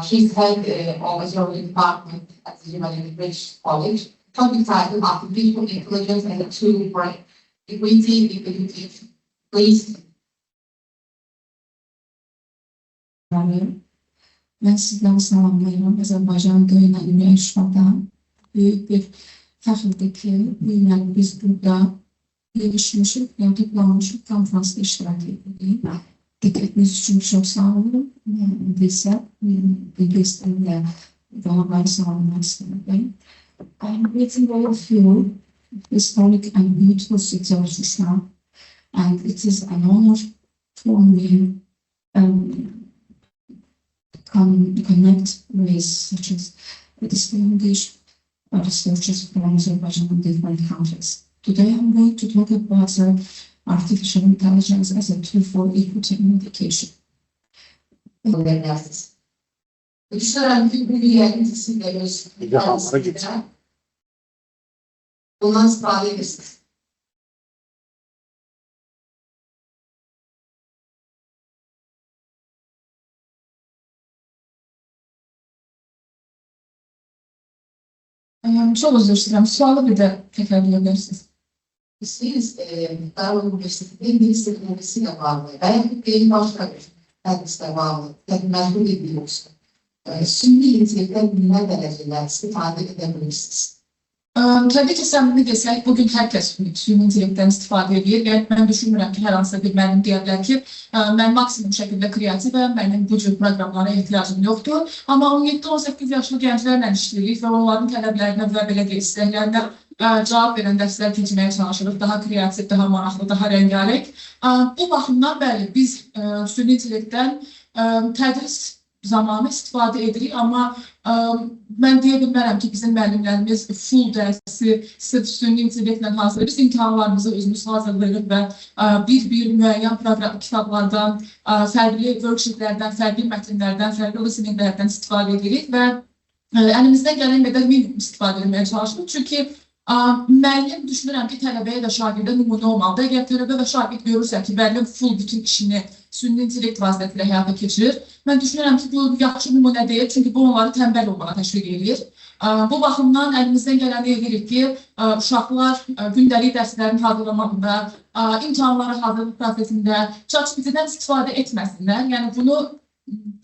He's head of Azerbaijan department at the British College. Topic title: Artificial Intelligence and a Tool for Equity, Please. Ben sizden selamlıyorum. Azerbaycan'da yönelmeye Şuşa'da büyük bir fəxrdir ki, yani biz burada gelişmişik, yani toplanmışık konferansda iştirak edirik. Dikkatiniz için çok sağ olun. Bilse, bilgisayarla beraber sağ olmak istedim. I'm greeting all of you, historic and beautiful city of Shusha, and it is an honor for me connect with such as distinguished researchers from Azerbaijan and different countries. Today I'm going to talk about artificial intelligence as a tool for equity in education. Düşünen bilgilerin isimleri bundan istifade edirsiniz. Çok özür dilerim. Sualı bir de tekrarlayabilirsiniz. Siz Karabakh University'de İngiliz teknolojisiyle bağlı veya bir başka bir dergisle bağlı meşgul ediyorsunuz. Şimdi İngilizce'den bilme dereceler istifade edebilirsiniz. Tabii ki səmimi desək, bugün hər kəs süni intellektdən istifadə edir. Yəni, mən düşünmürəm ki, hər hansısa bir müəllim deyə bilər ki, mən maksimum şəkildə kreativəm, mənim bu cür proqramlara ehtiyacım yoxdur. Amma 17-18 yaşlı gənclərlə işləyirik və onların tələblərinə və belə deyil, istəklərinə cavab verən dərslər keçməyə çalışırıq. Daha kreativ, daha maraqlı, daha rəngarəng. Bu baxımdan, bəli, biz süni intellektdən tədris zamanı istifadə edirik, amma mən deyə bilmərəm ki, bizim müəllimlərimiz full dərsi sırf süni intellektlə hazırlayır. Biz imtahanlarımızı özümüz hazırlayırıq və bir müəyyən proqram kitablardan, fərqli worksheetlərdən, fərqli mətnlərdən, fərqli listeninglərdən istifadə edirik və əlimizdən gələn qədər minimum istifadə etməyə çalışırıq. Çünki müəllim düşünürəm ki, tələbəyə və şagirdə nümunə olmalıdır. Əgər tələbə və şagird görürsə ki, müəllim full bütün işini süni intellekt vasitəsilə həyata keçirir, mən düşünürəm ki, bu yaxşı nümunə deyil, çünki bu onları tənbəl olmağa təşviq edir. Bu baxımdan əlimizdən gələni edirik ki, uşaqlar gündəlik dərslərin hazırlamağında, imtahanlara hazırlıq prosesində ChatGPT-dən istifadə etməsinlər. Yəni bunu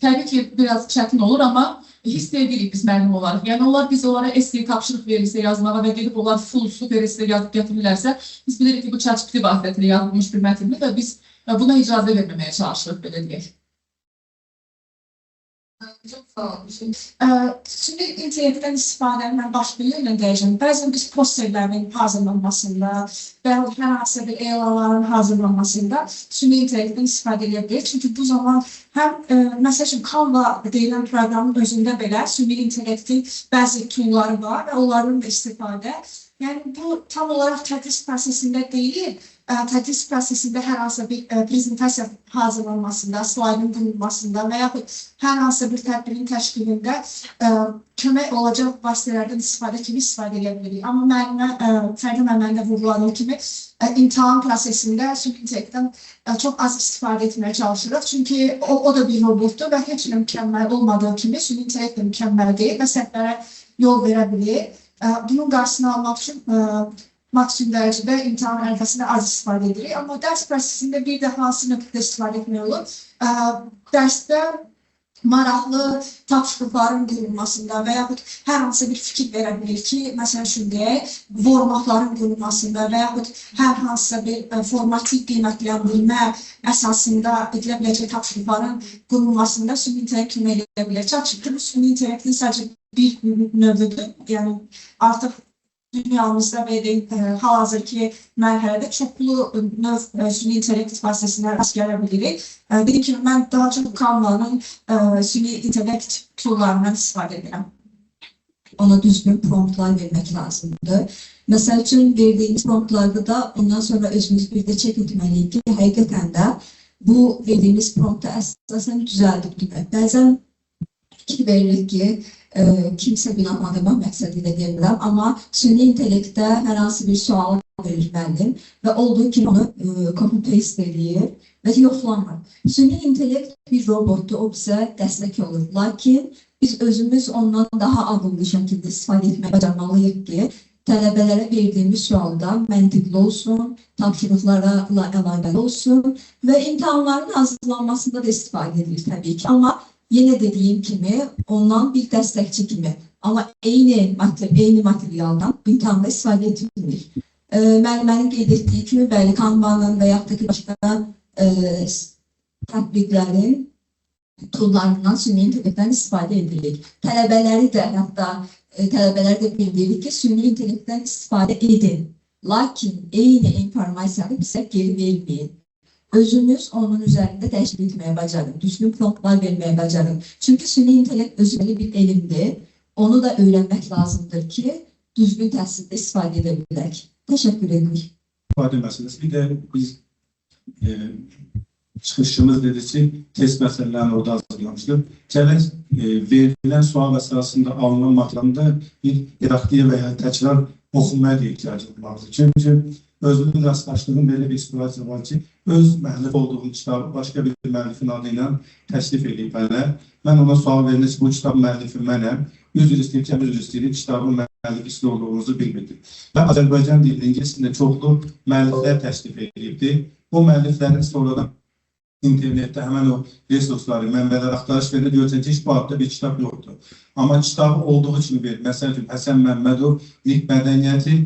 təbii ki, biraz çətin olur, amma hiss edirik biz müəllim olaraq. Yəni biz onlara essay tapşırıq verirsə yazmağa və gedib onlar full super essay yazıb gətirirlərsə, biz bilirik ki, bu ChatGPT vasitəsilə yazılmış bir mətindir və biz buna icazə verməməyə çalışırıq, belə deyək. Çok sağ olun. Süni intellektdən istifadəni mən başqa yerlə deyəcəm. Bəzən biz posterlərin hazırlanmasında və hər hansı bir elanların hazırlanmasında süni intellektdən istifadə edə bilir. Çünki bu zaman həm, məsəl üçün, Canva deyilən proqramın özündə belə süni intellektin bəzi toolları var və onların da istifadə. Yəni bu tam olaraq tədris prosesində deyil, tədris prosesində hər hansı bir prezentasiya hazırlanmasında, slaydın qurulmasında və yaxud hər hansı bir tədbirin təşkilində kömək olacaq vasitələrdən istifadə edə bilirik. Amma fərqli mənbəndə vurguladığım kimi imtahan prosesində süni intellektdən çox az istifadə etməyə çalışırıq. Çünki o da bir robotdur və heç nə mükəmməl olmadığı kimi süni intellekt də mükəmməl deyil və səhvlərə yol verə bilir. Bunun qarşısını almaq üçün maksimum dərəcədə imtahan ərəfəsində az istifadə edirik. Amma dərs prosesində bir də hansı nöqtədə istifadə etmək olur? Dərsdə maraqlı tapşırıqların qurulmasında və yaxud hər hansı bir fikir verə bilir ki, məsələn üçün deyək, formatların qurulmasında və yaxud hər hansı bir formativ qiymətləndirmə əsasında edilə biləcək tapşırıqların qurulmasında süni intellekt kömək edə bilər. Çünki bu süni intellektin sadəcə bir növüdür. Yəni artıq dünyamızda və hal-hazırki mərhələdə çoxlu növ süni intellekt vasitəsindən rast gələ bilirik. Dediğim kimi, mən daha çox Canva'nın süni intellekt toollarından istifadə edirəm. Ona düzgün promptlar vermək lazımdır. Məsəl üçün, verdiğimiz promptlarda da ondan sonra özümüz bir də çek etməliyik ki, həqiqətən də bu verdiğimiz promptu əsasən düzəldib. Bəzən fikir veririk ki, kimsə günahlandırmaq məqsədilə demirəm, amma süni intellektdə hər hansı bir sual verir müəllim və olduğu kimi onu copy-paste edir və yoxlamır. Süni intellekt bir robotdur, o bizə dəstək olur. Lakin biz özümüz ondan daha ağıllı şəkildə istifadə etməyə bacarmalıyıq ki, tələbələrə verdiyimiz sualda məntiqli olsun, tapşırıqlarla əlaqəli olsun və imtahanların hazırlanmasında da istifadə edilir təbii ki. Amma yenə dediyim kimi, ondan bir dəstəkçi kimi. Amma eyni materialdan imtahanda istifadə edilir. Müəllimənin qeyd etdiyi kimi, bəli, Kanbanın və yaxud da ki, başqa tətbiqlərin toollarından süni intellektdən istifadə edilir. Tələbələri də bildiririk ki, süni intellektdən istifadə edin. Lakin eyni informasiyanı bizə geri verməyin. Özünüz onun üzərində təşkil etməyə bacarın, düzgün promptlar verməyə bacarın. Çünki süni intellekt özünə bir elmdir. Onu da öyrənmək lazımdır ki, düzgün təhsildə istifadə edə bilək. Təşəkkür edirik. İstifadə məsələsi. Bir də biz çıxışımız dedi ki, test məsələlərini orada hazırlamışdıq. Gələk verilən sual əsasında alınan materialında bir didaktiyə və ya təkrar oxunmaya da ihtiyacı vardır. Çünki özünün rastlaşdığım belə bir situasiya var ki, öz müəllif olduğum kitabı başqa bir müəllifin adı ilə təklif edib mənə. Mən ona sual verildi ki, bu kitabın müəllifi mənəm. Üzr istəyib, kitabın müəllifi siz olduğunuzu bilmirdim. Və Azərbaycan dilində, ingilis dilində çoxlu müəlliflər təklif edibdi. O müəlliflərin sonradan internetdə həmən o resursları, mənbələr axtarış verir, görəcək ki, bu adda bir kitab yoxdur. Amma kitabı olduğu kimi verir. Məsəl üçün, Həsən Məmmədov, Lig Mədəniyyəti,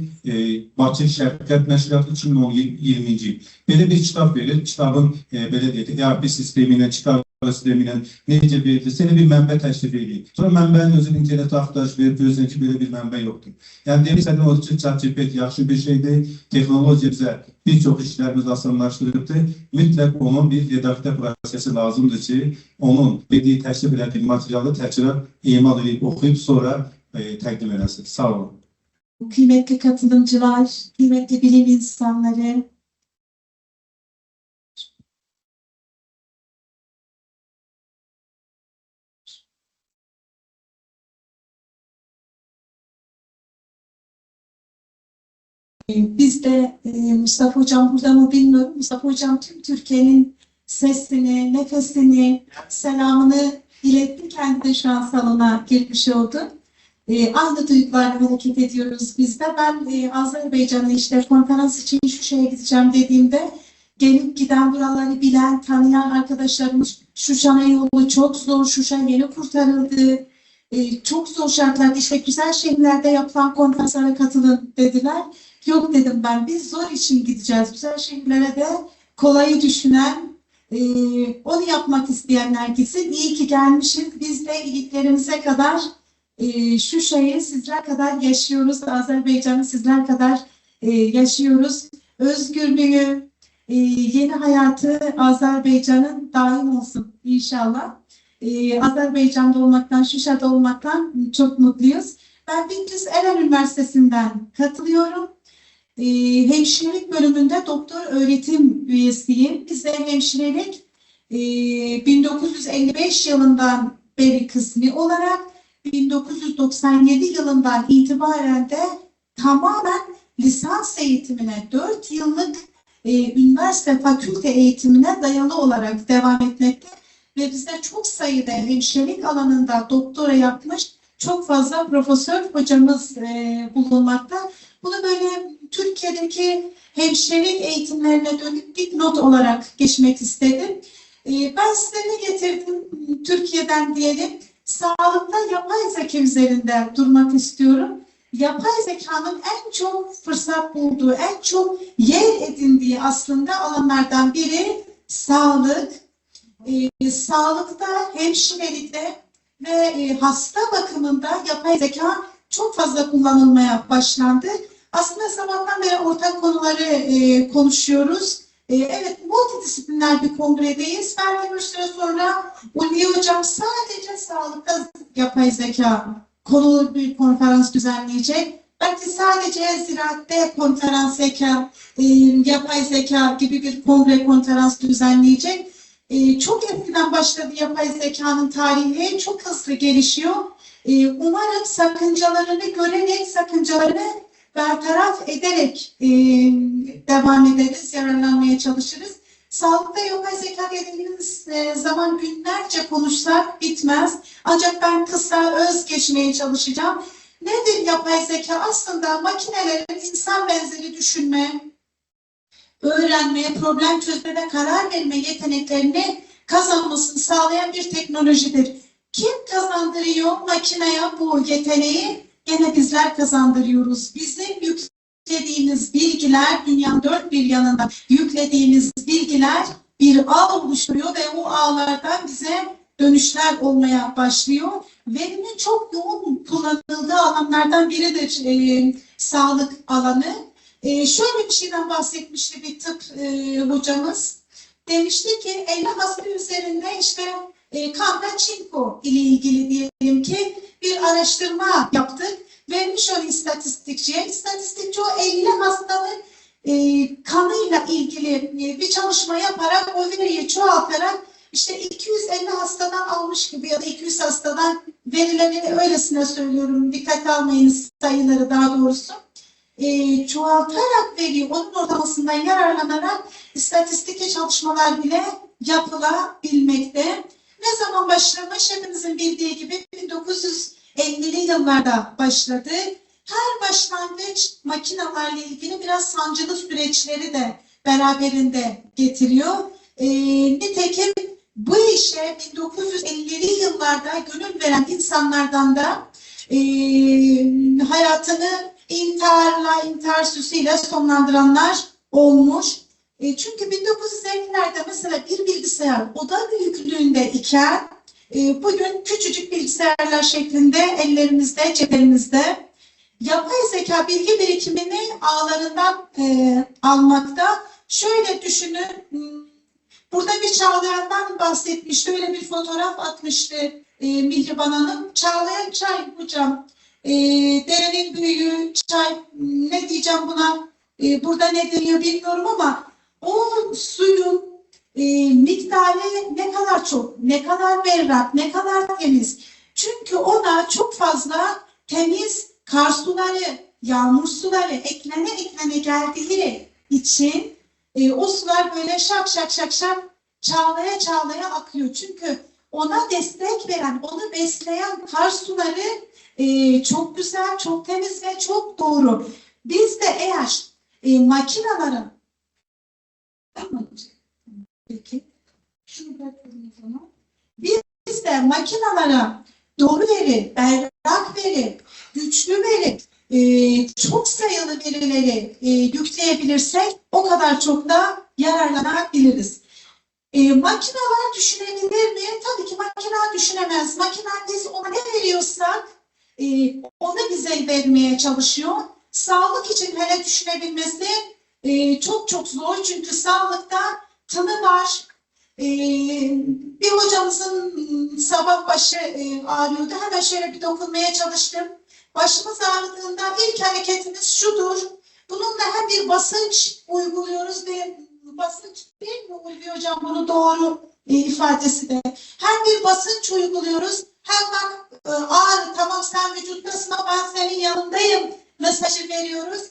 Bakı Şəfqət Nəşriyyatı 2020-ci il. Belə bir kitab verir, kitabın, belə deyək, ERP sistemi ilə, kitab sistemi ilə necə verilirsə, elə bir mənbə təklif edir. Sonra mənbənin özünün internetə axtarış verir, görürsən ki, belə bir mənbə yoxdur. Yəni, demək istədiyim odur ki, ChatGPT yaxşı bir şeydir, texnologiya bizə bir çox işlərimiz asanlaşdırıbdır. Mütləq onun bir redaktiya prosesi lazımdır ki, onun verdiyi təklif elədiyi materialı təkrar emal edib, oxuyub, sonra təqdim eləsin. Sağ olun. Kıymetli katılımcılar, kıymetli bilim insanları, biz de Mustafa Hocam burada mı bilmiyorum. Mustafa Hocam tüm Türkiye'nin sesini, nefesini, selamını iletti. Kendi de şu an salona girmiş oldu. Aynı duygularla hareket ediyoruz biz de. Ben Azerbaycan'a işte konferans için Şuşa'ya gideceğim dediğimde gelip giden buraları bilen, tanıyan arkadaşlarımız Şuşa'nın yolu çok zor, Şuşa yeni kurtarıldı. Çok zor şartlarda işte güzel şehirlerde yapılan konferanslara katılın dediler. Yok dedim ben, biz zor için gideceğiz. Güzel şehirlere de kolayı düşünen, onu yapmak isteyenler gitsin. İyi ki gelmişiz. Biz de iliklerimize kadar Şuşa'yı sizler kadar yaşıyoruz. Azerbaycan'ı sizler kadar yaşıyoruz. Özgürlüğü, yeni hayatı Azerbaycan'ın daim olsun inşallah. Azerbaycan'da olmaktan, Şuşa'da olmaktan çok mutluyuz. Ben Bitlis Eren Üniversitesi'nden katılıyorum. Hemşirelik bölümünde doktor öğretim üyesiyim. Bize hemşirelik 1955 yılından beri kısmi olarak 1997 yılından itibaren de tamamen lisans eğitimine 4 yıllık üniversite fakülte eğitimine dayalı olarak devam etmekte ve bizde çok sayıda hemşirelik alanında doktora yapmış çok fazla profesör hocamız bulunmakta. Bunu böyle Türkiye'deki hemşirelik eğitimlerine dönük dipnot olarak geçmek istedim. Ben size ne getirdim Türkiye'den diyelim. Sağlıkta yapay zeka üzerinde durmak istiyorum. Yapay zekanın en çok fırsat bulduğu, en çok yer edindiği aslında alanlardan biri sağlık. Sağlıkta, hemşirelikte ve hasta bakımında yapay zeka çok fazla kullanılmaya başlandı. Aslında sabahtan beri ortak konuları konuşuyoruz. Evet, multidisipliner bir kongredeyiz. Belki bir süre sonra Ulviye Hocam sadece sağlıkta yapay zeka konulu bir konferans düzenleyecek. Belki sadece ziraatte konferans zeka, yapay zeka gibi bir kongre konferans düzenleyecek. Çok eskiden başladı yapay zekanın tarihi, çok hızlı gelişiyor. Umarım sakıncalarını görerek, sakıncalarını bertaraf ederek devam ederiz, yararlanmaya çalışırız. Sağlıkta yapay zeka dediğimiz zaman günlerce konuşsak bitmez. Ancak ben kısa öz geçmeye çalışacağım. Nedir yapay zeka? Aslında makinelerin insan benzeri düşünme, öğrenme, problem çözme ve karar verme yeteneklerini kazanmasını sağlayan bir teknolojidir. Kim kazandırıyor makineye bu yeteneği? Gene bizler kazandırıyoruz. Bizim yüklediğimiz bilgiler, dünyanın dört bir yanında yüklediğimiz bilgiler bir ağ oluşturuyor ve o ağlardan bize dönüşler olmaya başlıyor. Verinin çok yoğun kullanıldığı alanlardan biridir sağlık alanı. Şöyle bir şeyden bahsetmişti bir tıp hocamız. Demişti ki 50 hasta üzerinde işte kanda çinko ile ilgili diyelim ki bir araştırma yaptık. Vermiş onu istatistikçiye. İstatistikçi o 50 hastanın kanıyla ilgili bir çalışma yaparak o veriyi çoğaltarak işte 250 hastadan almış gibi ya da 200 hastadan verilerini öylesine söylüyorum. Dikkate almayın sayıları daha doğrusu. Çoğaltarak veriyor. Onun ortalamasından yararlanarak istatistik çalışmalar bile yapılabilmekte. Ne zaman başlamış? Hepimizin bildiği gibi 1950'li yıllarda başladı. Her başlangıç makinelerle ilgili biraz sancılı süreçleri de beraberinde getiriyor. Nitekim bu işe 1950'li yıllarda gönül veren insanlardan da hayatını intihar süsüyle sonlandıranlar olmuş. Çünkü 1950'lerde mesela bir bilgisayar oda büyüklüğünde iken bugün küçücük bilgisayarlar şeklinde ellerimizde, ceplerimizde yapay zeka bilgi birikimini ağlarından almakta. Şöyle düşünün, burada bir Çağlayan'dan bahsetmişti, öyle bir fotoğraf atmıştı Mihriban Hanım. Çağlayan çay hocam, derenin büyüğü çay, ne diyeceğim buna, burada ne deniyor bilmiyorum ama o suyun miktarı ne kadar çok, ne kadar berrak, ne kadar temiz. Çünkü ona çok fazla temiz kar suları, yağmur suları eklene geldiği için o sular böyle şak şak şak şak çağlaya akıyor. Çünkü ona destek veren, onu besleyen kar suları çok güzel, çok temiz ve çok doğru. Biz de eğer makinelerin biz de makinelere doğru veri, berrak veri, güçlü veri, çok sayılı verileri yükleyebilirsek o kadar çok da yararlanabiliriz. Makineler düşünebilir mi? Tabii ki makineler düşünemez. Makineler biz ona ne veriyorsak onu bize vermeye çalışıyor. Sağlık için hele düşünebilmesi çok çok zor. Çünkü sağlıkta tanı var. Bir hocamızın sabah başı ağrıyordu. Hemen şöyle bir dokunmaya çalıştım. Başımız ağrıdığında ilk hareketimiz şudur. Bununla hem bir basınç uyguluyoruz ve basınç değil mi Ulvi hocam, bunu doğru ifadesi de. Hem bir basınç uyguluyoruz hem bak ağrı tamam sen vücuttasın ama ben senin yanındayım mesajı veriyoruz.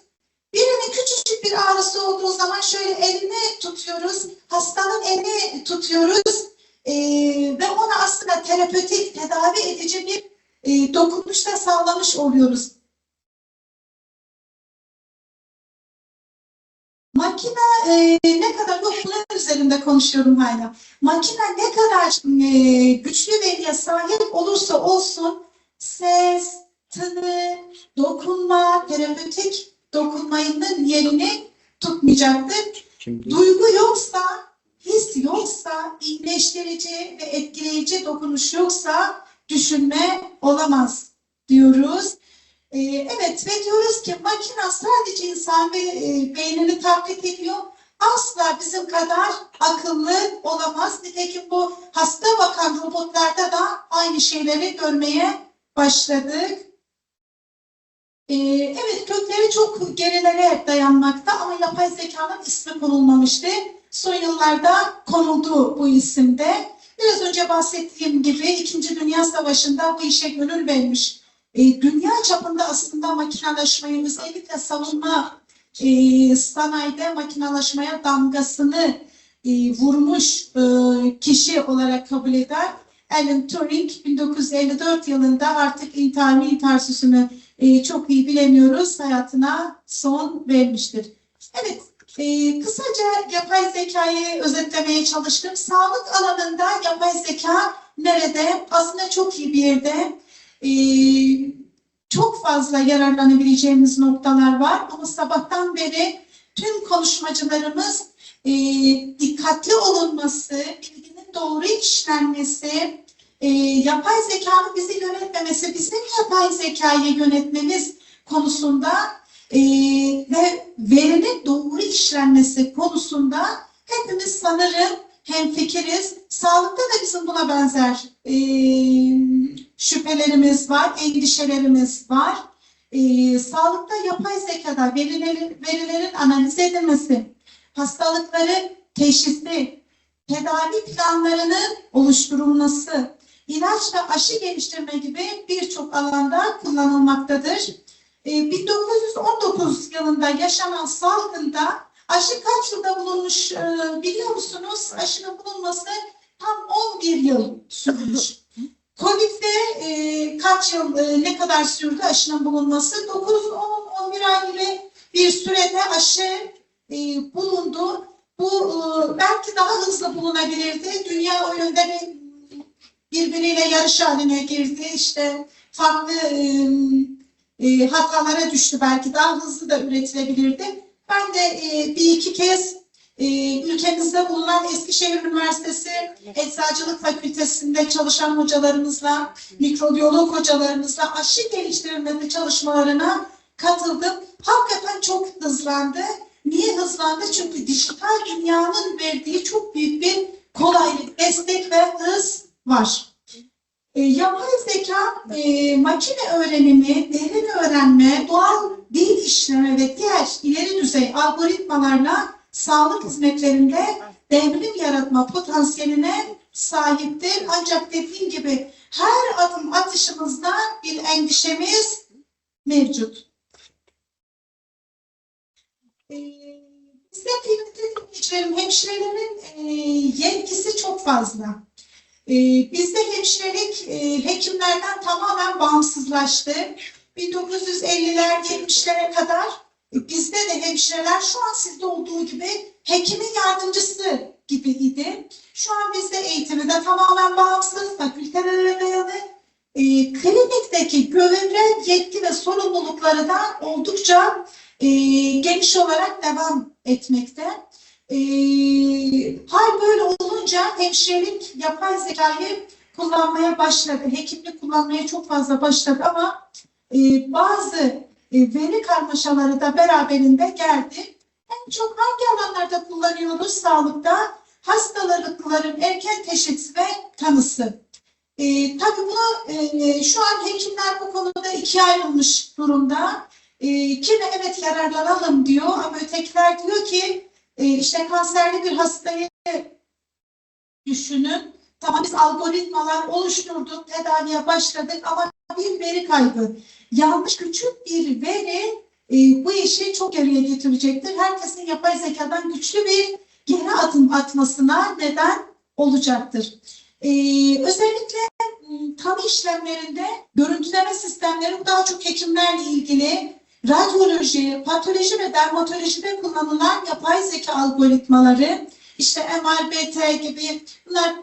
Birinin küçücük bir ağrısı olduğu zaman şöyle elini tutuyoruz, hastanın elini tutuyoruz ve ona aslında terapötik, tedavi edici bir dokunuş da sağlamış oluyoruz. Makine ne kadar, yok bunun üzerinde konuşuyorum hala. Makine ne kadar güçlü veriye sahip olursa olsun ses, tını, dokunma, terapötik dokunmanın yerini tutmayacaktır. Duygu yoksa, his yoksa, iyileştirici ve etkileyici dokunuş yoksa düşünme olamaz diyoruz. Evet ve diyoruz ki makine sadece insan ve beynini taklit ediyor. Asla bizim kadar akıllı olamaz. Nitekim bu hasta bakan robotlarda da aynı şeyleri görmeye başladık. Evet, kökleri çok gerilere dayanmakta ama yapay zekanın ismi konulmamıştı. Son yıllarda konuldu bu isimde. Biraz önce bahsettiğim gibi İkinci Dünya Savaşı'nda bu işe gönül vermiş. Dünya çapında aslında makinalaşmayı, özellikle savunma sanayide makinalaşmaya damgasını vurmuş kişi olarak kabul eder. Alan Turing 1954 yılında artık intihar süsünü çok iyi bilemiyoruz, hayatına son vermiştir. Evet, kısaca yapay zekayı özetlemeye çalıştım. Sağlık alanında yapay zeka nerede? Aslında çok iyi bir yerde. Çok fazla yararlanabileceğimiz noktalar var ama sabahtan beri tüm konuşmacılarımız dikkatli olunması, bilginin doğru işlenmesi, yapay zekanın bizi yönetmemesi, bizim yapay zekayı yönetmemiz konusunda ve verinin doğru işlenmesi konusunda hepimiz sanırım hemfikiriz. Sağlıkta da bizim buna benzer şüphelerimiz var, endişelerimiz var. Sağlıkta yapay zekada verilerin analiz edilmesi, hastalıkların teşhisi, tedavi planlarının oluşturulması, ilaç ve aşı geliştirme gibi birçok alanda kullanılmaktadır. 1919 yılında yaşanan salgında aşı kaç yılda bulunmuş biliyor musunuz? Aşının bulunması tam 11 yıl sürmüş. Covid'de kaç yıl, ne kadar sürdü aşının bulunması? 9-10-11 ay gibi bir sürede aşı bulundu. Bu belki daha hızlı bulunabilirdi. Dünya o yönde birbiriyle yarış haline girdi. İşte farklı hatalara düştü. Belki daha hızlı da üretilebilirdi. Ben de bir iki kez ülkemizde bulunan Eskişehir Üniversitesi Eczacılık Fakültesi'nde çalışan hocalarımızla, mikrobiyolog hocalarımızla aşı geliştirilmesi çalışmalarına katıldım. Hakikaten çok hızlandı. Niye hızlandı? Çünkü dijital dünyanın verdiği çok büyük bir kolaylık, destek ve hız var. Yapay zeka, makine öğrenimi, derin öğrenme, doğal dil işleme ve diğer ileri düzey algoritmalarla sağlık hizmetlerinde devrim yaratma potansiyeline sahiptir. Ancak dediğim gibi her adım atışımızda bir endişemiz mevcut. Bizde kıymetli dinleyicilerim, hemşirelerin yetkisi çok fazla. Bizde hemşirelik hekimlerden tamamen bağımsızlaştı. 1950'ler, 70'lere kadar bizde de hemşireler şu an sizde olduğu gibi hekimin yardımcısı gibiydi. Şu an bizde eğitimi de tamamen bağımsız, fakültelere dayalı. Klinikteki görevler, yetki ve sorumlulukları da oldukça geniş olarak devam etmekte. Hal böyle olunca hemşirelik yapay zekayı kullanmaya başladı. Hekimlik kullanmaya çok fazla başladı ama bazı veri karmaşaları da beraberinde geldi. En çok hangi alanlarda kullanıyoruz sağlıkta? Hastalıkların erken teşhisi ve tanısı. Tabii bunu şu an hekimler bu konuda ikiye ayrılmış durumda. Kimi evet yararlanalım diyor ama ötekiler diyor ki işte kanserli bir hastayı düşünün. Tamam biz algoritmalar oluşturduk, tedaviye başladık ama bir veri kaybı. Yanlış küçük bir veri bu işi çok geriye getirecektir. Herkesin yapay zekadan güçlü bir geri adım atmasına neden olacaktır. Özellikle tanı işlemlerinde görüntüleme sistemleri daha çok hekimlerle ilgili, radyoloji, patoloji ve dermatolojide kullanılan yapay zeka algoritmaları, işte MR, gibi bunlar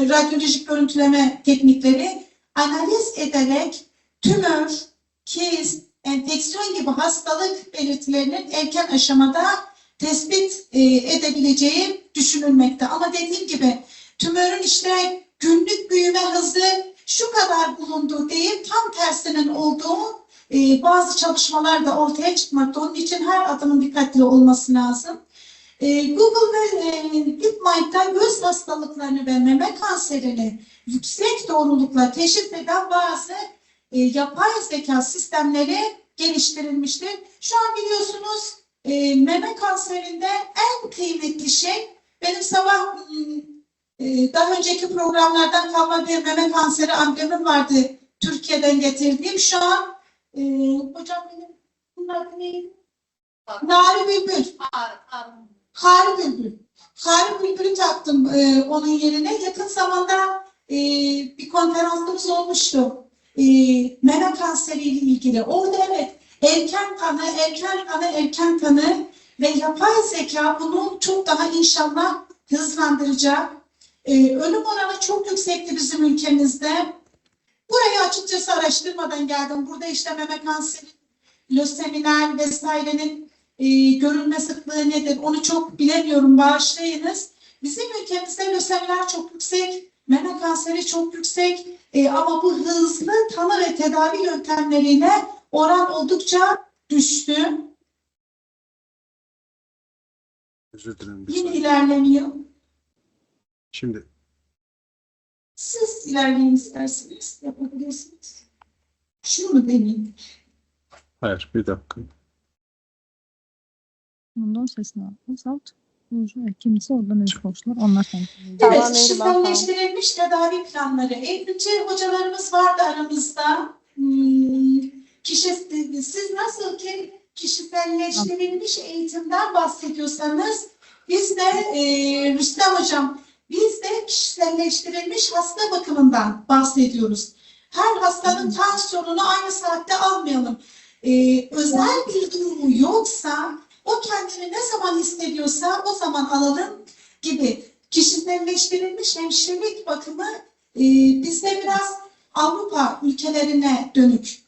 radyolojik görüntüleme teknikleri analiz ederek tümör, kist, enfeksiyon gibi hastalık belirtilerinin erken aşamada tespit edebileceği düşünülmekte. Ama dediğim gibi tümörün işte günlük büyüme hızı şu kadar bulunduğu değil, tam tersinin olduğu bazı çalışmalar da ortaya çıkmakta. Onun için her adımın dikkatli olması lazım. Google ve DeepMind'da göz hastalıklarını ve meme kanserini yüksek doğrulukla teşhis eden bazı yapay zeka sistemleri geliştirilmiştir. Şu an biliyorsunuz meme kanserinde en kıymetli şey, benim sabah Daha önceki programlardan kalma bir meme kanseri amblemim vardı. Türkiye'den getirdiğim. Şu an hocam benim bunun adı neydi? Nari Bülbül. Hari Bülbül. Hari Bülbül'ü taktım onun yerine. Yakın zamanda bir konferansımız olmuştu. Meme kanseriyle ilgili. Orada evet erken tanı ve yapay zeka bunu çok daha inşallah hızlandıracak. Ölüm oranı çok yüksekti bizim ülkemizde. Burayı açıkçası araştırmadan geldim. Burada işte meme kanseri, lösemiler vesairenin görülme sıklığı nedir? Onu çok bilemiyorum. Bağışlayınız. Bizim ülkemizde lösemiler çok yüksek, meme kanseri çok yüksek ama bu hızlı tanı ve tedavi yöntemleriyle oran oldukça düştü. Özür dilerim. Yine ilerlemiyor. Şimdi Siz ilerleyin isterseniz yapabilirsiniz. Şunu mu deneyeyim? hayır, bir dakika. Ondan sesini azalt. Kimisi oradan ölçü koştular. Onlar sanki. Evet, Tamam, kişiselleştirilmiş tedavi planları. Eğitimci hocalarımız vardı aramızda. Siz nasıl ki kişiselleştirilmiş eğitimden bahsediyorsanız biz de Rüstem Hocam, biz de kişiselleştirilmiş hasta bakımından bahsediyoruz. Her hastanın tansiyonunu aynı saatte almayalım. Özel bir durumu yoksa o kendini ne zaman hissediyorsa o zaman alalım gibi. Kişiselleştirilmiş hemşirelik bakımı bizde biraz Avrupa ülkelerine dönük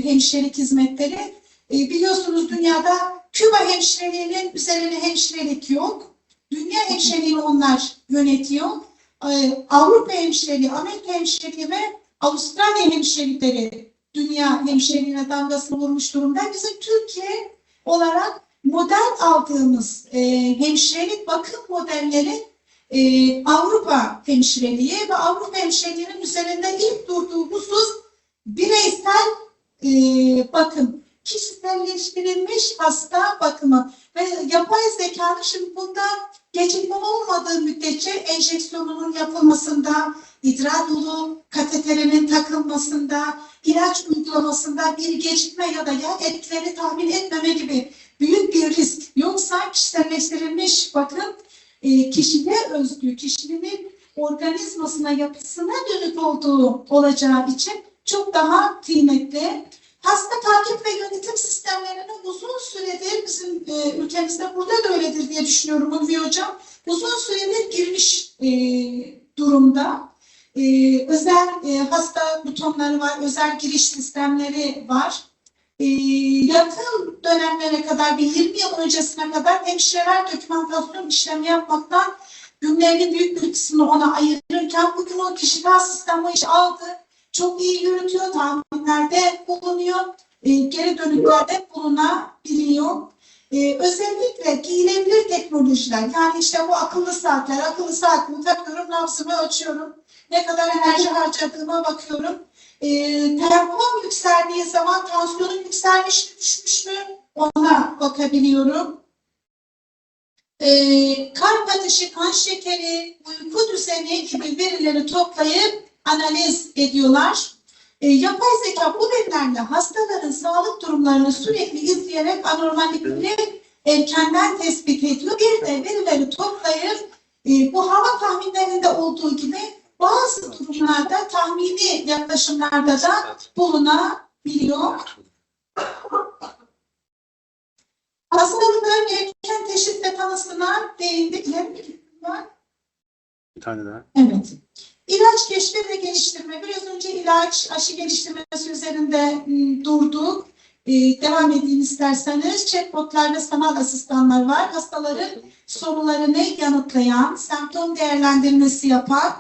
hemşirelik hizmetleri. Biliyorsunuz dünyada Küba hemşireliğinin üzerine hemşirelik yok. Dünya hemşireliğini onlar yönetiyor. Avrupa hemşireliği, Amerika hemşireliği ve Avustralya hemşirelikleri dünya hemşireliğine damgasını vurmuş durumda. Bizim Türkiye olarak model aldığımız hemşirelik bakım modelleri Avrupa hemşireliği ve Avrupa hemşireliğinin üzerinde ilk durduğu husus bireysel bakım, kişiselleştirilmiş hasta bakımı ve yapay zekanın şimdi bunda gecikme olmadığı müddetçe enjeksiyonunun yapılmasında, idrar yolu kateterinin takılmasında, ilaç uygulamasında bir gecikme ya da yan etkileri tahmin etmeme gibi büyük bir risk. Yoksa kişiselleştirilmiş bakım kişiye özgü, kişinin organizmasına, yapısına dönük olduğu olacağı için çok daha kıymetli. Hasta takip ve yönetim sistemlerine uzun süredir bizim ülkemizde burada da öyledir diye düşünüyorum Ulvi Hocam. Uzun süredir girmiş durumda. Özel hasta butonları var, özel giriş sistemleri var. Yakın dönemlere kadar, bir 20 yıl öncesine kadar hemşireler dokümantasyon işlemi yapmaktan günlerinin büyük bir kısmını ona ayırırken bugün o kişisel sistem o işi aldı. Çok iyi yürütüyor, tahminlerde bulunuyor, geri dönüklerde bulunabiliyor. Özellikle giyilebilir teknolojiler, yani işte bu akıllı saatler, akıllı saatimi takıyorum, nabzımı ölçüyorum, ne kadar enerji harcadığıma bakıyorum. Termom yükseldiği zaman tansiyonun yükselmiş mi düşmüş mü ona bakabiliyorum. Kalp atışı, kan şekeri, uyku düzeni gibi verileri toplayıp analiz ediyorlar. Yapay zeka bu verilerle hastaların sağlık durumlarını sürekli izleyerek anormallikleri erkenden tespit ediyor. Bir de verileri toplayıp bu hava tahminlerinde olduğu gibi bazı durumlarda tahmini yaklaşımlarda da bulunabiliyor. Hastalıkların erken teşhis ve tanısına değindik. Bir tane daha. Evet. İlaç keşfi ve geliştirme. Biraz önce ilaç, aşı geliştirmesi üzerinde durduk. Devam edeyim isterseniz. Chatbotlar ve sanal asistanlar var. Hastaların sorularını yanıtlayan, semptom değerlendirmesi yapan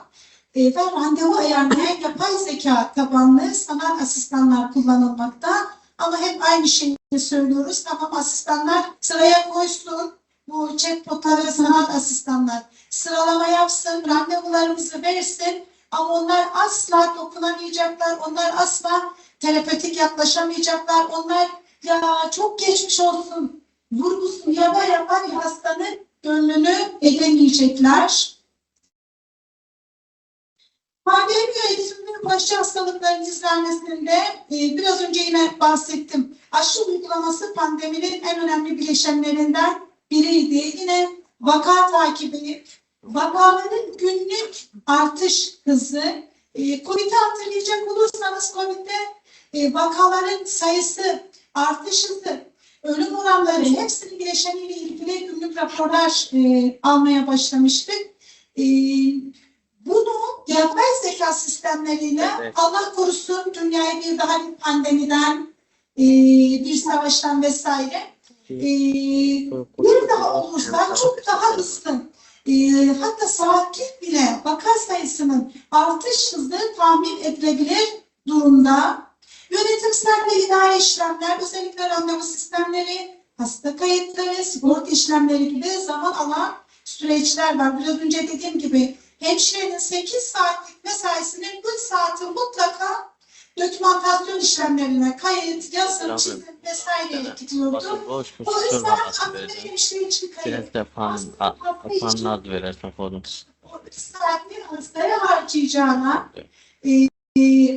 ve randevu ayarlayan yapay zeka tabanlı sanal asistanlar kullanılmakta. Ama hep aynı şeyi söylüyoruz. Tamam, asistanlar sıraya koysun. Bu chatbotlar ve sanal asistanlar sıralama yapsın, randevularımızı versin. Ama onlar asla dokunamayacaklar. Onlar asla terapetik yaklaşamayacaklar. Onlar ya çok geçmiş olsun vurgusunu yapar hastanın gönlünü edemeyecekler. Pandemi yönetiminin başı hastalıkların gizlenmesinde biraz önce yine bahsettim. Aşı uygulaması pandeminin en önemli bileşenlerinden biriydi. Yine vaka takibi, vakaların günlük artış hızı. Covid'i hatırlayacak olursanız Covid'de vakaların sayısı, artış hızı, ölüm oranları hepsinin bileşeniyle ilgili günlük raporlar almaya başlamıştık. Bunu yapay zeka sistemleriyle Allah korusun dünyayı bir daha bir pandemiden, bir savaştan vesaire bir daha olursa çok daha hızlı hatta saatlik bile vaka sayısının artış hızı tahmin edilebilir durumda. Yönetimsel ve idari işlemler, özellikle randevu sistemleri, hasta kayıtları, sigorta işlemleri gibi zaman alan süreçler var. Biraz önce dediğim gibi hemşirenin 8 saatlik mesaisinin 3 saati mutlaka dokümantasyon işlemlerine, kayıt, yazım, çizim vesaireye gidiyordu. O yüzden aktif hemşire için kayıt. O 3 saatini hastaya harcayacağına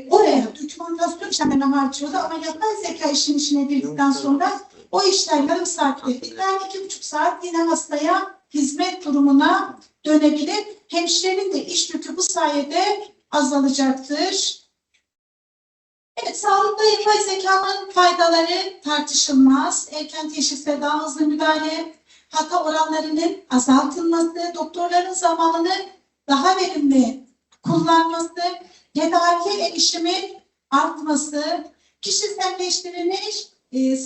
oraya dokümantasyon işlemlerine harcıyordu ama yapay zeka işin içine girdikten sonra o işler yarım saatte biter, 2,5 saat yine hastaya hizmet durumuna dönebilir. Hemşirenin de iş yükü bu sayede azalacaktır. Evet, sağlıkta yapay zekanın faydaları tartışılmaz. Erken teşhiste daha hızlı müdahale, hata oranlarının azaltılması, doktorların zamanını daha verimli kullanması, tedavi erişimi artması, kişiselleştirilmiş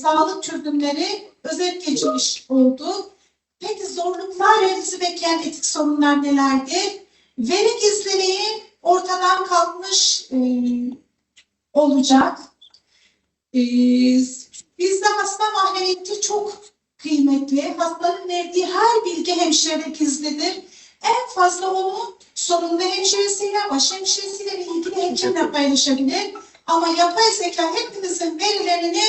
sağlık çözümleri özet geçmiş oldu. Peki zorluklar ve bizi bekleyen etik sorunlar nelerdir? Veri gizliliği ortadan kalkmış olacak. Bizde hasta mahremiyeti çok kıymetli. Hastanın verdiği her bilgi hemşirede gizlidir. En fazla onu sorumlu hemşiresiyle, baş hemşiresiyle ve ilgili hekimle paylaşabilir. Ama yapay zeka hepimizin verilerini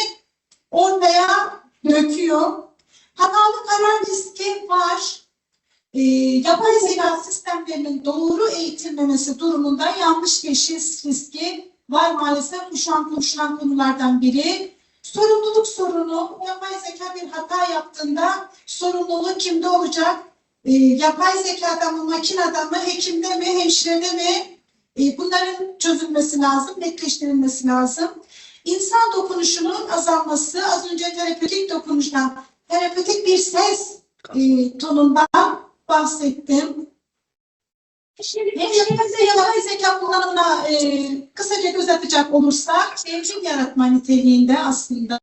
ortaya döküyor. Hatalı karar riski var. Yapay zeka sistemlerinin doğru eğitilmemesi durumunda yanlış teşhis riski var maalesef. Bu şu an konuşulan konulardan biri. Sorumluluk sorunu, yapay zeka bir hata yaptığında sorumluluk kimde olacak? Yapay zekada mı, makinede mi, hekimde mi, hemşirede mi? Bunların çözülmesi lazım, netleştirilmesi lazım. İnsan dokunuşunun azalması, az önce terapötik dokunuştan, terapötik bir ses tonundan bahsettim. Hemşiremize yapay zeka kullanımına kısaca göz atacak olursak, evrim yaratma niteliğinde aslında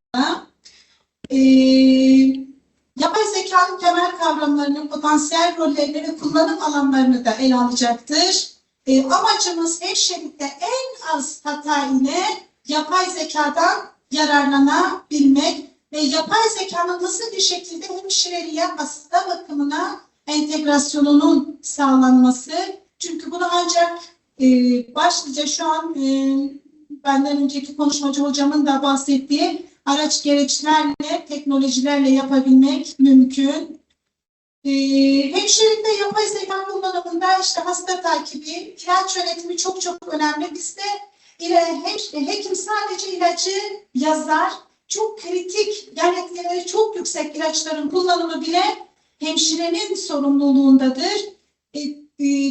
yapay zekanın temel kavramlarının potansiyel rollerini ve kullanım alanlarını da ele alacaktır. Amacımız hemşirelikte en az hata ile yapay zekadan yararlanabilmek ve yapay zekanın nasıl bir şekilde hemşireliğe, hasta bakımına entegrasyonunun sağlanması. Çünkü bunu ancak başlıca şu an benden önceki konuşmacı hocamın da bahsettiği araç gereçlerle, teknolojilerle yapabilmek mümkün. Hemşirelikte yapay zeka kullanımında işte hasta takibi, ilaç yönetimi çok çok önemli. Bizde hekim sadece ilacı yazar. Çok kritik, yan etkileri çok yüksek ilaçların kullanımı bile hemşirenin sorumluluğundadır.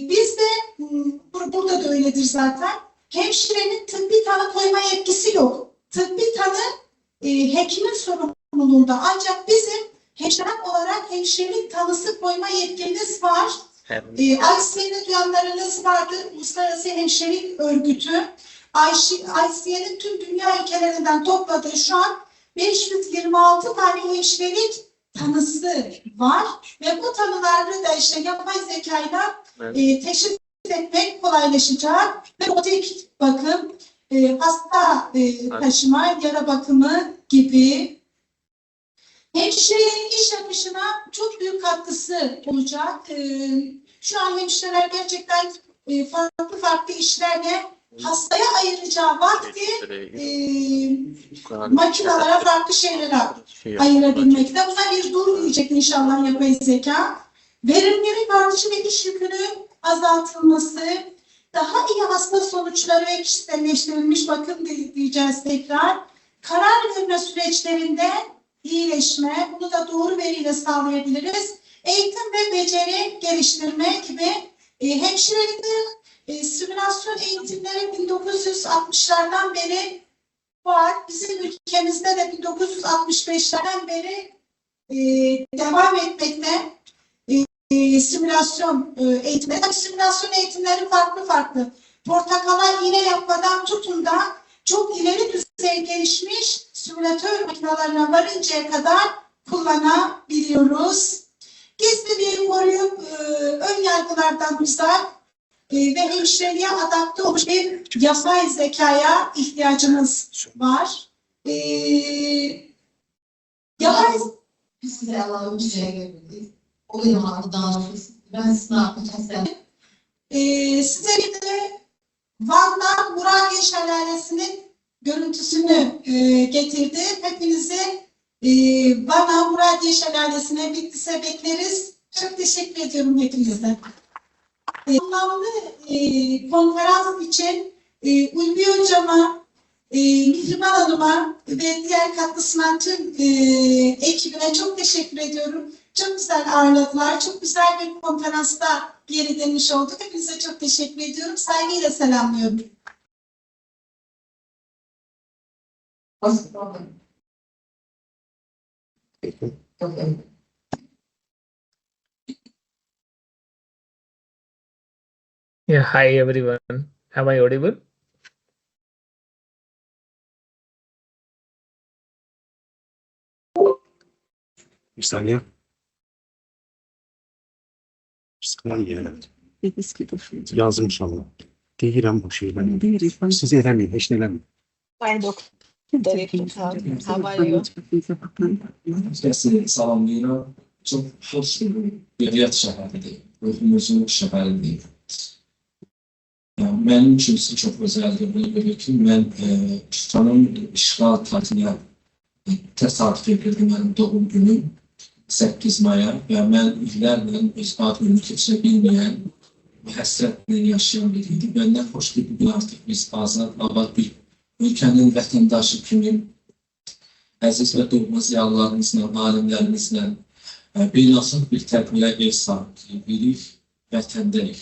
Bizde, burada da öyledir zaten, hemşirenin tıbbi tanı koyma yetkisi yok. Tıbbi tanı hekimin sorumluluğunda. Ancak bizim hemşire olarak hemşirelik tanısı koyma yetkimiz var. ICN'i duyanlarınız vardır. Uluslararası Hemşirelik Örgütü. ICN'in tüm dünya ülkelerinden topladığı şu an 526 tane hemşirelik tanısı var. Ve bu tanıları da işte yapay zekayla teşhis etmek kolaylaşacak. Ve robotik bakım, hasta taşıma, yara bakımı gibi hemşirenin iş yapışına çok büyük katkısı olacak. Şu an hemşireler gerçekten farklı işlerle hastaya ayıracağı vakti makinalara, farklı şeylere ayırabilmekte. Buna bir dur diyecek inşallah yapay zeka. Verimlilik artışı ve iş yükünün azaltılması, daha iyi hasta sonuçları ve kişiselleştirilmiş bakım diyeceğiz tekrar. Karar verme süreçlerinde iyileşme, bunu da doğru veriyle sağlayabiliriz. Eğitim ve beceri geliştirme gibi hemşirelikte simülasyon eğitimleri 1960'lardan beri var. Bizim ülkemizde de 1965'lerden beri devam etmekte. Simülasyon eğitimleri. Tabii simülasyon eğitimleri farklı. Portakala iğne yapmadan tutun da çok ileri düzey gelişmiş simülatör makinelerine varıncaya kadar kullanabiliyoruz. Gizliliği koruyup ön yargılardan uzak ve hemşireliğe adapte olmuş bir yapay zekaya ihtiyacımız var. Biz size Allah'ın bir şeye gördük. O benim aklımdan ben size ne yapacağım? Size bir de Van'da Muradiye Şelalesi'nin görüntüsünü getirdim. Hepinizi Van'a Muradiye Şelalesi'ne Bitlis'e bekleriz. Çok teşekkür ediyorum hepinize. Anlamlı konferans için Ulvi Hocama, Mihriman Hanım'a ve diğer katkı sunan tüm ekibine çok teşekkür ediyorum. Çok güzel ağırladılar. Çok güzel bir konferansta bir yere dönmüş olduk. Hepinize çok teşekkür ediyorum. Saygıyla selamlıyorum. Yeah, hi everyone. Am I audible? Bir saniye. Bir saniye. Yazmış ama. Deyirəm bu şeyləri. Siz eləməyin, heç nə eləməyin. Hi, Doctor. How are you? Sizi salamlayıram. Çox xoş Qeyriyyat şəhəridir. Ruhumuzun şəhəridir. Mənim üçün çox özəldir. Buna görə ki, mən Şuşanın işğal tarihinə təsadüf edirdim mənim doğum günüm 8 maya və mən illərlə öz ad günü keçirə bilməyən həsrətlə yaşayan biriydim. Məndən xoş ki, bugün artıq biz azad, abad bir ölkənin vətəndaşı kimi əziz və doğma ziyalılarımızla, alimlərimizlə beynəlxalq bir tədbirə ev sahibi birik, vətəndəyik.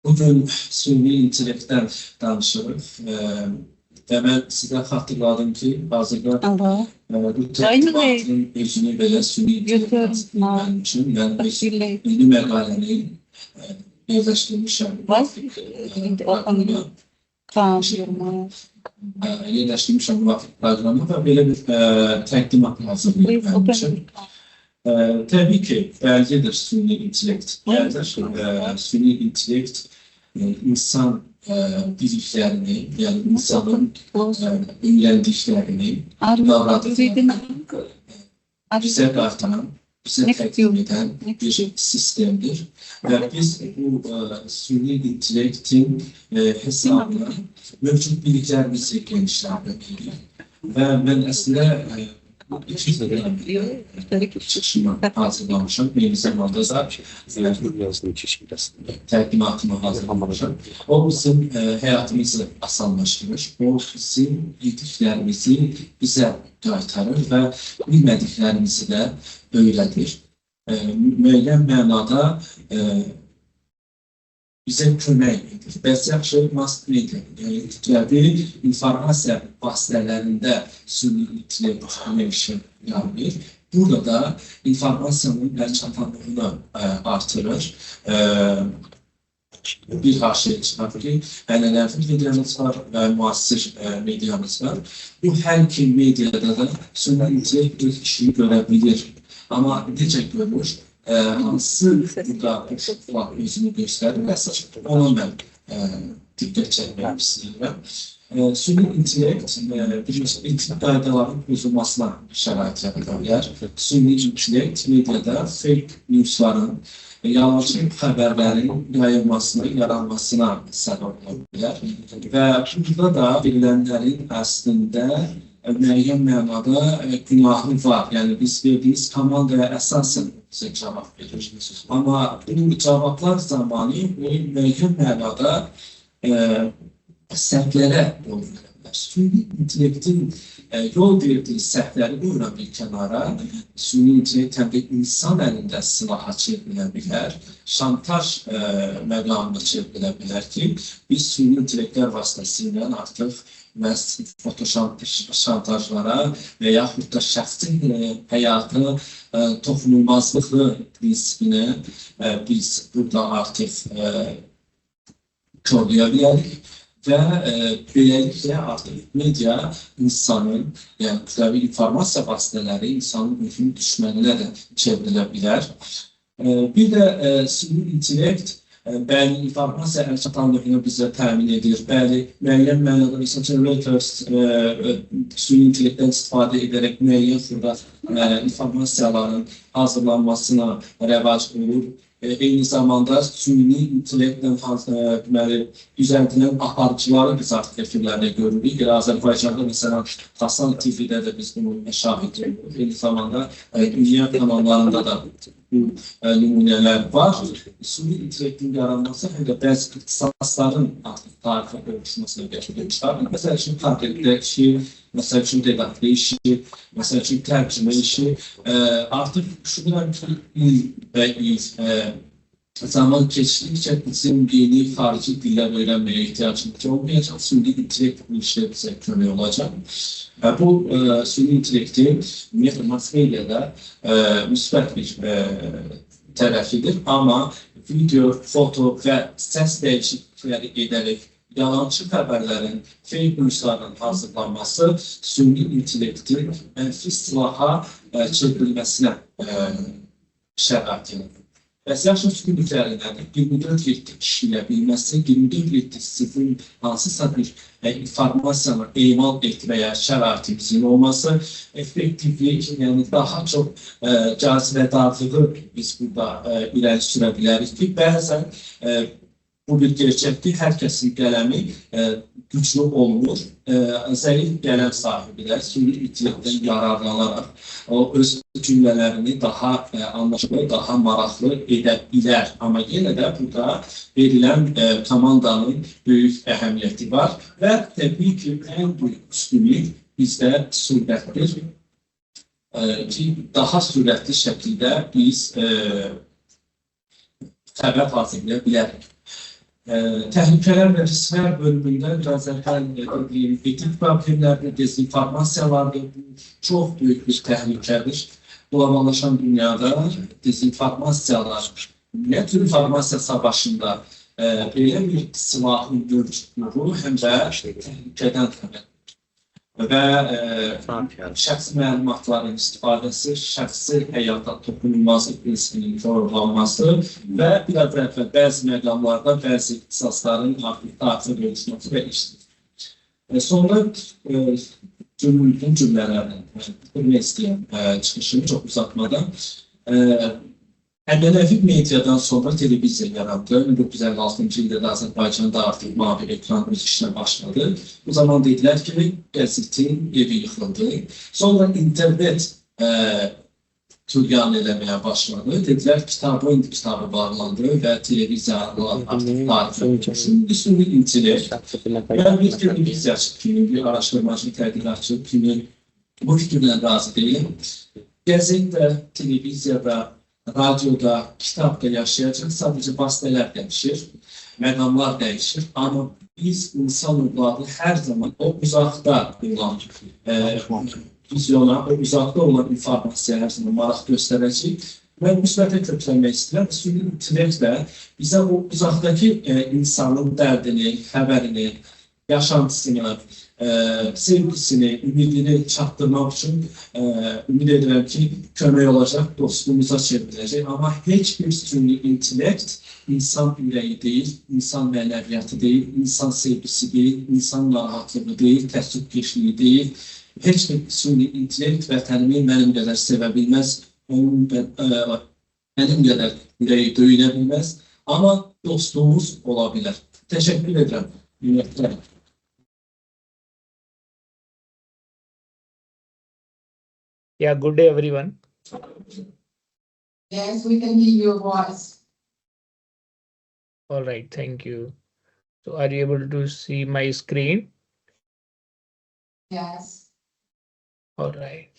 Bugün süni intellektdən danışırıq və mən sizə xatırladım ki, hazırda bu tədbiratın özünü belə süni intellekt mənim üçün, mən öz yeni məqaləni yerləşdirmişəm. Yerləşdirmişəm müvafiq proqramı və belə bir təqdimat hazırlayıb mənim üçün. Təbii ki, bəllidir süni intellekt. Süni intellekt insan biliklərini, yəni insanın öyrəndiklərini davranışlarını bizə qaytaran, bizə təqdim edən bir sistemdir. Və biz bu süni intellektin hesabına mövcud biliklərimizi genişləndiririk. Və mən əslində çıxışımı hazırlamışam. Eyni zamanda da təqdimatımı hazırlamışam. O bizim həyatımızı asanlaşdırır. O bizim bildiklərimizi bizə qaytarır və bilmədiklərimizi də öyrədir. Müəyyən mənada bizə kömək edir. Bəs yaxşı mass media, yəni kütləvi informasiya vasitələrində süni intellekt işə yarayır. Burada da informasiyanın əlçatanlığını artırır. Bir haşiyə çıxar ki, ənənəvi mediamız var və müasir mediamız var. Bu hər iki mediada da süni intellekt öz işini görə bilir. Amma necə görür? Hansı burada özünü göstərir, əsas ona mən diqqət çəkmək istəyirəm. Süni intellekt etik qaydaların pozulmasına şərait yarada bilər. Süni intellekt mediada fake newsların, yalancı xəbərlərin yayılmasına, yaranmasına səbəb ola bilər. Və burada da verilənlərin əslində müəyyən mənada günahı var. Yəni biz verdiyimiz komandaya əsasən sizə cavab verir. Amma bu cavablar zamanı o müəyyən mənada səhvlərə yol verə bilər. Süni intellektin yol verdiyi səhvləri qoyuran bir kənara, süni intellekt həm də insan əlində silaha çevrilə bilər, şantaj məqamına çevrilə bilər ki, biz süni intellektlər vasitəsilə artıq məhz fotoşantajlara və yaxud da şəxsin həyatı toxunulmazlığı prinsipini biz burada artıq korlaya bilərik. Və beləliklə artıq media insanın, yəni kütləvi informasiya vasitələri insanın mühüm düşməninə də çevrilə bilər. Bir də süni intellekt bəli informasiya əlçatanlığını bizə təmin edir. Bəli, müəyyən mənada məsələn Reuters süni intellektdən istifadə edərək müəyyən xırda informasiyaların hazırlanmasına rəvac olur. Eyni zamanda süni intellektlə düzəltilən aparıcıları biz artıq efirlərdə görürük. Azərbaycanda məsələn Hasan TV-də də biz bunu şahid edirik. Eyni zamanda dünya kanallarında da bu nümunələr var. Süni intellektin yaranması həm də bəzi ixtisasların artıq tarixə oluşmasına gətirir. Məsəl üçün konkretdə işi, məsəl üçün redaktör işi, məsəl üçün tərcümə işi artıq düşünürəm ki, il və il zaman keçdikcə bizim yeni xarici dillər öyrənməyə ehtiyacımız olmayacaq. Süni intellekt bu işlə bizə kömək olacaq. Bu süni intellektin ümumiyyətlə mass-mediada müsbət bir tərəfidir. Amma video, foto və səs dəyişiklikləri edərək yalançı xəbərlərin, fake newsların hazırlanması süni intellektin mənfi silaha çevrilməsinə şərait edir. Bəs yaşın üstünlüklərindən 24-7 kişiyə bilməsi, 24-7 sizin hansısa bir informasiyanı emal etməyə şəraitimizin olması, effektivlik, yəni daha çox cazibədarlığı biz burada irəli sürə bilərik ki, bəzən bu bir gerçəkdir, hər kəsin qələmi güclü olmur, zəif qələm sahibilər süni intellektdən yararlanaraq o öz cümlələrini daha anlaşılır, daha maraqlı edə bilər. Amma yenə də burada verilən komandanın böyük əhəmiyyəti var və təbii ki, ən böyük üstünlük bizdə sürətdir ki, daha sürətli şəkildə biz xəbər hazırlaya bilərik. Təhlükələr və risklər bölümündə biraz əvvəl dediyim etik problemlərdir, dezinformasiyalardır. Bu çox böyük bir təhlükədir. Qloballaşan dünyada dezinformasiyalar, ümumiyyətlə informasiya savaşında belə bir silahın mövcudluğu həm də təhlükədən xəbər və şəxsi məlumatların istifadəsi, şəxsi həyata toxunulmazlıq prinsipinin korlanması və bir az əvvəl bəzi məqamlarda bəzi ixtisasların artıq tarixə dönüşməsi və işdir. Sonra cümlələrini bitirmək istəyən çıxışını çox uzatmadan ənənəvi mediadan sonra televiziya yarandı. 1956-cı ildə də Azərbaycanda artıq mavi ekran öz işinə başladı. Bu zaman dedilər ki, qəzetin evi yıxıldı. Sonra internet tüğyan eləməyə başladı. Dedilər, kitabı bağlandı və televiziya artıq tarixə oluşdu. Süni intellekt, yəni bir televiziyaçı kimi, bir araşdırmacı, tədqiqatçı kimi bu fikirlə razı deyil. Qəzetdə, televiziyada, radioda, kitabda yaşayacaq, sadəcə vasitələr dəyişir, məqamlar dəyişir. Amma biz insan övladı hər zaman o uzaqda olan vizyona, o uzaqda olan informasiya hər zaman maraq göstərəcək. Mən müsbətə köklənmək istəyirəm. Süni intellektlə bizə o uzaqdakı insanın dərdini, xəbərini, yaşantısını, sevgisini, ümidini çatdırmaq üçün ümid edirəm ki, kömək olacaq, dostluğumuza çevriləcək. Amma heç bir süni intellekt insan ürəyi deyil, insan mənəviyyatı deyil, insan sevgisi deyil, insan narahatlığı deyil, təəssübkeşliyi deyil. Heç bir süni intellekt vətənimi mənim qədər sevə bilməz, mənim qədər ürəyi döyünə bilməz. Amma dostluğumuz ola bilər. Təşəkkür edirəm. Ümumiyyətlə. Yeah, good day, everyone. Yes, we can hear your voice. All right, thank you. So are you able to see my screen? Yes. All right.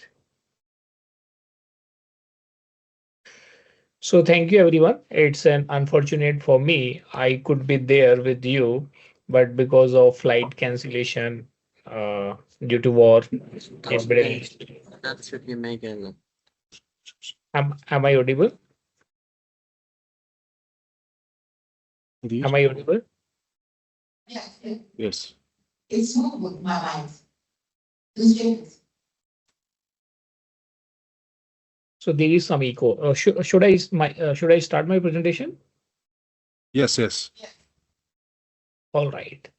So thank you, everyone. It's an unfortunate for me. I could be there with you, but because of flight cancellation due to war in Middle East. That should be making. Am I audible? Değil. Am I audible? Yes. Yes. It's not with my eyes. Just check it. So there is some echo. Should I start my presentation? Yes, yes. All right.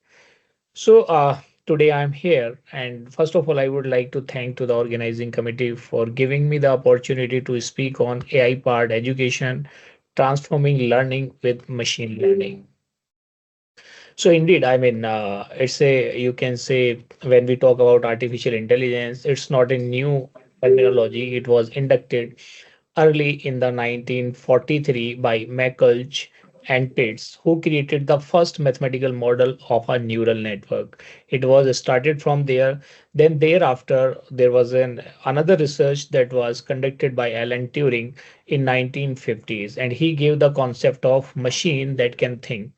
So today I'm here, and first of all, I would like to thank to the organizing committee for giving me the opportunity to speak on AI-powered education, transforming learning with machine learning. So indeed, I mean, you can say when we talk about artificial intelligence, it's not a new terminology. It was inducted early in the 1943 by McCulloch and Pitts, who created the first mathematical model of a neural network. It was started from there. Then thereafter, there was another research that was conducted by Alan Turing in 1950s, and he gave the concept of machine that can think.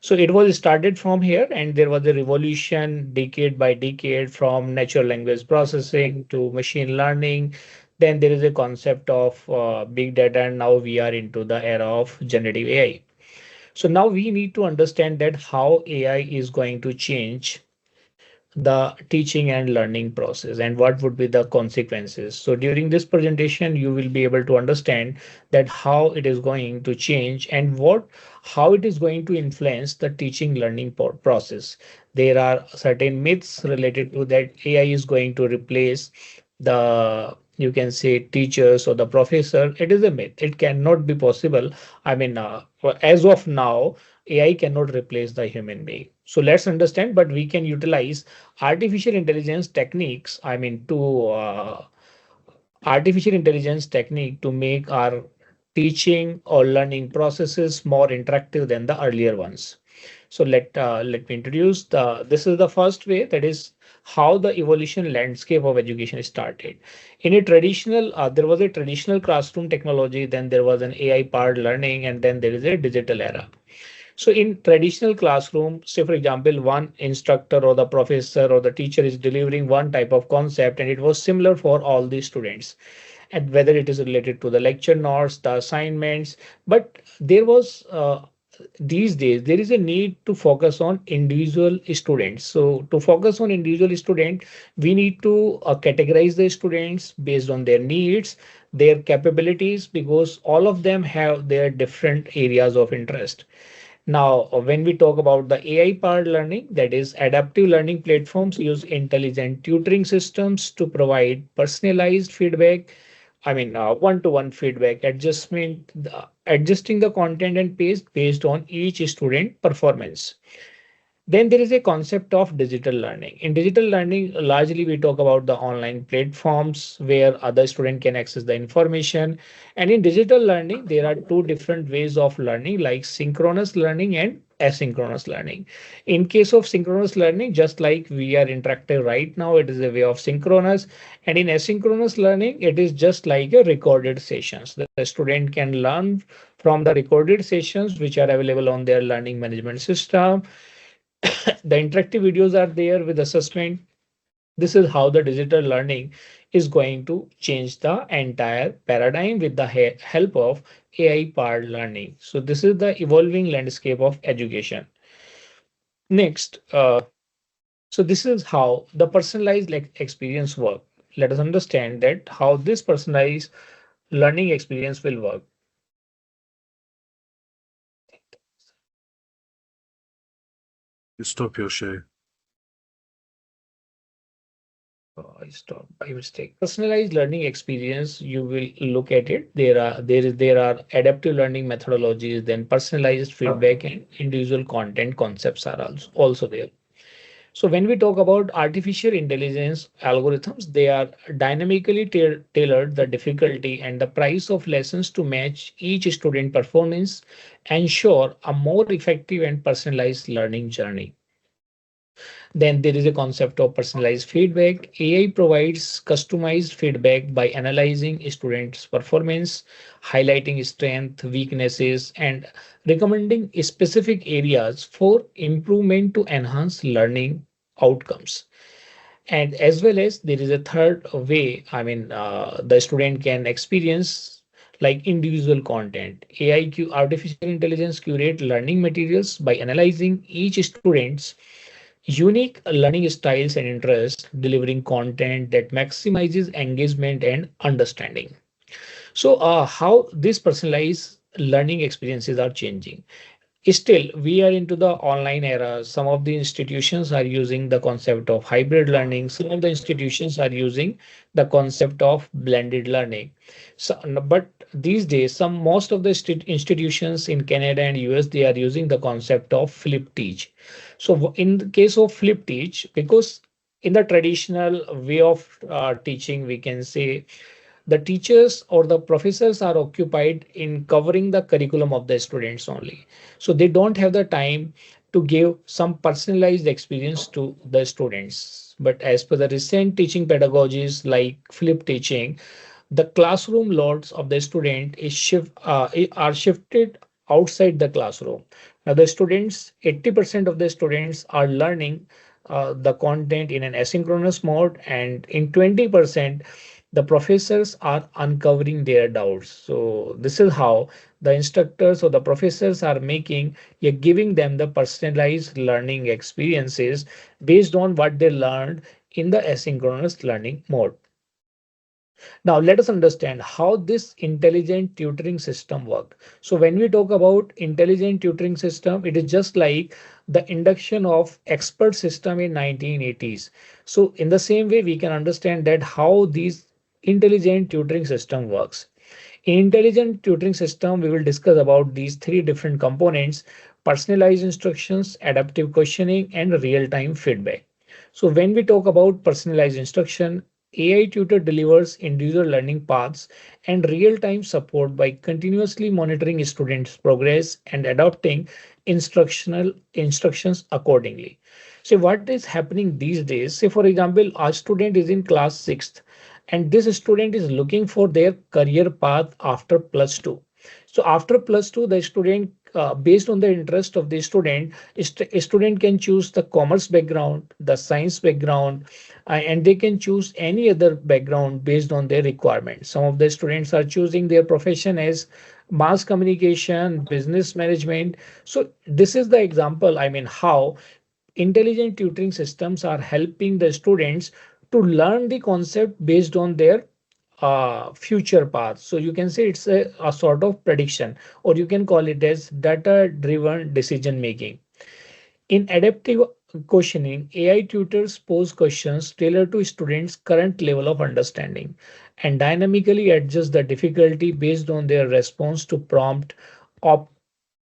So it was started from here, and there was a revolution decade by decade from natural language processing to machine learning. Then there is a concept of big data, and now we are into the era of generative AI. So now we need to understand that how AI is going to change the teaching and learning process and what would be the consequences. So during this presentation, you will be able to understand that how it is going to change and how it is going to influence the teaching learning process. There are certain myths related to that AI is going to replace the, you can say, teachers or the professor. It is a myth. It cannot be possible. I mean, as of now, AI cannot replace the human being. So let's understand, but we can utilize artificial intelligence techniques, I mean, to artificial intelligence technique to make our teaching or learning processes more interactive than the earlier ones. So let me introduce this is the first way, that is how the evolution landscape of education started. In a traditional, there was a traditional classroom technology, then there was an AI powered learning, and then there is a digital era. So in traditional classroom, say for example, one instructor or the professor or the teacher is delivering one type of concept, and it was similar for all the students, and whether it is related to the lecture notes, the assignments. But there was these days there is a need to focus on individual students. So to focus on individual student, we need to categorize the students based on their needs, their capabilities, because all of them have their different areas of interest. Now, when we talk about the AI-powered learning, that is adaptive learning platforms use intelligent tutoring systems to provide personalized feedback. I mean, one-to-one feedback, adjusting the content and pace based on each student performance. Then there is a concept of digital learning. In digital learning, largely we talk about the online platforms where other student can access the information. And in digital learning, there are two different ways of learning, like synchronous learning and asynchronous learning. In case of synchronous learning, just like we are interactive right now, it is a way of synchronous. And in asynchronous learning, it is just like a recorded sessions. The student can learn from the recorded sessions which are available on their learning management system. The interactive videos are there with assessment. This is how the digital learning is going to change the entire paradigm with the help of AI powered learning. So this is the evolving landscape of education. Next, so this is how the personalized experience work. Let us understand that how this personalized learning experience will work. You stop your share. I stopped by mistake. Personalized learning experience, you will look at it. There are adaptive learning methodologies, then personalized feedback and individual content concepts are also there. So when we talk about artificial intelligence algorithms, they are dynamically tailored the difficulty and the price of lessons to match each student performance, ensure a more effective and personalized learning journey. Then there is a concept of personalized feedback. AI provides customized feedback by analyzing students' performance, highlighting strengths, weaknesses, and recommending specific areas for improvement to enhance learning outcomes. And as well as there is a third way, the student can experience like individual content. Artificial intelligence curate learning materials by analyzing each student's unique learning styles and interests, delivering content that maximizes engagement and understanding. So, how these personalized learning experiences are changing? Still, we are into the online era. Some of the institutions are using the concept of hybrid learning. Some of the institutions are using the concept of blended learning. So, but these days, most of the institutions in Canada and US, they are using the concept of flip teach. So in the case of flip teach, because in the traditional way of teaching, we can say the teachers or the professors are occupied in covering the curriculum of the students only. So they don't have the time to give some personalized experience to the students. But as per the recent teaching pedagogies like flip teaching, the classroom loads of the student are shifted outside the classroom. Now the students, 80% of the students are learning the content in an asynchronous mode, and in 20% the professors are uncovering their doubts. So this is how the instructors or the professors are giving them the personalized learning experiences based on what they learned in the asynchronous learning mode. Now let us understand how this intelligent tutoring system work. So when we talk about intelligent tutoring system, it is just like the induction of expert system in 1980s. So in the same way, we can understand that how these intelligent tutoring system works. In intelligent tutoring system, we will discuss about these three different components: personalized instructions, adaptive questioning, and real-time feedback. So when we talk about personalized instruction, AI tutor delivers individual learning paths and real-time support by continuously monitoring students' progress and adopting instructional instructions accordingly. So what is happening these days? Say for example, a student is in class 6th and this student is looking for their career path after plus 2. So after plus 2, the student, based on the interest of the student, a student can choose the commerce background, the science background, and they can choose any other background based on their requirements. Some of the students are choosing their profession as mass communication, business management. So this is the example, how intelligent tutoring systems are helping the students to learn the concept based on their future path. So you can say it's a sort of prediction, or you can call it as data driven decision making. In adaptive questioning, AI tutors pose questions tailored to students' current level of understanding and dynamically adjust the difficulty based on their response to prompt op-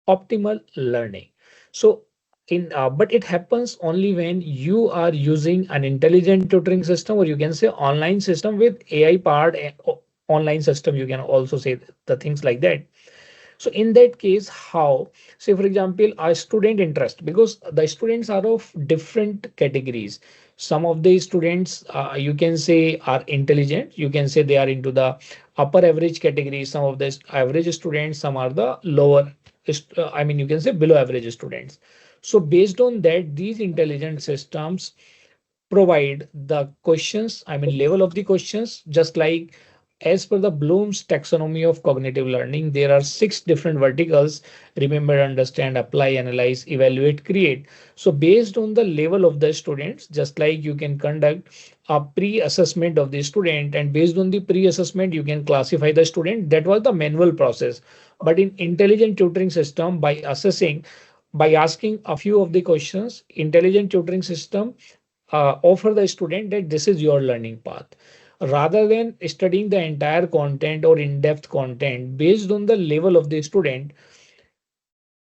optimal learning. So in but it happens only when you are using an intelligent tutoring system, or you can say online system with AI powered online system. You can also say the things like that. So in that case, how, say for example, a student interest, because the students are of different categories. Some of the students, you can say, are intelligent. You can say they are into the upper average category. Some of the average students, some are the lower, you can say below average students. So based on that, these intelligent systems provide the questions, level of the questions, just like as per the Bloom's taxonomy of cognitive learning, there are 6 different verticals: remember, understand, apply, analyze, evaluate, create. So based on the level of the students, just like you can conduct a pre-assessment of the student, and based on the pre-assessment, you can classify the student. That was the manual process. But in intelligent tutoring system, by asking a few of the questions, intelligent tutoring system offer the student that this is your learning path, rather than studying the entire content or in-depth content. Based on the level of the student,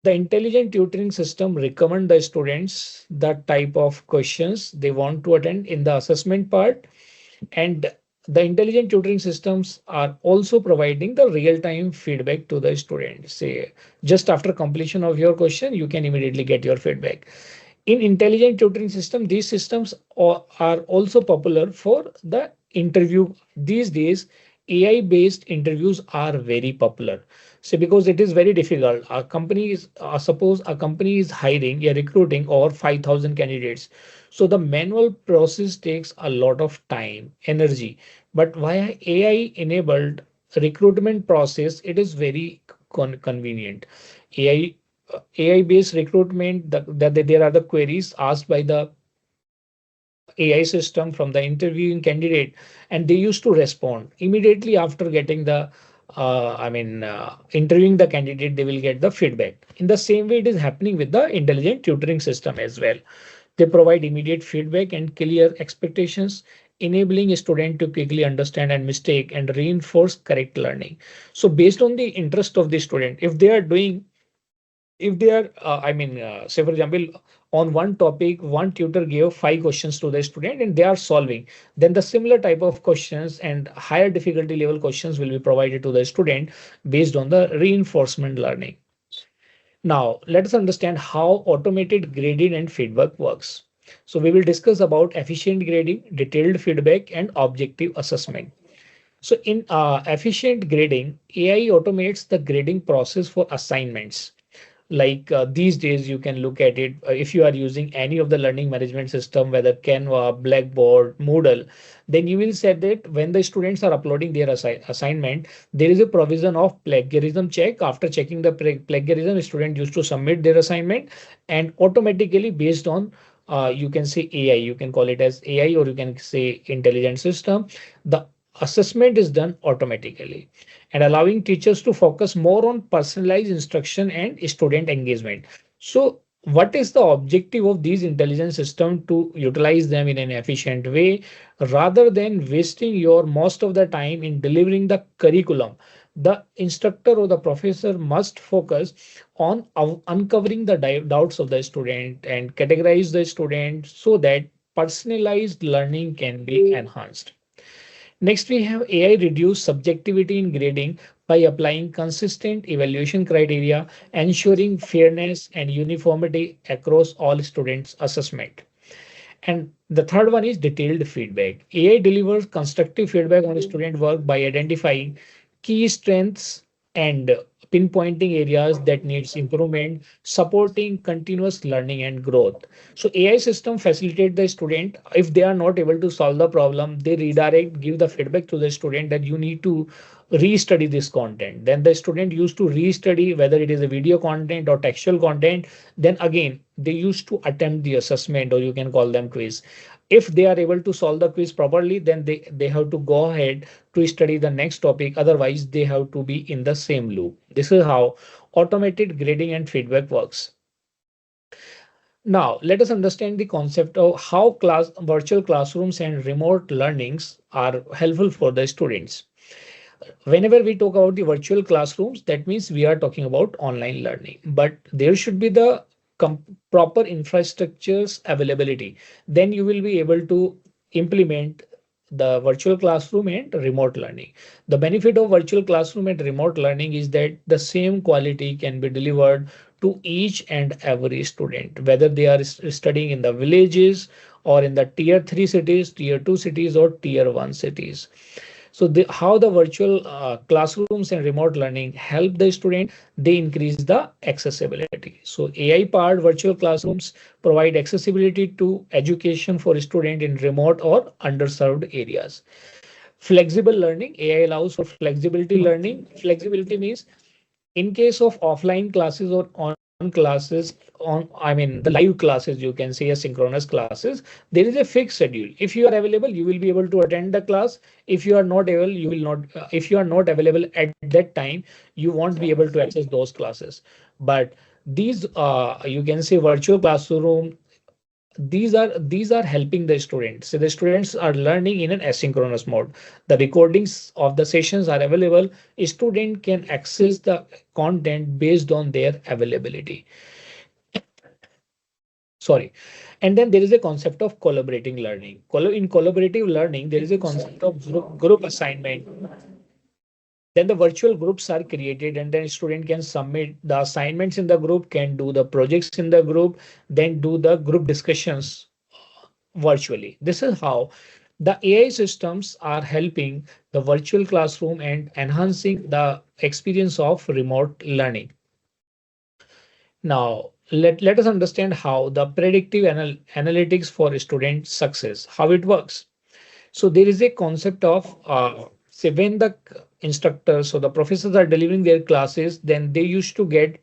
The intelligent tutoring system recommend the students the type of questions they want to attend in the assessment part, and the intelligent tutoring systems are also providing the real-time feedback to the student. Say just after completion of your question, you can immediately get your feedback. In intelligent tutoring system, these systems are also popular for the interview. These days, AI based interviews are very popular. So because it is very difficult, a company is suppose a company is hiring, recruiting over 5,000 candidates. So the manual process takes a lot of time, energy. But via AI enabled recruitment process, it is very convenient. AI AI-based recruitment, that there are the queries asked by the AI system from the interviewing candidate, and they used to respond immediately after getting the, interviewing the candidate, they will get the feedback. In the same way, it is happening with the intelligent tutoring system as well. They provide immediate feedback and clear expectations, enabling a student to quickly understand and mistake and reinforce correct learning. So based on the interest of the student, if they are doing if they are say for example, on one topic one tutor gave 5 questions to the student and they are solving, then the similar type of questions and higher difficulty level questions will be provided to the student based on the reinforcement learning. Now let us understand how automated grading and feedback works. So we will discuss about efficient grading, detailed feedback, and objective assessment. So in efficient grading, AI automates the grading process for assignments. Like these days you can look at it, if you are using any of the learning management system, whether Canva, Blackboard, Moodle, then you will say that when the students are uploading their assignment, there is a provision of plagiarism check. After checking the plagiarism, student used to submit their assignment, and automatically based on you can say AI, you can call it as AI, or you can say intelligent system, the assessment is done automatically, and allowing teachers to focus more on personalized instruction and student engagement. So what is the objective of these intelligence systems? To utilize them in an efficient way rather than wasting your most of the time in delivering the curriculum. The instructor or the professor must focus on uncovering the doubts of the student and categorize the student so that personalized learning can be enhanced. Next, we have AI reduce subjectivity in grading by applying consistent evaluation criteria, ensuring fairness and uniformity across all students' assessment. And the third one is detailed feedback. AI delivers constructive feedback on student work by identifying key strengths and pinpointing areas that needs improvement, supporting continuous learning and growth. So AI system facilitate the student. If they are not able to solve the problem, they redirect, give the feedback to the student that you need to restudy this content. Then the student used to restudy whether it is a video content or textual content. Then again, they used to attempt the assessment, or you can call them quiz. If they are able to solve the quiz properly, then they have to go ahead to study the next topic. Otherwise, they have to be in the same loop. This is how automated grading and feedback works. Now, let us understand the concept of how virtual classrooms and remote learnings are helpful for the students. Whenever we talk about the virtual classrooms, that means we are talking about online learning, but there should be the proper infrastructures availability. Then you will be able to implement the virtual classroom and remote learning. The benefit of virtual classroom and remote learning is that the same quality can be delivered to each and every student, whether they are studying in the villages or in the tier 3 cities, tier 2 cities, or tier 1 cities. So how the virtual classrooms and remote learning help the student, they increase the accessibility. So AI powered virtual classrooms provide accessibility to education for students in remote or underserved areas. Flexible learning, AI allows for flexibility learning. Flexibility means in case of offline classes or on classes, the live classes, you can say asynchronous classes, there is a fixed schedule. If you are available, you will be able to attend the class. If you are not able, you will not. If you are not available at that time, you won't be able to access those classes. But these you can say virtual classroom these are helping the students. So the students are learning in an asynchronous mode. The recordings of the sessions are available. A student can access the content based on their availability. Sorry. And then there is a concept of collaborating learning. In collaborative learning, there is a concept of group assignment. Then the virtual groups are created and then student can submit the assignments in the group, can do the projects in the group, then do the group discussions virtually. This is how the AI systems are helping the virtual classroom and enhancing the experience of remote learning. Now, let us understand how the predictive analytics for student success, how it works. So there is a concept of say when the instructors or the professors are delivering their classes, then they used to get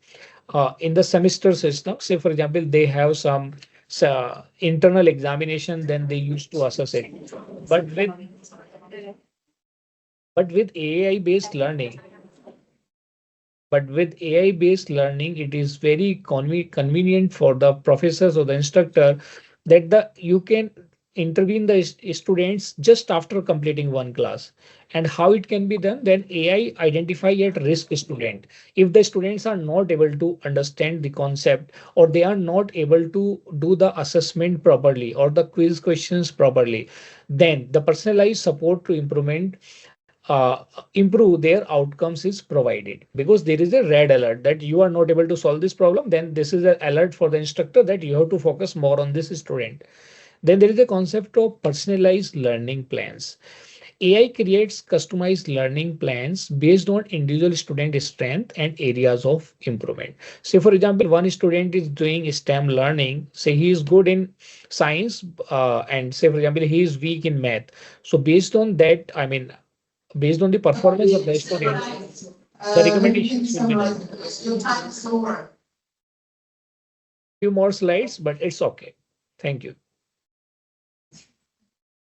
in the semester system. Say for example, they have some internal examination, then they used to assess it. But with AI based learning, but with AI based learning, it is very convenient for the professors or the instructor that you can intervene the students just after completing one class. And how it can be done? Then AI identify at risk student. If the students are not able to understand the concept, or they are not able to do the assessment properly or the quiz questions properly, then the personalized support to improve their outcomes is provided. Because there is a red alert that you are not able to solve this problem, then this is an alert for the instructor that you have to focus more on this student. Then there is a concept of personalized learning plans. AI creates customized learning plans based on individual student strength and areas of improvement. Say for example, one student is doing STEM learning, say he is good in science, and say for example he is weak in math. So based on that, I mean, based on the performance of the student, the recommendations will be done. Your time is over. Few more slides, but it's okay. Thank you.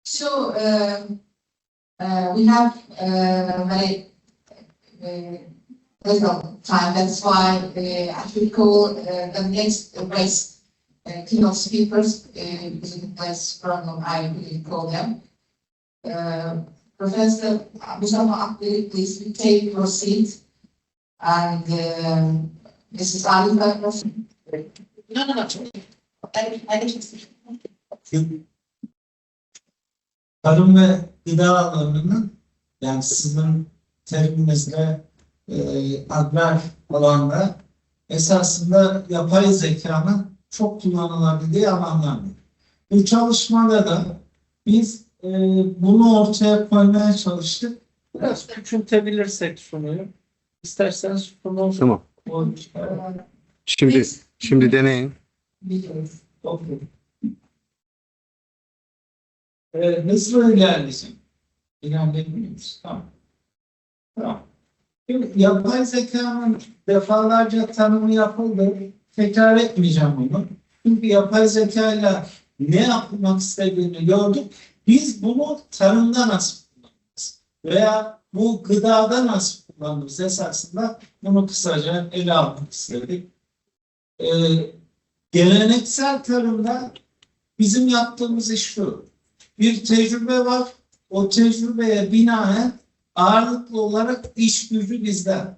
So we have very little time. That's why I will call the next race keynote speakers. That's problem I will call them. Professor Mustafa Akbeli, please take your seat. And Mrs. Alika. No. Tarım ve gıda alanının, yani sizin teriminizle agrar alanda esasında yapay zekanın çok kullanılabildiği alanlardır. Bu çalışmada da biz bunu ortaya koymaya çalıştık. Biraz küçültebilirsek sunuyu. İsterseniz sunu... Tamam. Şimdi deneyin. Okay. Hızlı ilerleyeceğim. İlerleyebilir miyiz? Tamam. Şimdi yapay zekanın defalarca tanımı yapıldı. Tekrar etmeyeceğim bunu. Çünkü yapay zekayla ne yapmak istediğini gördük. Biz bunu tarımda nasıl kullanırız? Veya bu gıdada nasıl kullanırız? Esasında bunu kısaca ele almak istedik. Geleneksel tarımda bizim yaptığımız iş şu. Bir tecrübe var. O tecrübeye binaen ağırlıklı olarak iş gücü bizden.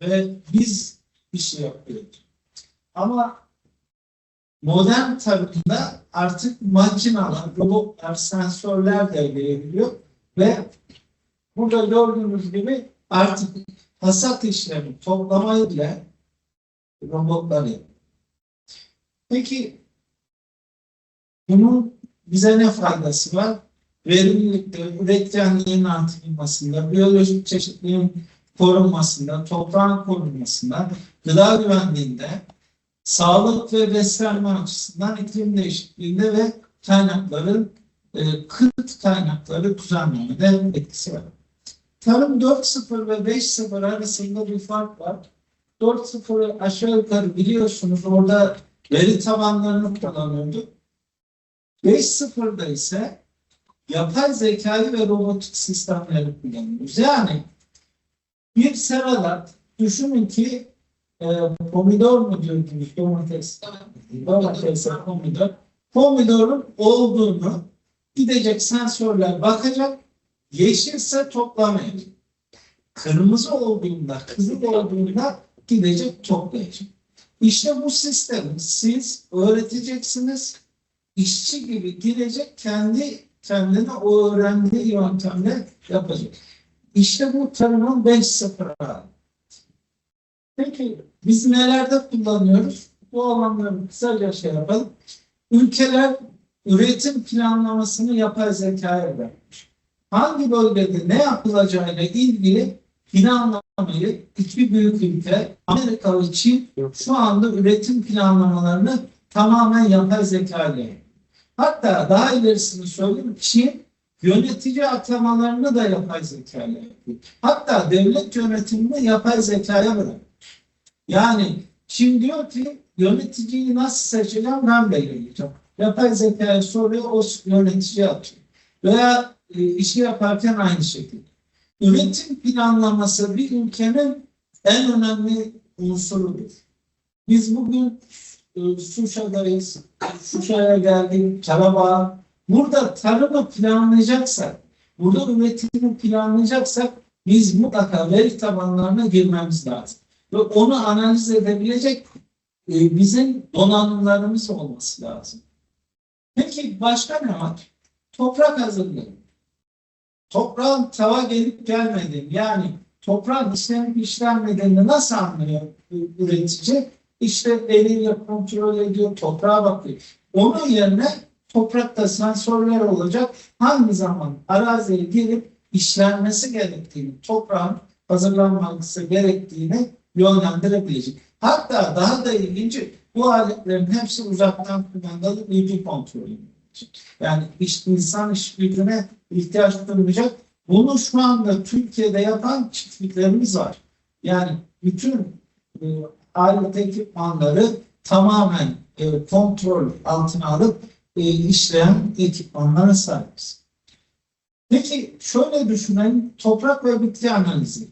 Ve biz iş yapıyoruz. Ama modern tarımda artık makineler, robotlar, sensörler devreye giriyor. Ve burada gördüğünüz gibi artık hasat işlemi, toplamayı bile robotlar yapıyor. Peki bunun bize ne faydası var? Verimlilikte, üretkenliğin artırılmasında, biyolojik çeşitliliğin korunmasında, toprağın korunmasında, gıda güvenliğinde, sağlık ve beslenme açısından iklim değişikliğinde ve kaynakların, kıt kaynakları düzenlemede etkisi var. Tarım 4.0 ve 5.0 arasında bir fark var. 4.0'ı aşağı yukarı biliyorsunuz, orada veri tabanlarını kullanıyorduk. 5.0'da ise yapay zekayı ve robotik sistemleri kullanıyoruz. Yani bir seralat, düşünün ki pomidor mu diyordunuz, domates, pomidor. Pomidorun olduğunu gidecek sensörler bakacak, yeşilse toplamayacak. Kırmızı olduğunda, kızıl olduğunda gidecek toplayacak. İşte bu sistemi siz öğreteceksiniz. İşçi gibi girecek, kendine o öğrendiği yöntemle yapacak. İşte bu tarımın 5.0'ı. Peki biz nelerde kullanıyoruz? Bu alanları kısaca şey yapalım. Ülkeler üretim planlamasını yapay zekaya vermiş. Hangi bölgede ne yapılacağıyla ilgili planlamayı iki büyük ülke, Amerika ve Çin şu anda üretim planlamalarını tamamen yapay zekayla yapıyor. Hatta daha ilerisini söyleyeyim, Çin yönetici atamalarını da yapay zekayla yapıyor. Hatta devlet yönetimini yapay zekaya bırakıyor. Yani Çin diyor ki yöneticiyi nasıl seçeceğim ben belirleyeceğim. Yapay zekaya soruyor, o yönetici atıyor. Veya işi yaparken aynı şekilde. Üretim planlaması bir ülkenin en önemli unsurudur. Biz bugün Şuşa'dayız. Şuşa'ya geldik, Karabakh. Burada tarımı planlayacaksak, burada üretimi planlayacaksak biz mutlaka veri tabanlarına girmemiz lazım. Ve onu analiz edebilecek bizim donanımlarımız olması lazım. Peki başka ne var? Toprak hazırlığı. Toprağın tava gelip gelmediğini, yani toprağın işlenip işlenmediğini nasıl anlıyor üretici? İşte eliyle kontrol ediyor, toprağa bakıyor. Onun yerine toprakta sensörler olacak, hangi zaman araziye girip işlenmesi gerektiğini, toprağın hazırlanması gerektiğini yönlendirebilecek. Hatta daha da ilginci, bu aletlerin hepsi uzaktan kumandalı bilgi kontrolü. Yani insan iş gücüne ihtiyaç duymayacak. Bunu şu anda Türkiye'de yapan çiftliklerimiz var. Yani bütün alet ekipmanları tamamen kontrol altına alıp işleyen ekipmanlara sahibiz. Peki şöyle düşünelim, toprak ve bitki analizi.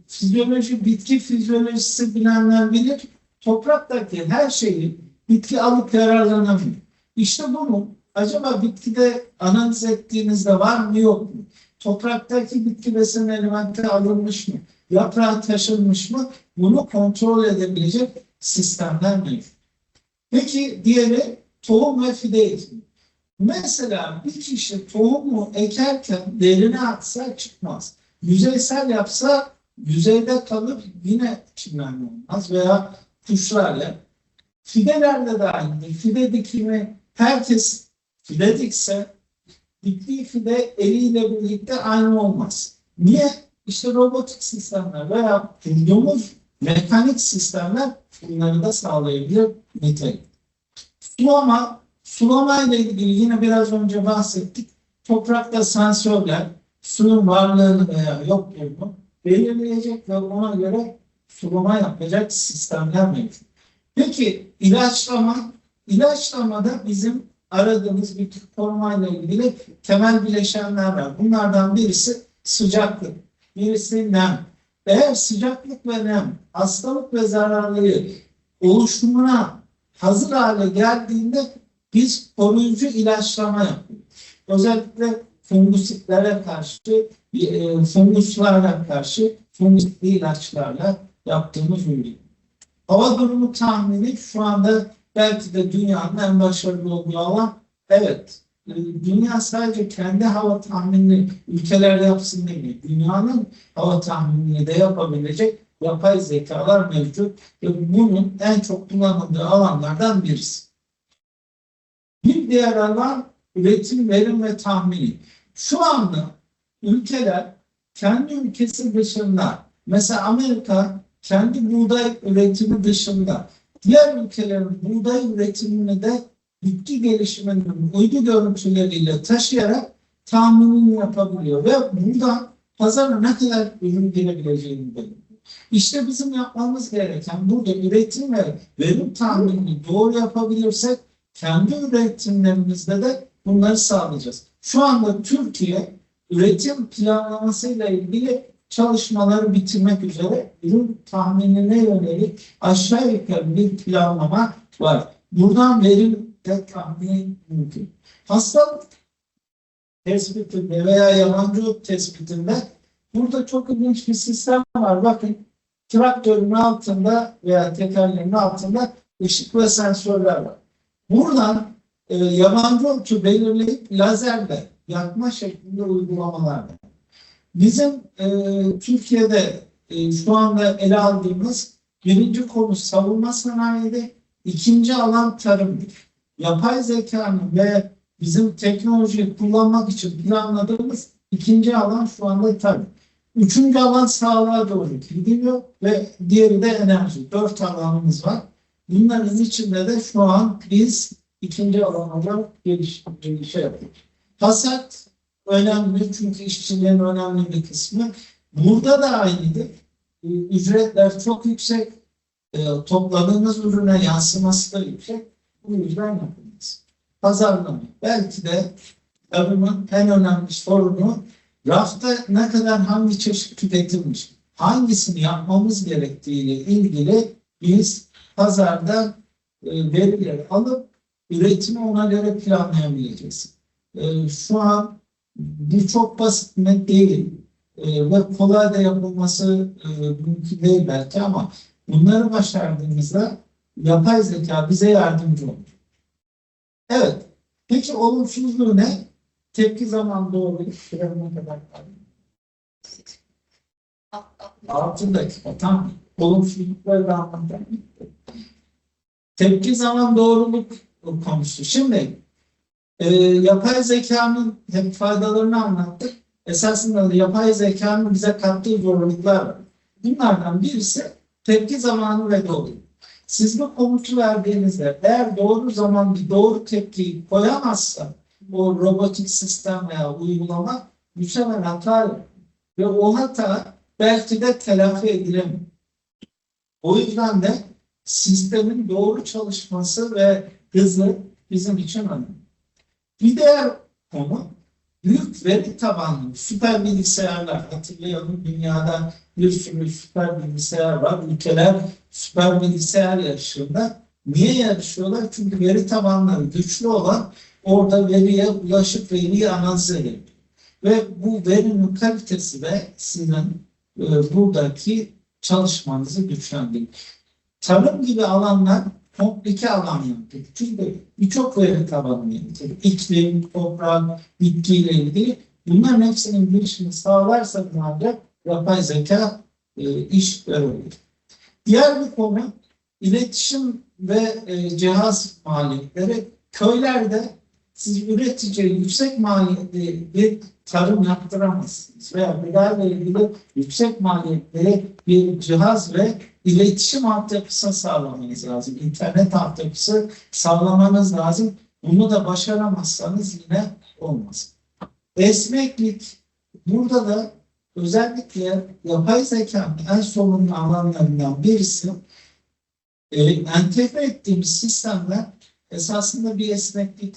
Fizyoloji, bitki fizyolojisi bilenler bilir, topraktaki her şeyi bitki alıp yararlanamıyor. İşte bunu acaba bitkide analiz ettiğinizde var mı yok mu? Topraktaki bitki besin elementi alınmış mı? Yaprağı taşınmış mı? Bunu kontrol edebilecek sistemler mevcut. Peki diğeri tohum ve fide ekimi. Mesela bir kişi tohumu ekerken derine atsa çıkmaz. Yüzeysel yapsa yüzeyde kalır, yine çimlenme olmaz veya kuşlarla. Fidelerde de aynı. Fide dikimi, herkes fide dikse diktiği fide eliyle birlikte aynı olmaz. Niye? İşte robotik sistemler veya kurduğumuz mekanik sistemler bunları da sağlayabilir nitelik. Sulama ile ilgili yine biraz önce bahsettik. Toprakta sensörler suyun varlığını veya yokluğunu belirleyecek ve ona göre sulama yapacak sistemler mevcut. Peki ilaçlama? İlaçlamada bizim aradığımız bitki koruma ile ilgili temel bileşenler var. Bunlardan birisi sıcaklık, birisi nem. Eğer sıcaklık ve nem hastalık ve zararlıyı oluşumuna hazır hale geldiğinde biz koruyucu ilaçlama yapıyoruz. Özellikle fungositlere karşı, funguslara karşı fungusitli ilaçlarla yaptığımız uygulama. Hava durumu tahmini şu anda belki de dünyanın en başarılı olduğu alan. Evet, dünya sadece kendi hava tahminini ülkeler yapsın değil. Dünyanın hava tahminini de yapabilecek yapay zekalar mevcut ve bunun en çok kullanıldığı alanlardan birisi. Bir diğer alan üretim, verim ve tahmini. Şu anda ülkeler kendi ülkesi dışında, mesela Amerika kendi buğday üretimi dışında diğer ülkelerin buğday üretimini de bitki gelişiminin uydu görüntüleriyle taşıyarak tahminini yapabiliyor ve buradan pazara ne kadar ürün girebileceğini belirliyor. İşte bizim yapmamız gereken burada üretim ve verim tahminini doğru yapabilirsek kendi üretimlerimizde de bunları sağlayacağız. Şu anda Türkiye üretim planlamasıyla ilgili çalışmaları bitirmek üzere ürün tahminine yönelik aşağı yukarı bir planlama var. Buradan verim de tahmin mümkün. Hastalık tespitinde veya yabancılık tespitinde burada çok ilginç bir sistem var. Bakın traktörün altında veya tekerleğin altında ışık ve sensörler var. Buradan yabancı otu belirleyip lazerle yakma şeklinde uygulamalar var. Bizim Türkiye'de şu anda ele aldığımız birinci konu savunma sanayide, ikinci alan tarımdır. Yapay zekanın ve bizim teknolojiyi kullanmak için planladığımız ikinci alan şu anda tarım. Üçüncü alan sağlığa doğru gidiyor ve diğeri de enerji. 4 alanımız var. Bunların içinde de şu an biz ikinci alan olarak gelişe yapıyoruz. Hasat önemli çünkü işçilerin önemli bir kısmı. Burada da aynıdır. Ücretler çok yüksek. Topladığınız ürüne yansıması da yüksek. Bu yüzden yapılmaz. Pazarlama. Belki de tarımın en önemli sorunu rafta ne kadar hangi çeşit tüketilmiş, hangisini yapmamız gerektiğiyle ilgili biz pazardan verileri alıp üretimi ona göre planlayabileceğiz. Şu an bu çok basit mi değil ve kolay da yapılması mümkün değil belki ama bunları başardığımızda yapay zeka bize yardımcı olur. Evet. Peki olumsuzluğu ne? Tepki zaman doğru. Süremine kadar kaldı. 6 dakika. Tamam. Olumsuzlukları da anlatalım. Tepki zaman doğruluk konusu. Şimdi yapay zekanın hep faydalarını anlattık. Esasında yapay zekanın bize kattığı zorluklar var. Bunlardan birisi tepki zamanı ve doğruluk. Siz bu komutu verdiğinizde eğer doğru zaman bir doğru tepkiyi koyamazsa o robotik sistem veya uygulama bu sefer hata yapar. Ve o hata belki de telafi edilemiyor. O yüzden de sistemin doğru çalışması ve hızı bizim için önemli. Bir diğer konu büyük veri tabanlı süper bilgisayarlar. Hatırlayalım dünyada bir sürü süper bilgisayar var. Ülkeler süper bilgisayar yarışında. Niye yarışıyorlar? Çünkü veri tabanları güçlü olan orada veriye ulaşıp veriyi analiz ediyor. Ve bu verinin kalitesi de sizin buradaki çalışmanızı güçlendirir. Tarım gibi alanlar komplike alanlardır. Çünkü birçok veri tabanı yönetir. İklim, toprak, bitkiyle ilgili bunların hepsinin girişini sağlarsa ancak yapay zeka iş görebilir. Diğer bir konu iletişim ve cihaz maliyetleri. Köylerde siz üreticiye yüksek maliyetli bir tarım yaptıramazsınız veya gıdayla ilgili yüksek maliyetli bir cihaz ve iletişim altyapısı sağlamanız lazım. İnternet altyapısı sağlamanız lazım. Bunu da başaramazsanız yine olmaz. Esneklik burada da özellikle yapay zekanın en sorunlu alanlarından birisi entegre ettiğimiz sistemler esasında bir esneklik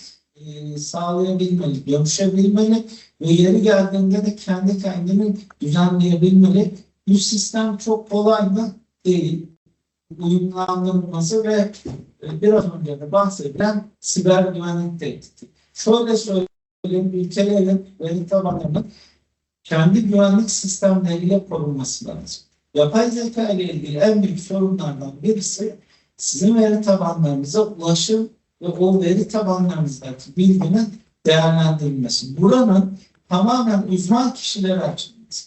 sağlayabilmeli, dönüşebilmeli ve yeri geldiğinde de kendi kendini düzenleyebilmeli. Bu sistem çok kolay mı? Değil. Uyumlandırılması ve biraz önce de bahsedilen siber güvenlik tehdidi. Şöyle söyleyeyim, ülkelerin veri tabanlarının kendi güvenlik sistemleriyle korunması lazım. Yapay zeka ile ilgili en büyük sorunlardan birisi sizin veri tabanlarınıza ulaşım ve o veri tabanlarınızdaki bilginin değerlendirilmesi. Buranın tamamen uzman kişilere açılması.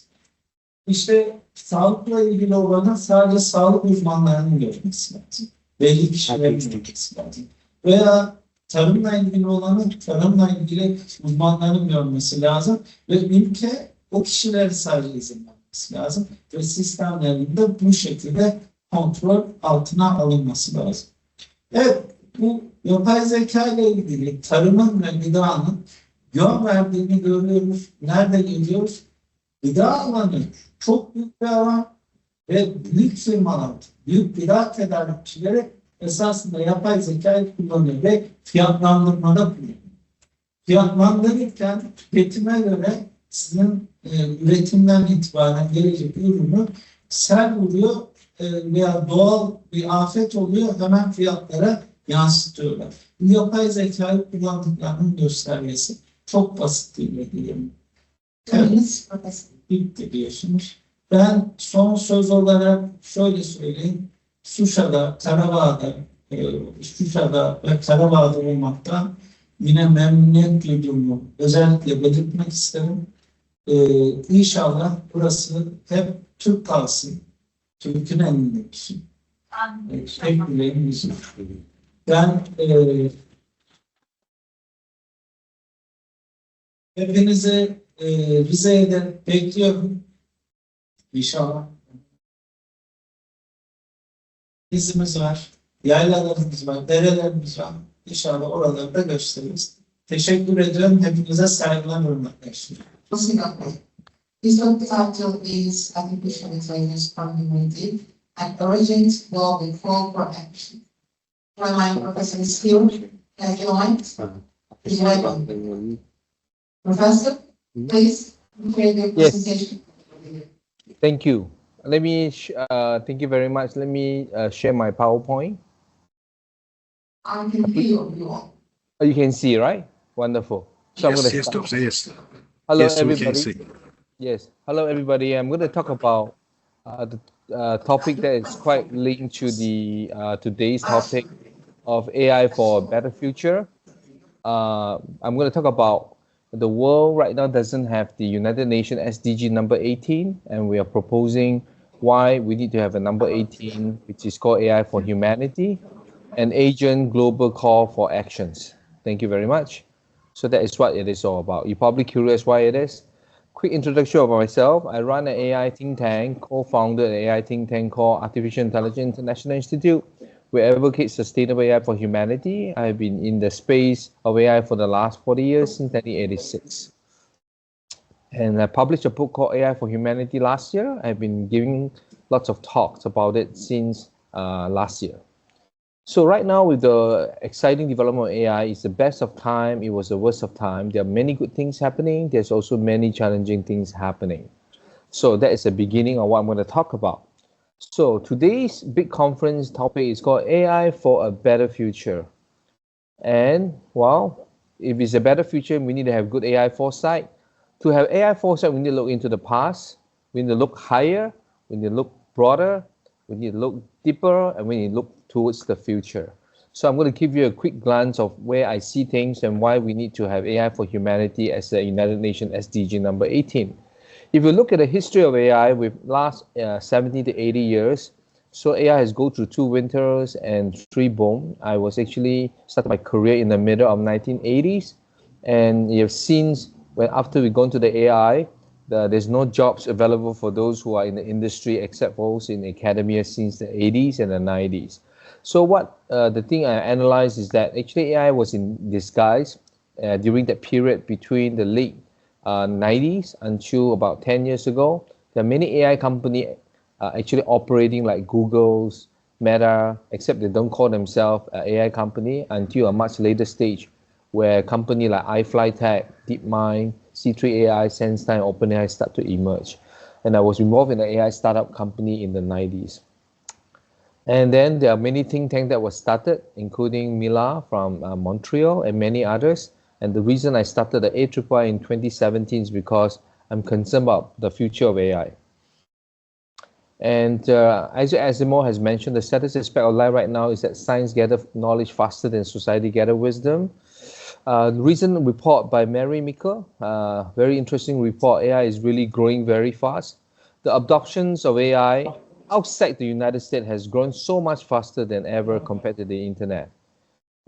İşte sağlıkla ilgili olanın sadece sağlık uzmanlarının görmesi lazım. Belli kişilerin görmesi lazım. Veya tarımla ilgili olanın tarımla ilgili uzmanların görmesi lazım. Ve ülke o kişilere sadece izin vermesi lazım. Ve sistemlerin de bu şekilde kontrol altına alınması lazım. Evet, bu yapay zeka ile ilgili tarımın ve gıdanın yön verdiğini görüyoruz. Nerede görüyoruz? Gıda alanı çok büyük bir alan ve büyük firmalar, büyük gıda tedarikçileri esasında yapay zekayı kullanıyor ve fiyatlandırmada kullanıyor. Fiyatlandırırken tüketime göre sizin üretimden itibaren gelecek ürünü sel vuruyor veya doğal bir afet oluyor, hemen fiyatlara yansıtıyorlar. Yapay zekayı kullandıklarının göstergesi çok basit değil mi diyeyim. Evet, bitti diyorsunuz. Ben son söz olarak şöyle söyleyeyim. Şuşa'da, Şuşa'da ve Karabağ'da olmaktan yine memnuniyet duyduğumu özellikle belirtmek isterim. İnşallah burası hep Türk kalsın. Türk'ün elinde olsun. Tek dileğim bizim. Ben hepinizi Rize'ye de bekliyorum. İnşallah. İzimiz var, yaylalarımız var, derelerimiz var. İnşallah oraları da gösteririz. Teşekkür ediyorum. Hepinize saygılar hürmetler sunuyorum. His book title is Artificial Intelligence Continuity and Origins Global Fall for Action. My professor is here. Can you join? Is ready. Professor, please create your presentation. Thank you. Let me, thank you very much. Let me share my PowerPoint. I can hear you all. Oh, you can see, right? Wonderful. So Yes, Doctor, yes. Hello, yes, everybody. we can see. Yes. Hello, everybody. I'm going to talk about the topic that is quite linked to the today's topic of AI for a better future. I'm going to talk about the world right now doesn't have the United Nations SDG number 18, and we are proposing why we need to have a number 18, which is called AI for Humanity, an agent global call for actions. Thank you very much. So that is what it is all about. You're probably curious why it is. Quick introduction of myself. I run an AI think tank, co-founded an AI think tank called Artificial Intelligence International Institute. We advocate sustainable AI for humanity. I've been in the space of AI for the last 40 years, since 1986. And I published a book called AI for Humanity last year. I've been giving lots of talks about it since last year. So right now, with the exciting development of AI, it's the best of time, it was the worst of time. There are many good things happening. There's also many challenging things happening. So that is the beginning of what I'm going to talk about. So today's big conference topic is called AI for a better future. And well, if it's a better future, we need to have good AI foresight. To have AI foresight, we need to look into the past. We need to look higher. We need to look broader. We need to look deeper, and we need to look towards the future. So I'm going to give you a quick glance of where I see things and why we need to have AI for humanity as the United Nations SDG number 18. If you look at the history of AI with last 70 to 80 years, so AI has gone through 2 winters and 3 boom. I was actually started my career in the middle of 1980s, and you have seen when after we go into the AI, there's no jobs available for those who are in the industry except for those in academia since the 80s and the 90s. So what the thing I analyzed is that actually AI was in disguise during that period between the late 90s until about 10 years ago. There are many AI companies actually operating like Google's, Meta, except they don't call themselves an AI company until a much later stage where companies like iFlyTech, DeepMind, C3AI, SenseTime, OpenAI start to emerge. And I was involved in an AI startup company in the 90s. And then there are many think tanks that were started, including Mila from Montreal and many others. And the reason I started the AIII in 2017 is because I'm concerned about the future of AI. And as Asimov has mentioned, the saddest aspect of life right now is that science gathers knowledge faster than society gathers wisdom. Recent report by Mary Meeker, very interesting report. AI is really growing very fast. The adoptions of AI outside the United States has grown so much faster than ever compared to the internet.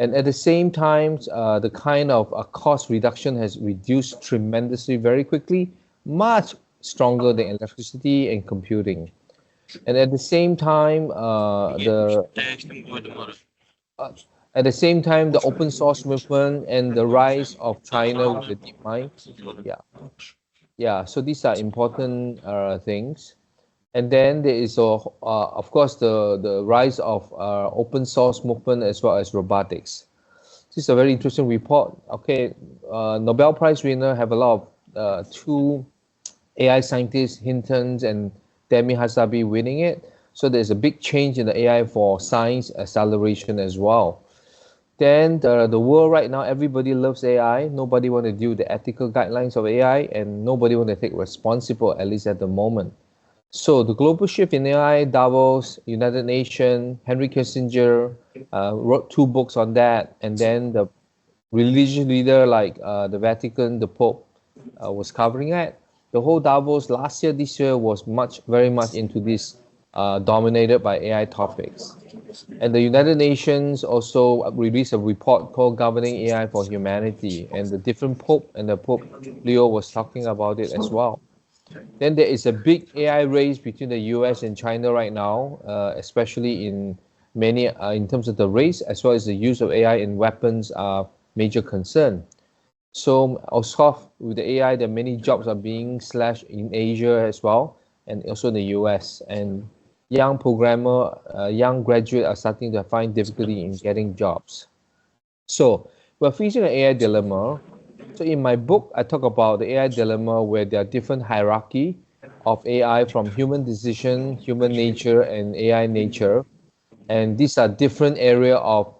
And at the same time, the kind of cost reduction has reduced tremendously very quickly, much stronger than electricity and computing. And at the same time, the open source movement and the rise of China with the DeepMind. So these are important things. And then there is, of course, the rise of open source movement as well as robotics. This is a very interesting report. Okay, Nobel Prize winner have a lot of 2 AI scientists, Hinton and Demi Hasabi, winning it. So there's a big change in the AI for science acceleration as well. Then the world right now, everybody loves AI. Nobody want to do the ethical guidelines of AI, and nobody want to take responsible, at least at the moment. So the global shift in AI, Davos, United Nations, Henry Kissinger wrote 2 books on that, and then the religious leader like the Vatican, the Pope, was covering that. The whole Davos last year, this year was very much into this, dominated by AI topics. And the United Nations also released a report called Governing AI for Humanity, and the different Pope, and the Pope Leo was talking about it as well. Then there is a big AI race between the US and China right now, especially in terms of the race, as well as the use of AI in weapons are major concern. So, of course, with the AI, there are many jobs are being slashed in Asia as well, and also in the US. And young young graduates are starting to find difficulty in getting jobs. So, we're facing an AI dilemma. So in my book, I talk about the AI dilemma, where there are different hierarchy of AI from human decision, human nature, and AI nature. And these are different area of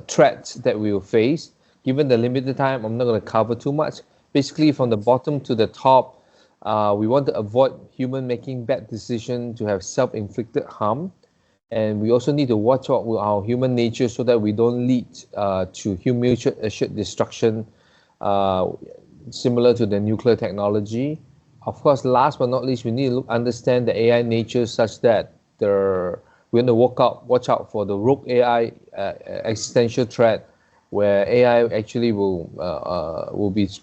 threats that we will face. Given the limited time, I'm not going to cover too much. Basically, from the bottom to the top, we want to avoid human making bad decisions to have self-inflicted harm. And we also need to watch out with our human nature so that we don't lead to mutual assured destruction, similar to the nuclear technology. Of course, last but not least, we need to understand the AI nature such that we're going to watch out for the rogue AI existential threat, where AI actually will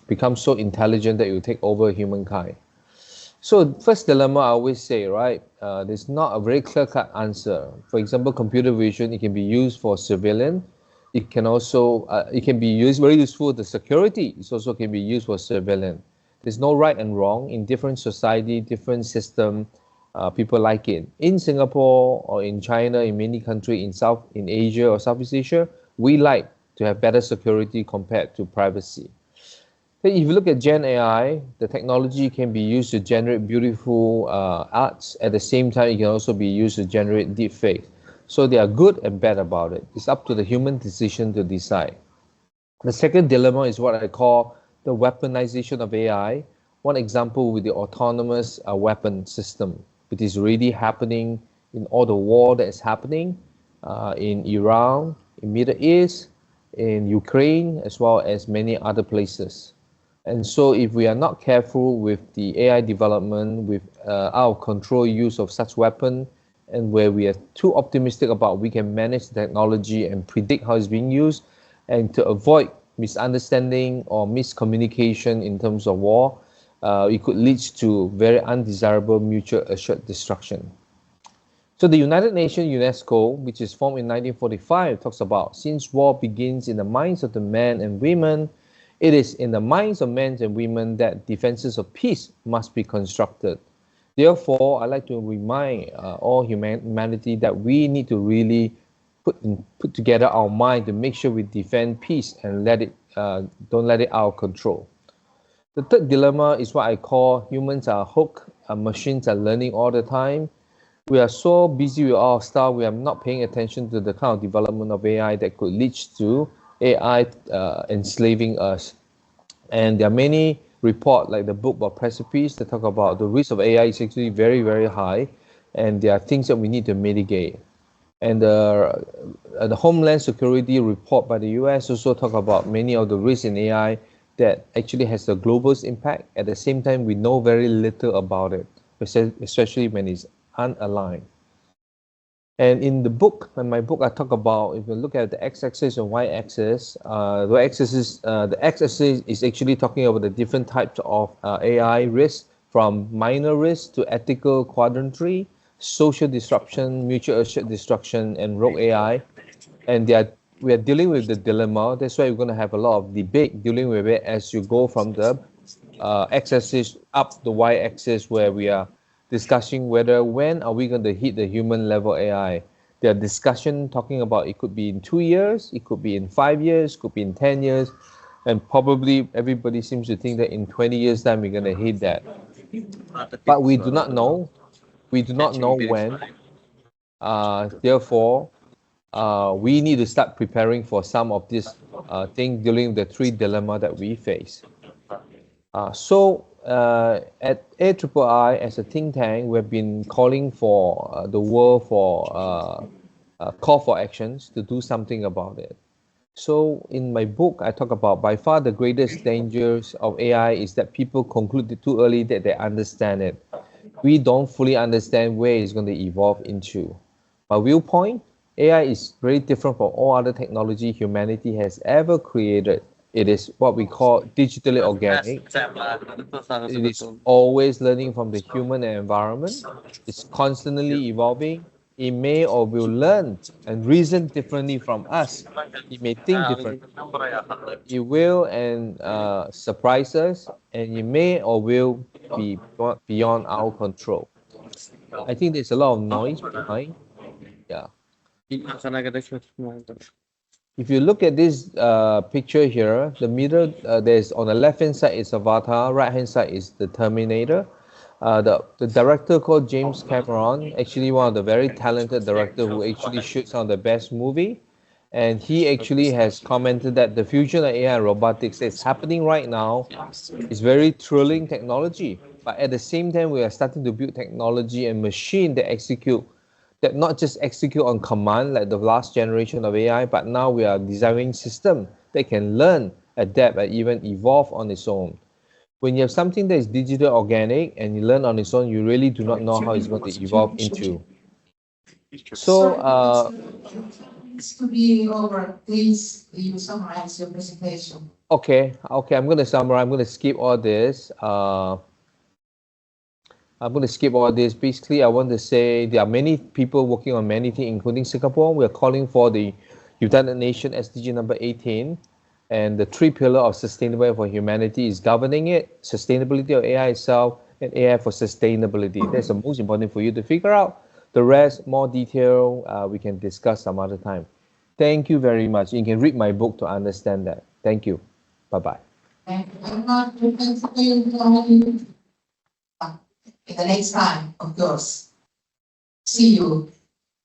become so intelligent that it will take over humankind. So first dilemma, I always say, right, there's not a very clear-cut answer. For example, computer vision, it can be used for surveillance. It can also, it can be very useful for the security. It also can be used for surveillance. There's no right and wrong. In different society, different system, people like it. In Singapore or in China, in many countries in Asia or Southeast Asia, we like to have better security compared to privacy. Then if you look at Gen AI, the technology can be used to generate beautiful arts. At the same time, it can also be used to generate deepfake. So they are good and bad about it. It's up to the human decision to decide. The second dilemma is what I call the weaponization of AI. One example with the autonomous weapon system. It is really happening in all the war that is happening in Iran, in Middle East, in Ukraine, as well as many other places. And so if we are not careful with the AI development, with our control use of such weapon, and where we are too optimistic about we can manage the technology and predict how it's being used, and to avoid misunderstanding or miscommunication in terms of war, it could lead to very undesirable mutual assured destruction. So the United Nations UNESCO, which is formed in 1945, talks about, since war begins in the minds of the men and women, it is in the minds of men and women that defenses of peace must be constructed. Therefore, I like to remind all humanity that we need to really put together our mind to make sure we defend peace and don't let it out of control. The third dilemma is what I call humans are hooked, machines are learning all the time. We are so busy with our stuff, we are not paying attention to the kind of development of AI that could lead to AI enslaving us. And there are many reports, like the book about Precipice, that talk about the risk of AI is actually very, very high, and there are things that we need to mitigate. And the Homeland Security report by the US also talk about many of the risks in AI that actually has the global impact. At the same time, we know very little about it, especially when it's unaligned. And in my book, I talk about, if you look at the x-axis and y-axis, the x-axis is actually talking about the different types of AI risks, from minor risk to ethical quadrantry, social disruption, mutual assured destruction, and rogue AI. And we are dealing with the dilemma. That's why we're going to have a lot of debate dealing with it as you go from the x-axis up the y-axis, where we are discussing when are we going to hit the human level AI. There are discussion talking about it could be in 2 years, it could be in 5 years, it could be in 10 years, and probably everybody seems to think that in 20 years time we're going to hit that. But we do not know. We do not know when. Therefore, we need to start preparing for some of this thing dealing with the three dilemma that we face. At AIII, as a think tank, we've been calling for the world for call for actions to do something about it. So in my book, I talk about by far the greatest dangers of AI is that people conclude too early that they understand it. We don't fully understand where it's going to evolve into. My viewpoint, AI is very different from all other technology humanity has ever created. It is what we call digitally organic. It is always learning from the human environment. It's constantly evolving. It may or will learn and reason differently from us. It may think differently. It will and surprise us, and it may or will be beyond our control. I think there's a lot of noise behind. Yeah. If you look at this picture here, the middle, there's on the left-hand side is Avatar, right-hand side is the Terminator. The director called James Cameron, actually one of the very talented director who actually shoots on the best movie. And he actually has commented that the future of AI and robotics is happening right now. It's very thrilling technology. But at the same time, we are starting to build technology and machine that execute, that not just execute on command like the last generation of AI, but now we are designing system that can learn, adapt, and even evolve on its own. When you have something that is digital organic and you learn on its own, you really do not know how it's going to evolve into. So, this could be over. Please, you summarize your presentation. Okay, I'm going to summarize. I'm going to skip all this. Basically, I want to say there are many people working on many things, including Singapore. We are calling for the United Nations SDG number 18. And the three pillars of sustainable for humanity is governing it, sustainability of AI itself, and AI for sustainability. That's the most important for you to figure out. The rest, more detail, we can discuss some other time. Thank you very much. You can read my book to understand that. Thank you. Bye-bye. Thank you very much. The next time, of course. See you.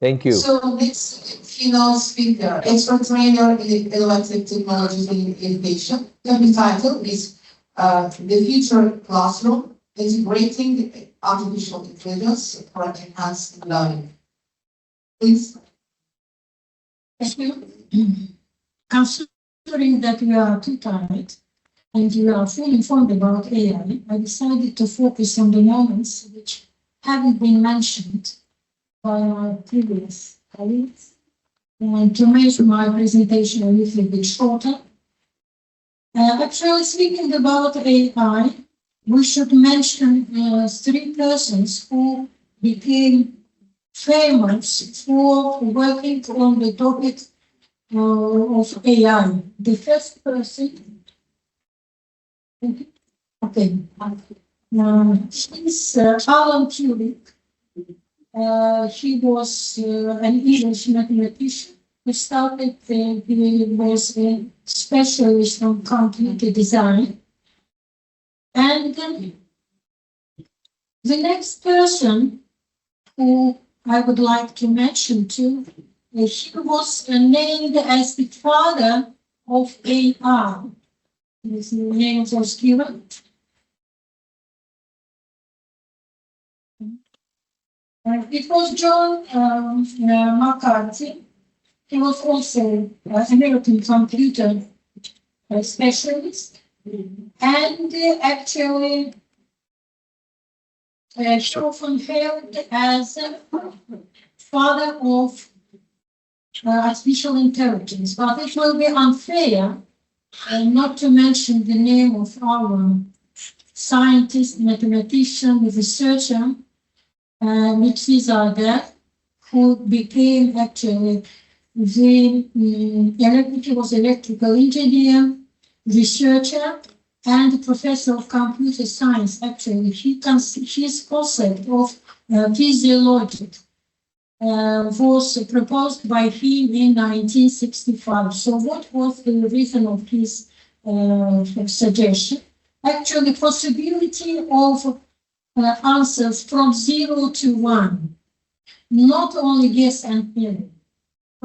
Thank you. So next keynote speaker, expert trainer in innovative technologies in education. The title is The Future Classroom, Integrating Artificial Intelligence for Enhanced Learning. Please. Thank you. Considering that we are too tired and we are fully informed about AI, I decided to focus on the moments which haven't been mentioned by my previous colleagues, and to make my presentation a little bit shorter. Actually, speaking about AI, we should mention three persons who became famous for working on the topic of AI. The first person, okay, is Alan Turing. He was an English mathematician who started, he was a specialist on computer design. And the next person who I would like to mention too, he was named as the father of AI. His name was given. It was John McCarthy. He was also an American computer specialist, and actually he often hailed as father of artificial intelligence. But it will be unfair not to mention the name of our scientist, mathematician, researcher, Zadeh, who became actually he was electrical engineer, researcher, and professor of computer science. Actually, his concept of physiology was proposed by him in 1965. So what was the reason of his suggestion? Actually, possibility of answers from 0 to 1, not only yes and no,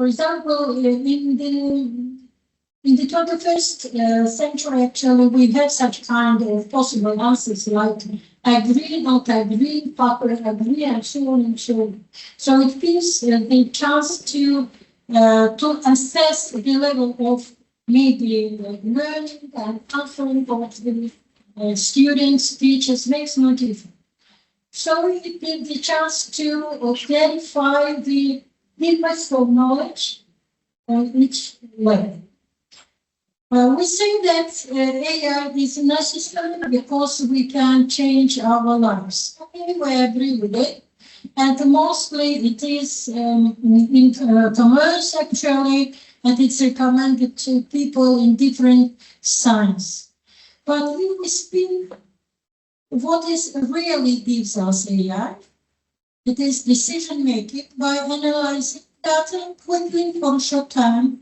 For example, in the 21st century, actually, we have such kind of possible answers like agree, not agree, partly agree, and so on and so on. So it gives the chance to assess the level of maybe learning and answering of the students, teachers, makes no difference. So it gives the chance to clarify the deepest of knowledge on each level. We say that AI is necessary because we can change our lives. Okay, we agree with it. And mostly it is in commerce actually, and it's recommended to people in different science. But if we speak what is really gives us AI, it is decision making by analyzing data quickly for a short time,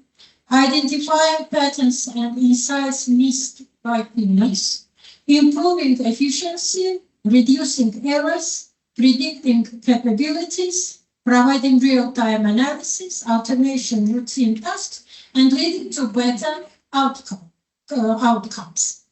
identifying patterns and insights missed by humans, improving efficiency, reducing errors, predicting capabilities, providing real-time analysis, automation, routine tasks, and leading to better outcomes.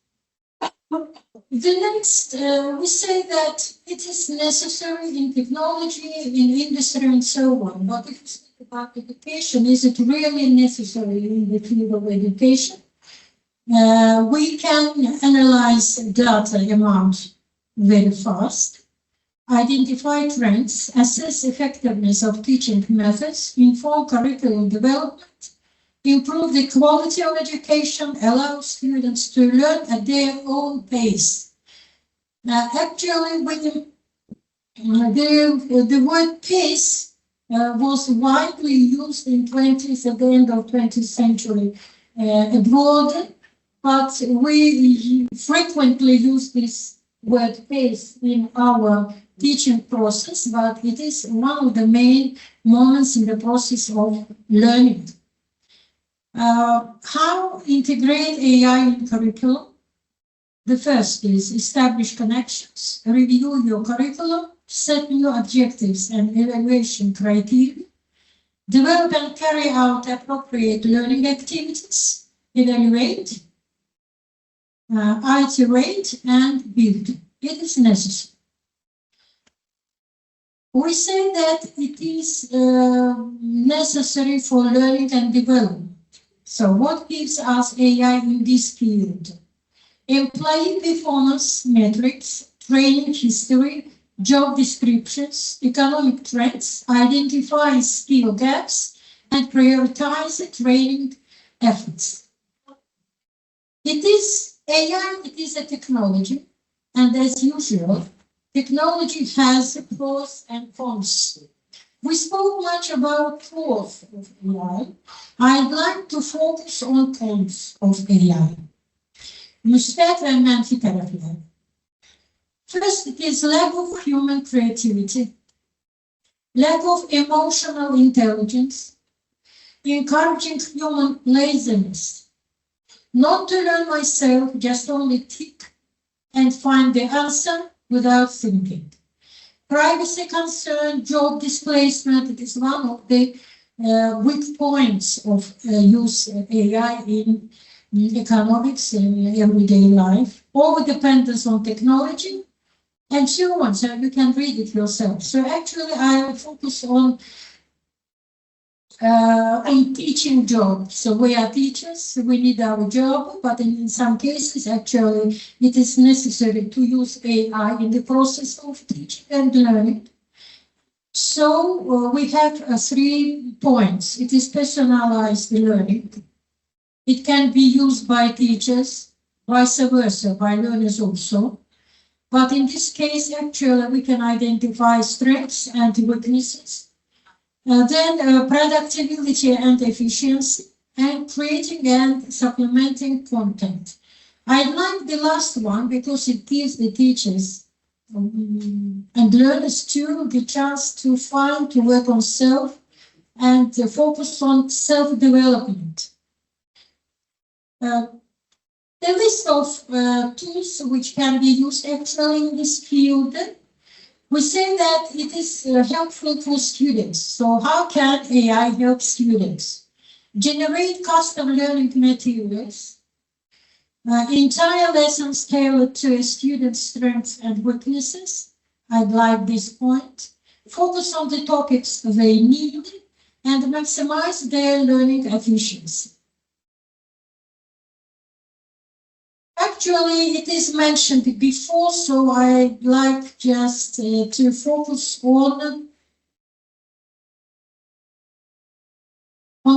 The next, we say that it is necessary in technology, in industry, and so on. But if you speak about education, is it really necessary in the field of education? We can analyze data amount very fast, identify trends, assess effectiveness of teaching methods, inform curriculum development, improve the quality of education, allow students to learn at their own pace. Actually, when the word pace was widely used in 20th, at the end of 20th century abroad, but we frequently use this word pace in our teaching process, but it is one of the main moments in the process of learning. How integrate AI in curriculum? The first is establish connections, review your curriculum, set new objectives and evaluation criteria, develop and carry out appropriate learning activities, evaluate, iterate, and build. It is necessary. We say that it is necessary for learning and development. So what gives us AI in this field? Employee performance metrics, training history, job descriptions, economic trends, identify skill gaps, and prioritize training efforts. It is AI, it is a technology, and as usual, technology has pros and cons. We spoke much about pros of AI. I'd like to focus on cons of AI. Müsbet ve menfi taraflar. First, it is lack of human creativity, lack of emotional intelligence, encouraging human laziness, not to learn myself, just only tick and find the answer without thinking. Privacy concern, job displacement, it is one of the weak points of use of AI in economics and everyday life. Over-dependence on technology, and so on. So you can read it yourself. So actually, I focus on teaching job. So we are teachers, we need our job, but in some cases, actually, it is necessary to use AI in the process of teaching and learning. So we have 3 points. It is personalized learning. It can be used by teachers, vice versa, by learners also. But in this case, actually, we can identify strengths and weaknesses. Then productivity and efficiency, and creating and supplementing content. I like the last one because it gives the teachers and learners too the chance to work on self and focus on self-development. The list of tools which can be used actually in this field We say that it is helpful for students. So how can AI help students? Generate custom learning materials, entire lessons tailored to a student's strengths and weaknesses. I'd like this point. Focus on the topics they need and maximize their learning efficiency. Actually, it is mentioned before, so I'd like just to focus on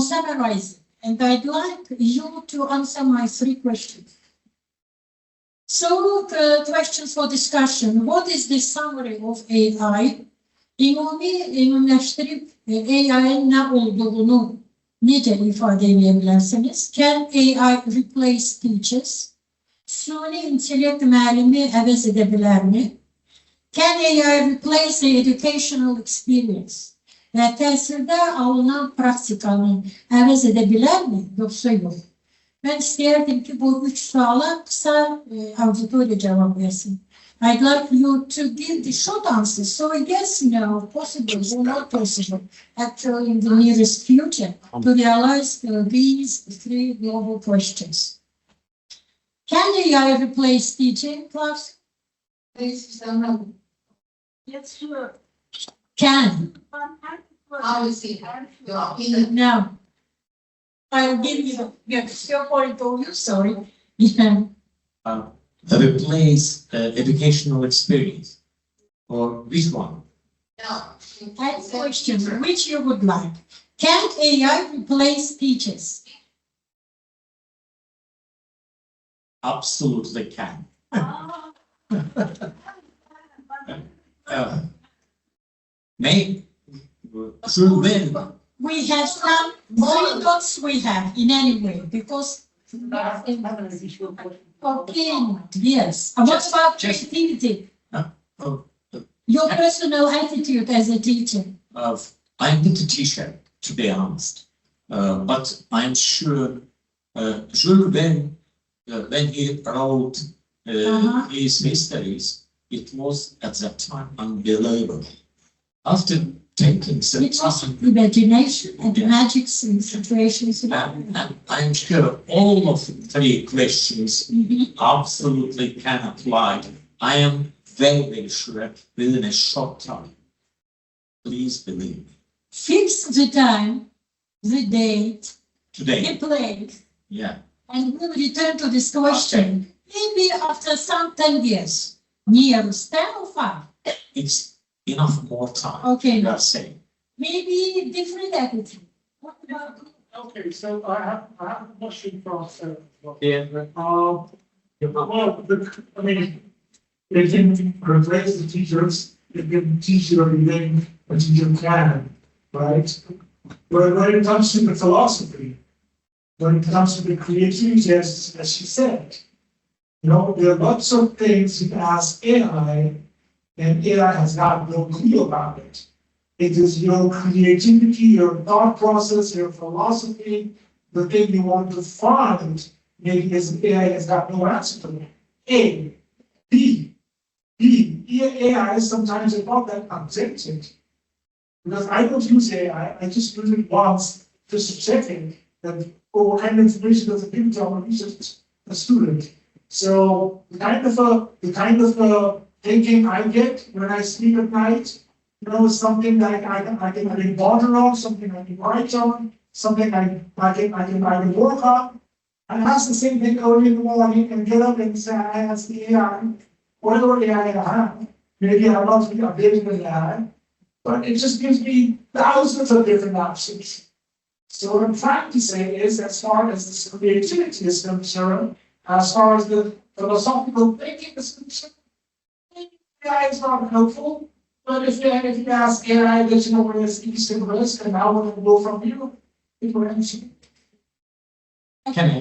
summarizing. And I'd like you to answer my 3 questions. So, questions for discussion. What is the summary of AI? İmumlaştırıp AI'nin ne olduğunu nice ifade edebilirsiniz? Can AI replace teachers? Suni intellekt müellimi heves edebilir mi? Can AI replace the educational experience? Ve tesirde alınan praktikanı heves edebilir mi? Yoksa yok. Ben isterdim ki bu 3 suala kısa auditorya cevap versin. I'd like you to give the short answer. So yes, no, possible or not possible, actually in the nearest future, to realize these 3 global questions. Can AI replace teaching class? Yes, sure. Can. How is it? Your opinion? Now, I'll give you your point of view, sorry. Yeah. Replace educational experience, or which one? No. That question, which you would like. Can AI replace teachers? Absolutely can. May through when We have some 3 dots we have in any way, because opinion, yes. And what about creativity? Your personal attitude as a teacher? I'm not a teacher, to be honest, but I'm sure Jules Verne, when he wrote his histories, it was at that time unbelievable. After taking some It was imagination and magic situations. and I'm sure all of the 3 questions absolutely can apply. I am very, very sure within a short time. Please believe me. Fix the time, the date, Today, the place, yeah. and we'll return to this question. Maybe after some 10 years, nearest 10 or 5. It's enough more time. Okay. You are saying. Maybe different attitude. What about Okay, so I have a question for Yeah. well, I mean, they can replace the teachers, they can teach you everything a teacher can, right? But when it comes to the philosophy, when it comes to the creativity, as she said, there are lots of things you can ask AI, and AI has got no clue about it. It is your creativity, your thought process, your philosophy, the thing you want to find. Maybe AI has got no answer to that. A. B. AI is sometimes about that objective. Because I don't use AI, I just use it once, just checking that what kind of information does it give to our research student. So the kind of thinking I get when I sleep at night, something that I can ponder on, something I can write on, something I can work on. And ask the same thing early in the morning and get up and say, I ask the AI, whatever AI I have, maybe I'm not really updated with AI, but it just gives me thousands of different options. So what I'm trying to say is, as far as this creativity is concerned, as far as the philosophical thinking is concerned, AI is not helpful. But if you ask AI that where is east and west and how would it go from here, it will answer. Can I?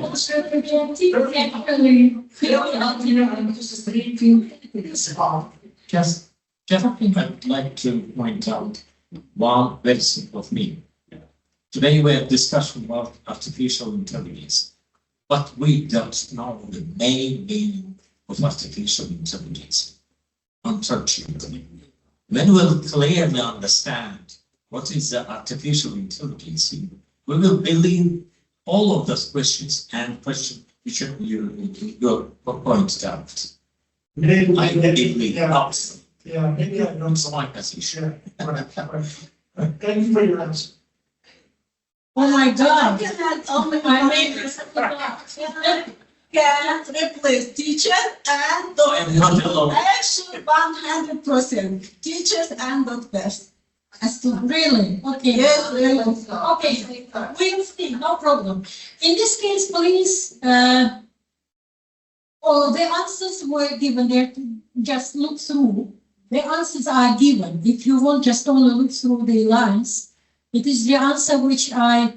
Just I'd like to point out one very simple thing. Today we are discussing about artificial intelligence, but we don't know the main meaning of artificial intelligence, unfortunately. When we'll clearly understand what is the artificial intelligence, we will believe all of those questions and questions which you pointed out. Maybe, I believe yeah, absolutely. yeah, maybe I don't. It's my position. Yeah, right. Thank you for your answer. Oh my God. I mean, can replace teacher and No, I'm not alone. actually 100% teachers and doctors. Really? Okay. Yes, really. Okay, we'll see, no problem. In this case, please, the answers were given there. Just look through. The answers are given. If you want just only look through the lines, it is the answer which I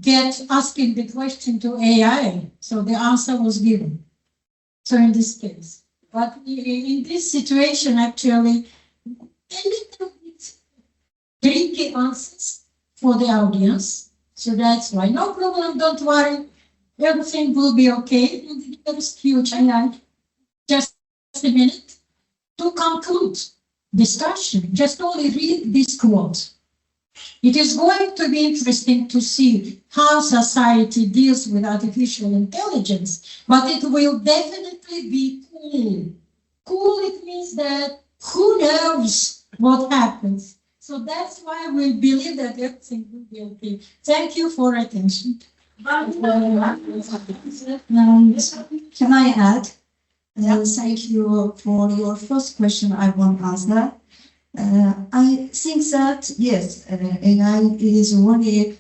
get asking the question to AI. So the answer was given. So in this case, but in this situation, actually, a little bit tricky answers for the audience. So that's why. No problem, don't worry. Everything will be okay in the nearest future. And just a minute to conclude discussion. Just only read this quote. It is going to be interesting to see how society deals with artificial intelligence, but it will definitely be cool. Cool, it means that who knows what happens. So that's why we believe that everything will be okay. Thank you for attention. Can I add? Thank you for your first question. I want to answer. I think that yes, AI is very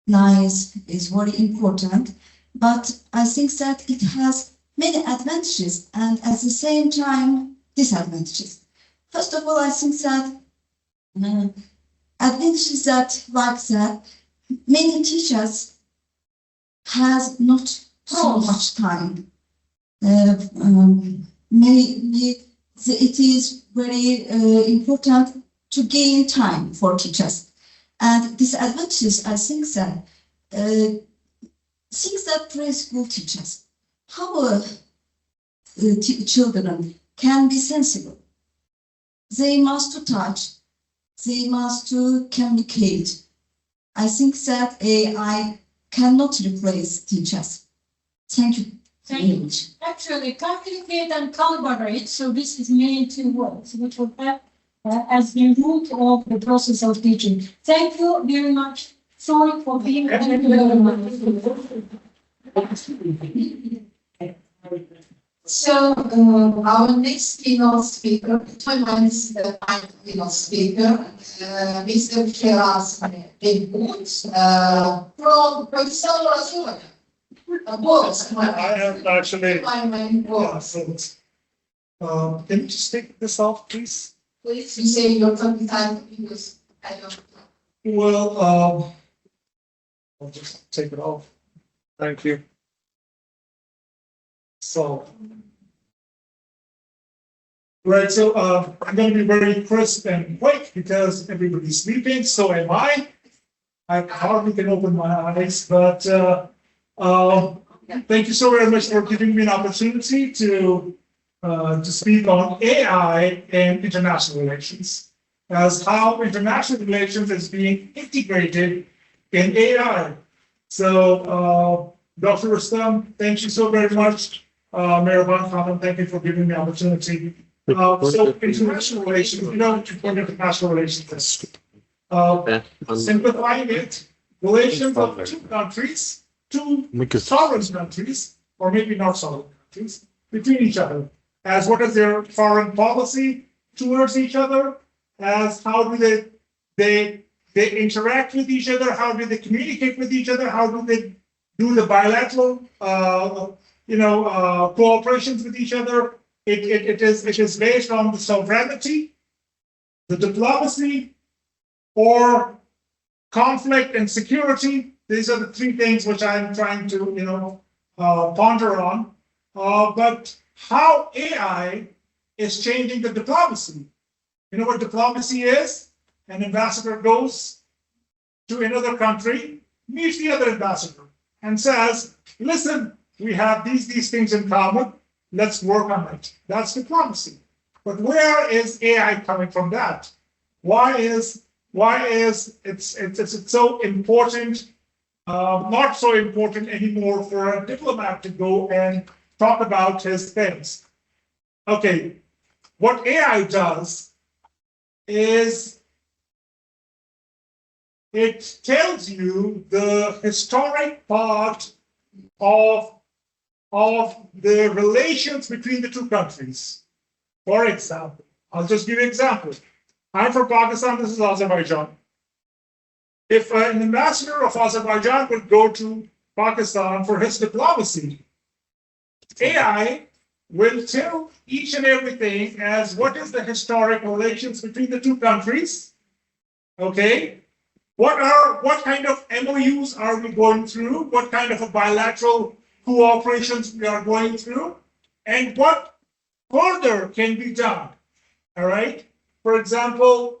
nice, is very important, but I think that it has many advantages and at the same time disadvantages. First of all, I think that advantages that like that many teachers has not so much time. It is very important to gain time for teachers. And disadvantages, I think that preschool teachers, how children can be sensible. They must touch, they must communicate. I think that AI cannot replace teachers. Thank you. Thank you. Actually, communicate and collaborate. So this is main two words, which will have as the root of the process of teaching. Thank you very much. Sorry for being. So our next keynote speaker, is the final keynote speaker, Mr. Shiraz from Azerbaijan. I have actually. Can you just take this off, please? Please, you say your tongue time because I don't. Well, I'll just take it off. Thank you. So, right, so I'm going to be very crisp and quick because everybody's sleeping, so am I. I hardly can open my eyes, but thank you so very much for giving me an opportunity to speak on AI and international relations, as how international relations is being integrated in AI. So, Dr. Rustam, thank you so very much. Mayor Van Khanum, thank you for giving me the opportunity. So, international relations, you know, what international relations is. Simplifying it, relations of two countries, two sovereign countries, or maybe not sovereign countries, between each other, as what is their foreign policy towards each other, as how do they interact with each other, how do they communicate with each other, how do they do the bilateral, cooperations with each other. It is based on the sovereignty, the diplomacy, or conflict and security. These are the three things which I'm trying to, ponder on. But how AI is changing the diplomacy. You know what diplomacy is? An ambassador goes to another country, meets the other ambassador, and says, listen, we have these things in common, let's work on it. That's diplomacy. But where is AI coming from that? Why is it's so important, not so important anymore for a diplomat to go and talk about his things? Okay, what AI does is it tells you the historic part of the relations between the two countries. For example, I'll just give you an example. I'm from Pakistan, this is Azerbaijan. If an ambassador of Azerbaijan would go to Pakistan for his diplomacy, AI will tell each and everything as what is the historic relations between the two countries, okay? What kind of MOUs are we going through? What kind of a bilateral cooperations we are going through? And what further can be done, all right? For example,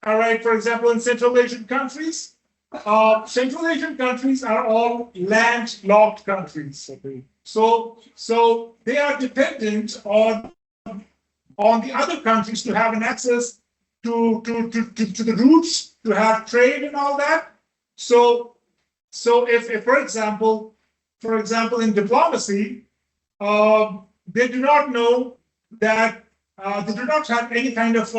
in Central Asian countries, are all landlocked countries. Okay. So they are dependent on the other countries to have an access to the routes, to have trade and all that. So if for example in diplomacy, they do not know that they do not have any kind of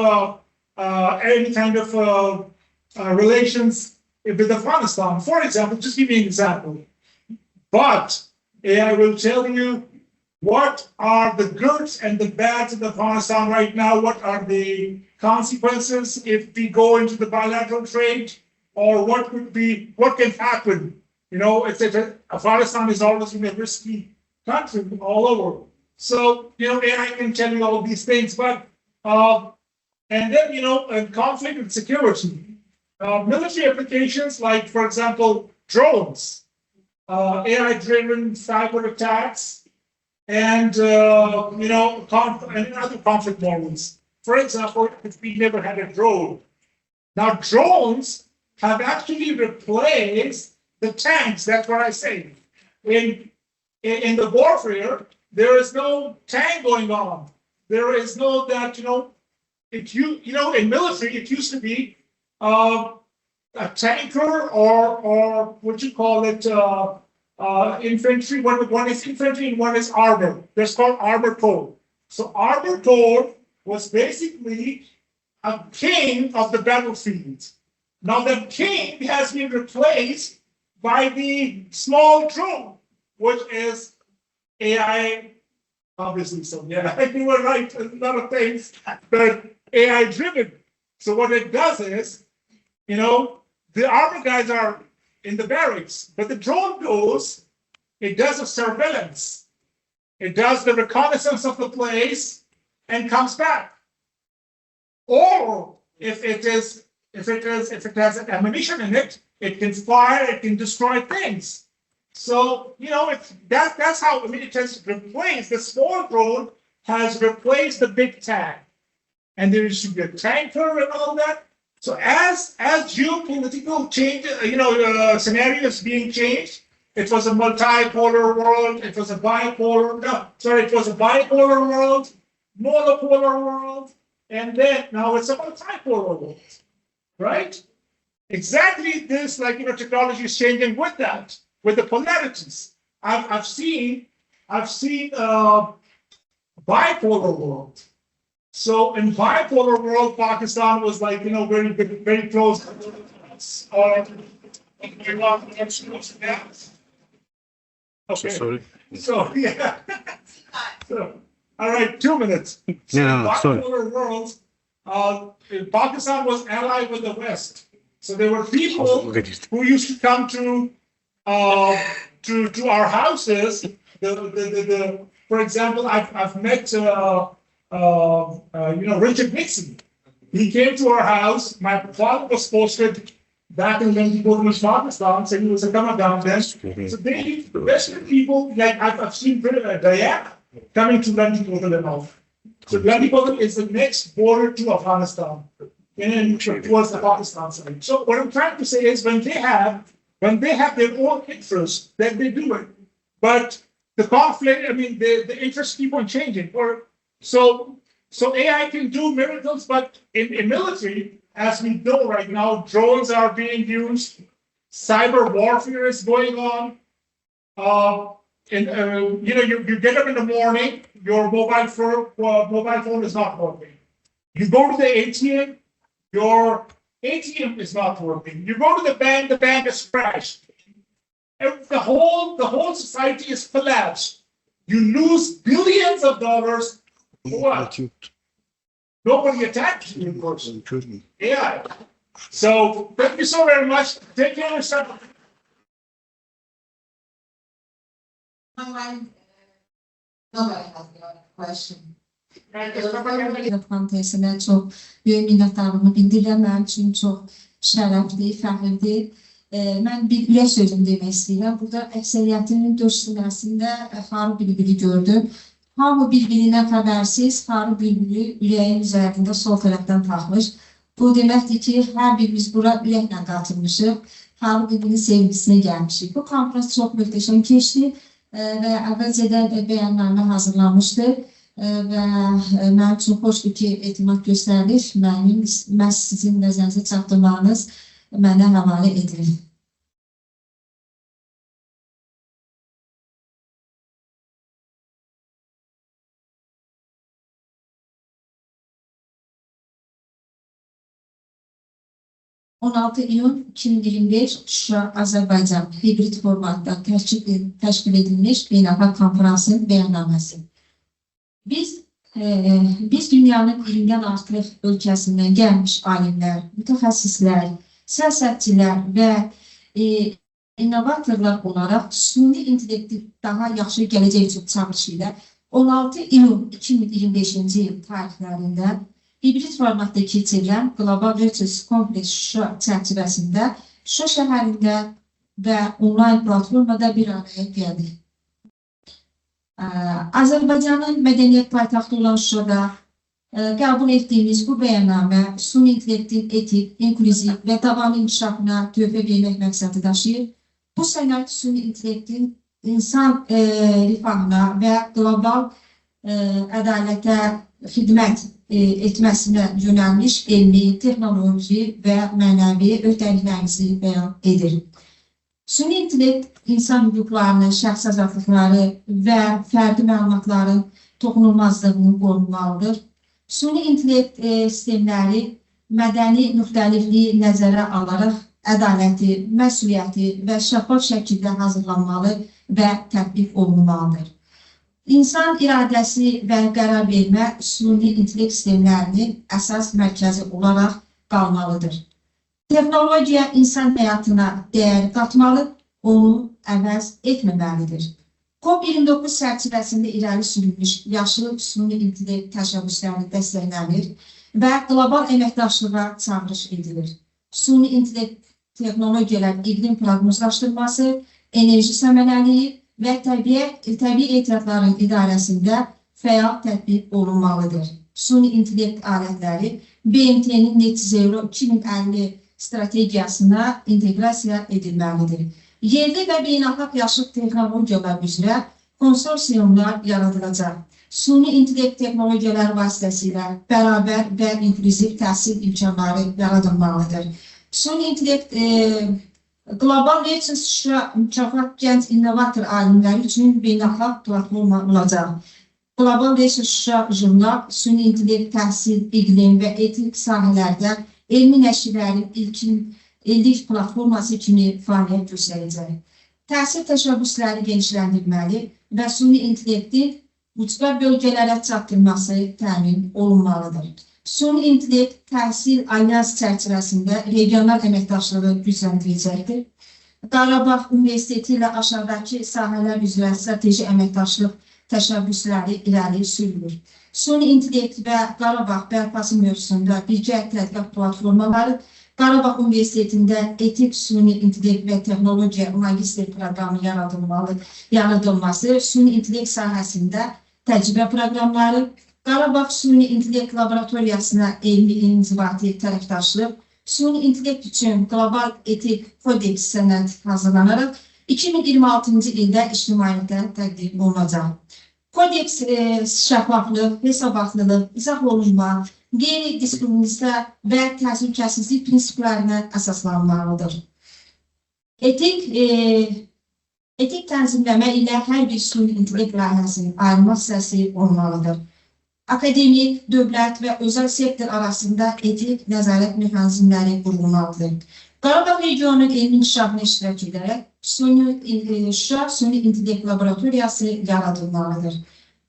relations with Afghanistan. For example, just give me an example. But AI will tell you what are the goods and the bads in Afghanistan right now. What are the consequences if we go into the bilateral trade, or what can happen? You know, Afghanistan is always been a risky country all over. So, you know, AI can tell you all these things, but, and then, you know, conflict and security. Military applications like, for example, drones, AI-driven cyber attacks, and, you know, and other conflict models. For example, if we never had a drone. Now, drones have actually replaced the tanks. That's what I say. In the warfare, there is no tank going on. There is no that, you know, in military, it used to be a tanker or what you call it, infantry. One is infantry and one is armor. That's called armor corps. So armor corps was basically a king of the battlefield. Now the king has been replaced by the small drone, which is AI, obviously. So yeah, you were right. A lot of things, but AI driven. So what it does is, you know, the armor guys are in the barracks, but the drone goes, it does a surveillance, it does the reconnaissance of the place, and comes back. Or if it has ammunition in it, it can fire, it can destroy things. So, you know, that's how, I mean, it has replaced, the small drone has replaced the big tank. And there should be a tanker and all that. So as geopolitical change, scenarios being changed, it was a multipolar world, it was a bipolar world, monopolar world, and then now it's a multipolar world, right? Exactly this, like, you know, technology is changing with that, with the polarities. I've seen bipolar world. So in bipolar world, Pakistan was like, you know, very close. Or okay. So sorry. So yeah. So, all right, 2 minutes. So bipolar world, Pakistan was allied with the West. So there were people who used to come to our houses. For example, I've met Richard Nixon. He came to our house. My father was posted back in Pakistan, so he was a commandant then. So they, Western people, like I've seen Diana coming to London and all. So London is the next border to Afghanistan, and towards the Pakistan side. So what I'm trying to say is when they have their own interests, then they do it. But the conflict, I mean, the interests keep on changing. So So AI can do miracles, but in military, as we know right now, drones are being used, cyber warfare is going on. You get up in the morning, your mobile phone is not working. You go to the ATM, your ATM is not working. You go to the bank is crashed. The whole society is collapsed. You lose billions of dollars for what? Nobody attacks you, of course. AI. So thank you so very much. Take care of yourself. Nobody has the question. Fantesinə çox böyük minnətdarlığımı bildirirəm. Mənim üçün çox şərəfli, fəxrli. Mən bir ürək sözümü demək istəyirəm. Burada əksəriyyətinin döşsünəsində Faruk Bülbülü gördüm. Hamı bir-birindən xəbərsiz, Faruk Bülbülü ürəyin üzərində sol tərəfdən taxmış. Bu deməkdir ki, hər birimiz bura ürəklə qatılmışıq. Faruk Bülbülün sevgisinə gəlmişik. Bu konferans çox möhtəşəm keçdi və əvvəlcədən bəyannamə hazırlanmışdı. Və mənim üçün xoşdur ki, etimad göstərilir. Məhz sizin nəzərinizə çatdırmanız mənə həvalə edilir. (16 iyun 2025) Şuşa, Azərbaycan hibrid formatda təşkil edilmiş beynəlxalq konferansın bəyannaməsi. Biz dünyanın 20-dən artıq ölkəsindən gəlmiş alimlər, mütəxəssislər, siyasətçilər və innovatorlar olaraq süni intellekti daha yaxşı gələcək üçün çağırışı ilə 16 iyun 2025-ci il tarixlərində hibrid formatda keçirilən Global Research Conference Şuşa çərçivəsində Şuşa şəhərində və onlayn platformada bir araya gəldi. Azərbaycanın mədəniyyət paytaxtı olan Şuşada qəbul etdiyimiz bu bəyannamə süni intellektin etik, inklüziv və davamlı inkişafına töhfə vermək məqsədi daşıyır. Bu sənəd süni intellektin insan rifahına və qlobal ədalətə xidmət etməsinə yönəlmiş elmi, texnoloji və mənəvi öhdəliklərimizi bəyan edir. Süni intellekt insan hüquqlarını, şəxsi azadlıqları və fərdi məlumatların toxunulmazlığını qorunmalıdır. Süni intellekt sistemləri mədəni müxtəlifliyi nəzərə alaraq ədaləti, məsuliyyəti və şəffaf şəkildə hazırlanmalı və tətbiq olunmalıdır. İnsan iradəsi və qərar vermə süni intellekt sistemlərinin əsas mərkəzi olaraq qalmalıdır. Texnologiya insan həyatına dəyər qatmalı, onu əvəz etməməlidir. COP29 çərçivəsində irəli sürülmüş yaşlı süni intellekt təşəbbüsləri dəstəklənir və qlobal əməkdaşlığa çağırış edilir. Süni intellekt texnologiyalar iqlim proqnozlaşdırması, enerji səmərəliliyi və təbii ehtiyatların idarəsində fəal tətbiq olunmalıdır. Süni intellekt alətləri BMT-nin Net Zero 2050 strategiyasına inteqrasiya edilməlidir. Yerli və beynəlxalq yaşlı texnologiyalar üzrə konsorsiyumlar yaradılacaq. Süni intellekt texnologiyaları vasitəsilə bərabər və inklüziv təhsil imkanları yaradılmalıdır. Süni intellekt Global Research Şuşa mükafat gənc innovator alimləri üçün beynəlxalq platforma olacaq. Global Research Şuşa jurnal süni intellekt təhsil, iqlim və etik sahələrdə elmi nəşrlərin illik platforması kimi fəaliyyət göstərəcək. Təhsil təşəbbüsləri genişləndirməli və süni intellektin ucba bölgələrə çatdırılması təmin olunmalıdır. Süni intellekt təhsil alyans çərçivəsində regional əməkdaşlığı gücləndiriləcəkdir. Karabakh University ilə aşağıdakı sahələr üzrə strateji əməkdaşlıq təşəbbüsləri irəli sürülür. Süni intellekt və Karabakh bərpası mövzusunda birgə tədqiqat platformaları, Karabakh Universitetində etik süni intellekt və texnologiya magistr proqramı yaradılması, süni intellekt sahəsində təcrübə proqramları, Karabakh Süni İntellekt Laboratoriyasına elmi inzibati tərəfdaşlıq, süni intellekt üçün qlobal etik kodeks sənəd hazırlanaraq 2026-cı ildə ictimaiyyətə təqdim olunacaq. Kodeks şəffaflıq, hesabatlılıq, izah olunma, qeyri-diskriminasiya və təhlükəsizlik prinsiplərinə əsaslanmalıdır. Etik tənzimləmə ilə hər bir süni intellekt layihəsinin ayrılmaz hissəsi olmalıdır. Akademik, dövlət və özəl sektor arasında etik nəzarət mexanizmləri qurulmalıdır. Qarabağ regionunun elmi inkişafına iştirak edərək Şuşa Süni İntellekt Laboratoriyası yaradılmalıdır.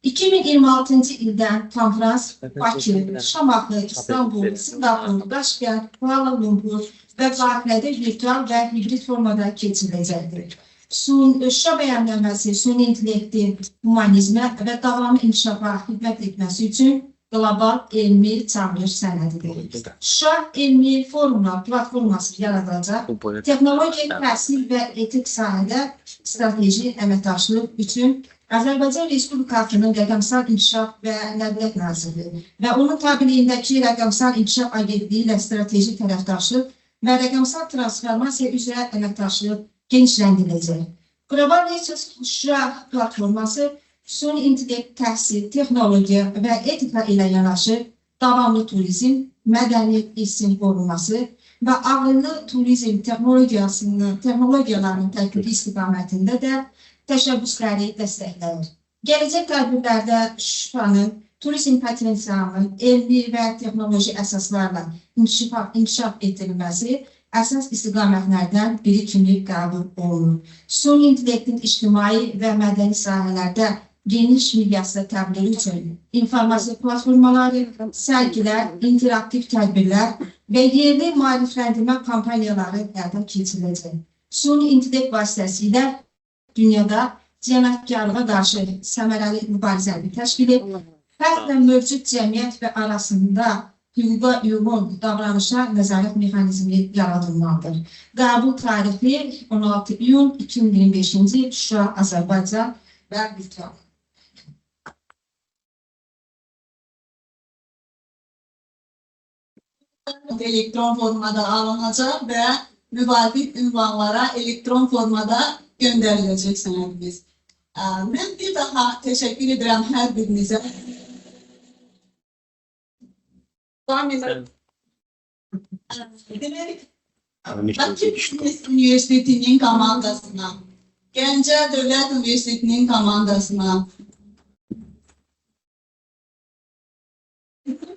2026-cı ildən konferans Bakı, Şamaxı, İstanbul, Singapur, Daşkent, Kuala Lumpur və Qahirədə virtual və hibrid formada keçiriləcəkdir. Şuşa bəyənilməsi süni intellektin humanizmə və davamlı inkişafa xidmət etməsi üçün qlobal elmi çağırış sənədidir. Şuşa elmi forumlar platforması yaradılacaq, texnologiya, təhsil və etik sahədə strateji əməkdaşlıq üçün Azərbaycan Respublikasının Rəqəmsal İnkişaf və Nəqliyyat Nazirliyi və onun tabeliyindəki Rəqəmsal İnkişaf Agentliyi ilə strateji tərəfdaşlıq və rəqəmsal transformasiya üzrə əməkdaşlıq genişləndiriləcək. Global Research Şuşa platforması süni intellekt, təhsil, texnologiya və etika ilə yanaşı davamlı turizm, mədəni irsin qorunması və ağıllı turizm texnologiyalarının tətbiqi istiqamətində də təşəbbüsləri dəstəkləyir. Gələcək tədbirlərdə Şuşanın turizm potensialının elmi və texnoloji əsaslarla inkişaf etdirilməsi əsas istiqamətlərdən biri kimi qəbul olunur. Süni intellektin ictimai və mədəni sahələrdə geniş miqyasda təbliği üçün informasiya platformaları, sərgilər, interaktiv tədbirlər və yerli maarifləndirmə kampaniyaları həyata keçiriləcək. Süni intellekt vasitəsilə dünyada cəmiyyətkarlığa qarşı səmərəli mübarizəni təşkil edib, hətta mövcud cəmiyyət və arasında hüquqa uyğun davranışa nəzarət mexanizmi yaradılmalıdır. Qəbul tarixi 16 iyun 2025-ci il Şuşa, Azərbaycan və virtual. Elektron formada alınacaq və müvafiq ünvanlara elektron formada göndəriləcək sənədimiz. Mən bir daha təşəkkür edirəm hər birinizə. Demək, Bakı Üniversitetinin komandasına, Gəncə Dövlət Üniversitetinin komandasına,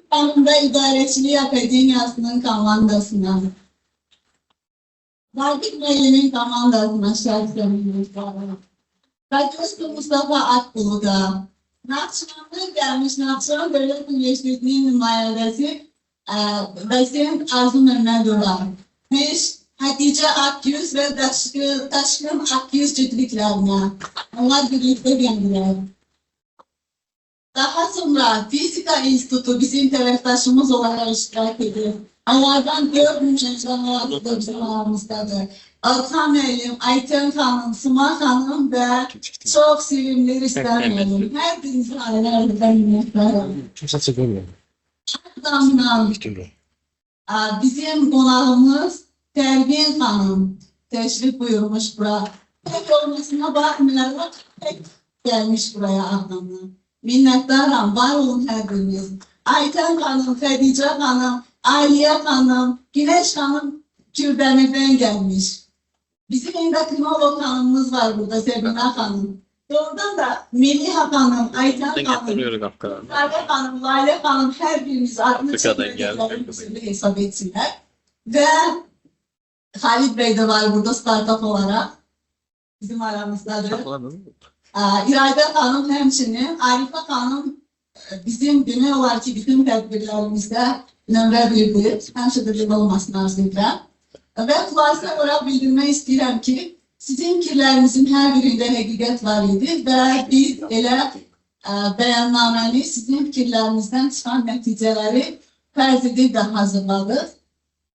Qanun və İdarəçilik Akademiyasının komandasına, Vaqif müəllimin komandasına şəxsən minnətdarım. Radyosu Mustafa Akbulu'da, Naxçıvandan gəlmiş Naxçıvan Dövlət Üniversitetinin nümayəndəsi Vəzir Arzu Məmmədova, Hədicə Akyüz və Daşqın Akyüz cütlüklərinə, onlar birlikdə gəldilər. Daha sonra Fizika İnstitutu bizim tərəfdaşımız olaraq iştirak edir. Onlardan 4 mücadələrimizdadır. Altan müəllim, Ayten xanım, Suma xanım və çox sevimli Rüstəm müəllim. Hər birinizin ailələrində minnətdarım. Kimsə çəkilmir. Bizim qonağımız Tərvin xanım təşrif buyurmuş bura. Pek olmasına baxmayaraq pek gəlmiş buraya Ağdamdan. Minnətdaram, var olun hər biriniz. Ayten xanım, Xədicə xanım, Aliyə xanım, Güneş xanım Kürdəmirdən gəlmiş. Bizim endokrinolog xanımımız var burada, Səbinə xanım. Oradan da Meliha xanım, Ayten xanım, Zadeh xanım, Layla xanım hər birimiz adını çəkmədiklərini hesab etsinlər. Və Xalid Bey də var burada startup olaraq. Bizim aramızdadır. İradə xanım həmçinin, Arifə xanım bizim demək olar ki, bütün tədbirlərimizdə nömrə birdir. Həmişə də belə olmasını arzu edirəm. Və xülasə olaraq bildirmək istəyirəm ki, sizin fikirlərinizin hər birində həqiqət var idi və biz elə bəyannaməni sizin fikirlərinizdən çıxan nəticələri fərz edib də hazırladıq.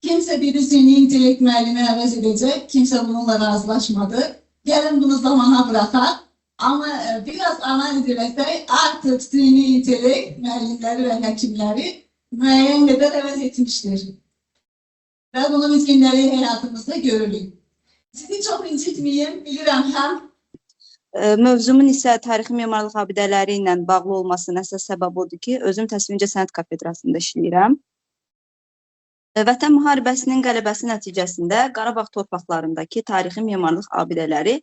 Kimsə biri süni intellekt müəllimi əvəz edəcək, kimsə bununla razılaşmadı. Gəlin bunu zamana bıraxaq. Amma biraz analiz eləsək, artıq süni intellekt müəllimləri və həkimləri müəyyən qədər əvəz etmişdir. Və bunu biz gündəlik həyatımızda görürük. Sizi çox incitməyim, bilirəm həm Mövzumun isə tarixi memarlıq abidələri ilə bağlı olmasının əsas səbəbi odur ki, özüm təsvirincə sənət kafedrasında işləyirəm. Vətən müharibəsinin qələbəsi nəticəsində Qarabağ torpaqlarındakı tarixi memarlıq abidələri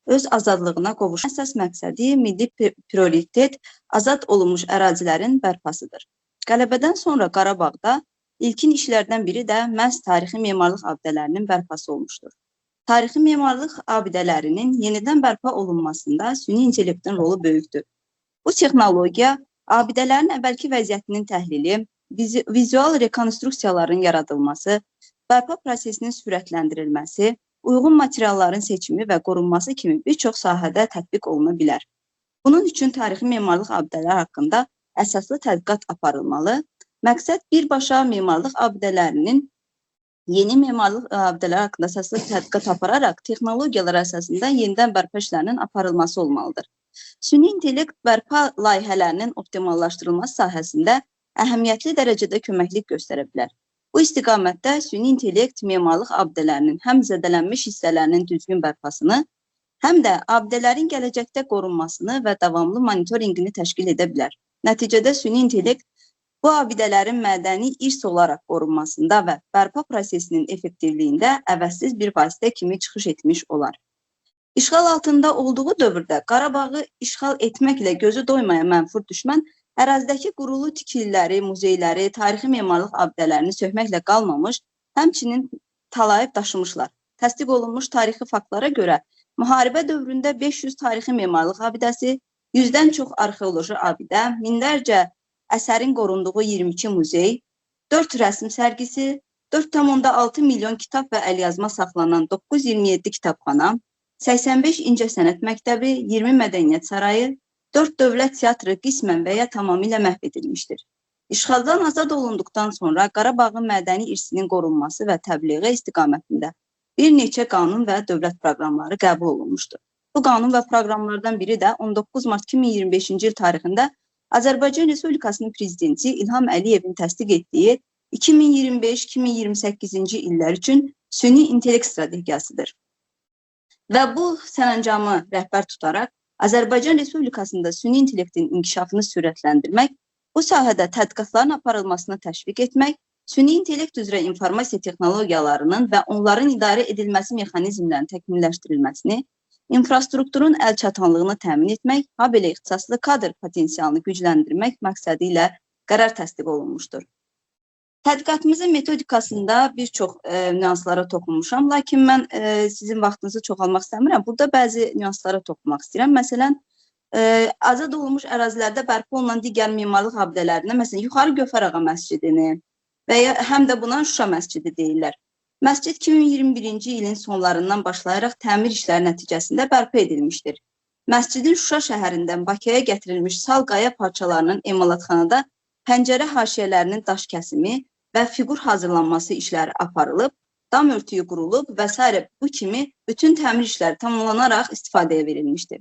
öz azadlığına qovuşan əsas məqsədi milli prioritet azad olunmuş ərazilərin bərpasıdır. Qələbədən sonra Qarabağda ilkin işlərdən biri də məhz tarixi memarlıq abidələrinin bərpası olmuşdur. Tarixi memarlıq abidələrinin yenidən bərpa olunmasında süni intellektin rolu böyükdür. Bu texnologiya abidələrin əvvəlki vəziyyətinin təhlili, vizual rekonstruksiyaların yaradılması, bərpa prosesinin sürətləndirilməsi, uyğun materialların seçimi və qorunması kimi bir çox sahədə tətbiq oluna bilər. Bunun üçün tarixi memarlıq abidələri haqqında əsaslı tədqiqat aparılmalı. Məqsəd birbaşa memarlıq abidələrinin yeni memarlıq abidələri haqqında əsaslı tədqiqat apararaq texnologiyalar əsasında yenidən bərpa işlərinin aparılması olmalıdır. Süni intellekt bərpa layihələrinin optimallaşdırılması sahəsində əhəmiyyətli dərəcədə köməklik göstərə bilər. Bu istiqamətdə süni intellekt memarlıq abidələrinin həm zədələnmiş hissələrinin düzgün bərpasını, həm də abidələrin gələcəkdə qorunmasını və davamlı monitorinqini təşkil edə bilər. Nəticədə süni intellekt bu abidələrin mədəni irs olaraq qorunmasında və bərpa prosesinin effektivliyində əvəzsiz bir vasitə kimi çıxış etmiş olar. İşğal altında olduğu dövrdə Qarabağı işğal etməklə gözü doymayan mənfur düşmən ərazidəki qurulu tikililəri, muzeyləri, tarixi memarlıq abidələrini söhməklə qalmamış, həmçinin talayıb daşımışlar. Təsdiq olunmuş tarixi faktlara görə müharibə dövründə 500 tarixi memarlıq abidəsi, 100-dən çox arxeoloji abidə, minlərcə əsərin qorunduğu 22 muzey, 4 rəsm sərgisi, 4,6 milyon kitab və əlyazma saxlanan 927 kitabxana, 85 incəsənət məktəbi, 20 mədəniyyət sarayı, 4 dövlət teatrı qismən və ya tamamilə məhv edilmişdir. İşğaldan azad olunduqdan sonra Qarabağın mədəni irsinin qorunması və təbliği istiqamətində bir neçə qanun və dövlət proqramları qəbul olunmuşdur. Bu qanun və proqramlardan biri də 19 mart 2025-ci il tarixində Azərbaycan Respublikasının prezidenti İlham Əliyevin təsdiq etdiyi 2025-2028-ci illər üçün süni intellekt strategiyasıdır. Və bu sərəncamı rəhbər tutaraq Azərbaycan Respublikasında süni intellektin inkişafını sürətləndirmək, bu sahədə tədqiqatların aparılmasını təşviq etmək, süni intellekt üzrə informasiya texnologiyalarının və onların idarə edilməsi mexanizmlərinin təkmilləşdirilməsini, infrastrukturun əlçatanlığını təmin etmək, habelə ixtisaslı kadr potensialını gücləndirmək məqsədi ilə qərar təsdiq olunmuşdur. Tədqiqatımızın metodikasında bir çox nüanslara toxunmuşam, lakin mən sizin vaxtınızı çoxalmaq istəmirəm. Burada bəzi nüanslara toxunmaq istəyirəm. Məsələn, azad olunmuş ərazilərdə bərpa olunan digər memarlıq abidələrinə, məsələn, Yuxarı Gövhərağa məscidini və ya həm də buna Şuşa məscidi deyirlər. Məscid 2021-ci ilin sonlarından başlayaraq təmir işləri nəticəsində bərpa edilmişdir. Məscidin Şuşa şəhərindən Bakıya gətirilmiş sal qaya parçalarının emalatxanada pəncərə haşiyələrinin daş kəsimi və fiqur hazırlanması işləri aparılıb, dam örtüyü qurulub və s. Bu kimi bütün təmir işləri tamamlanaraq istifadəyə verilmişdir.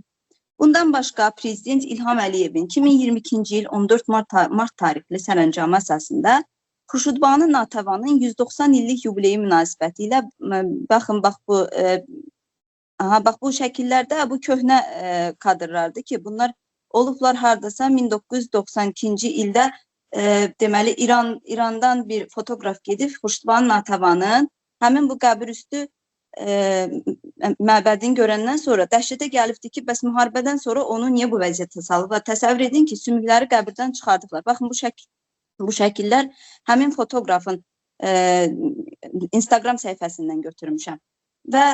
Bundan başqa Prezident İlham Əliyevin 2022-ci il 14 mart tarixli sərəncamı əsasında Xurşudbanu Natəvanın 190 illik yubileyi münasibəti ilə baxın, bax bu şəkillərdə bu köhnə kadrlardır ki, bunlar olublar hardasa 1992-ci ildə deməli İrandan bir fotoqraf gedib Xurşudbanu Natəvanın həmin bu qəbir üstü məbədini görəndən sonra dəhşətə gəlibdir ki, bəs müharibədən sonra onu niyə bu vəziyyətə salıb? Təsəvvür edin ki, sümükləri qəbirdən çıxardıblar. Baxın bu şəkillər həmin fotoqrafın Instagram səhifəsindən götürmüşəm. Və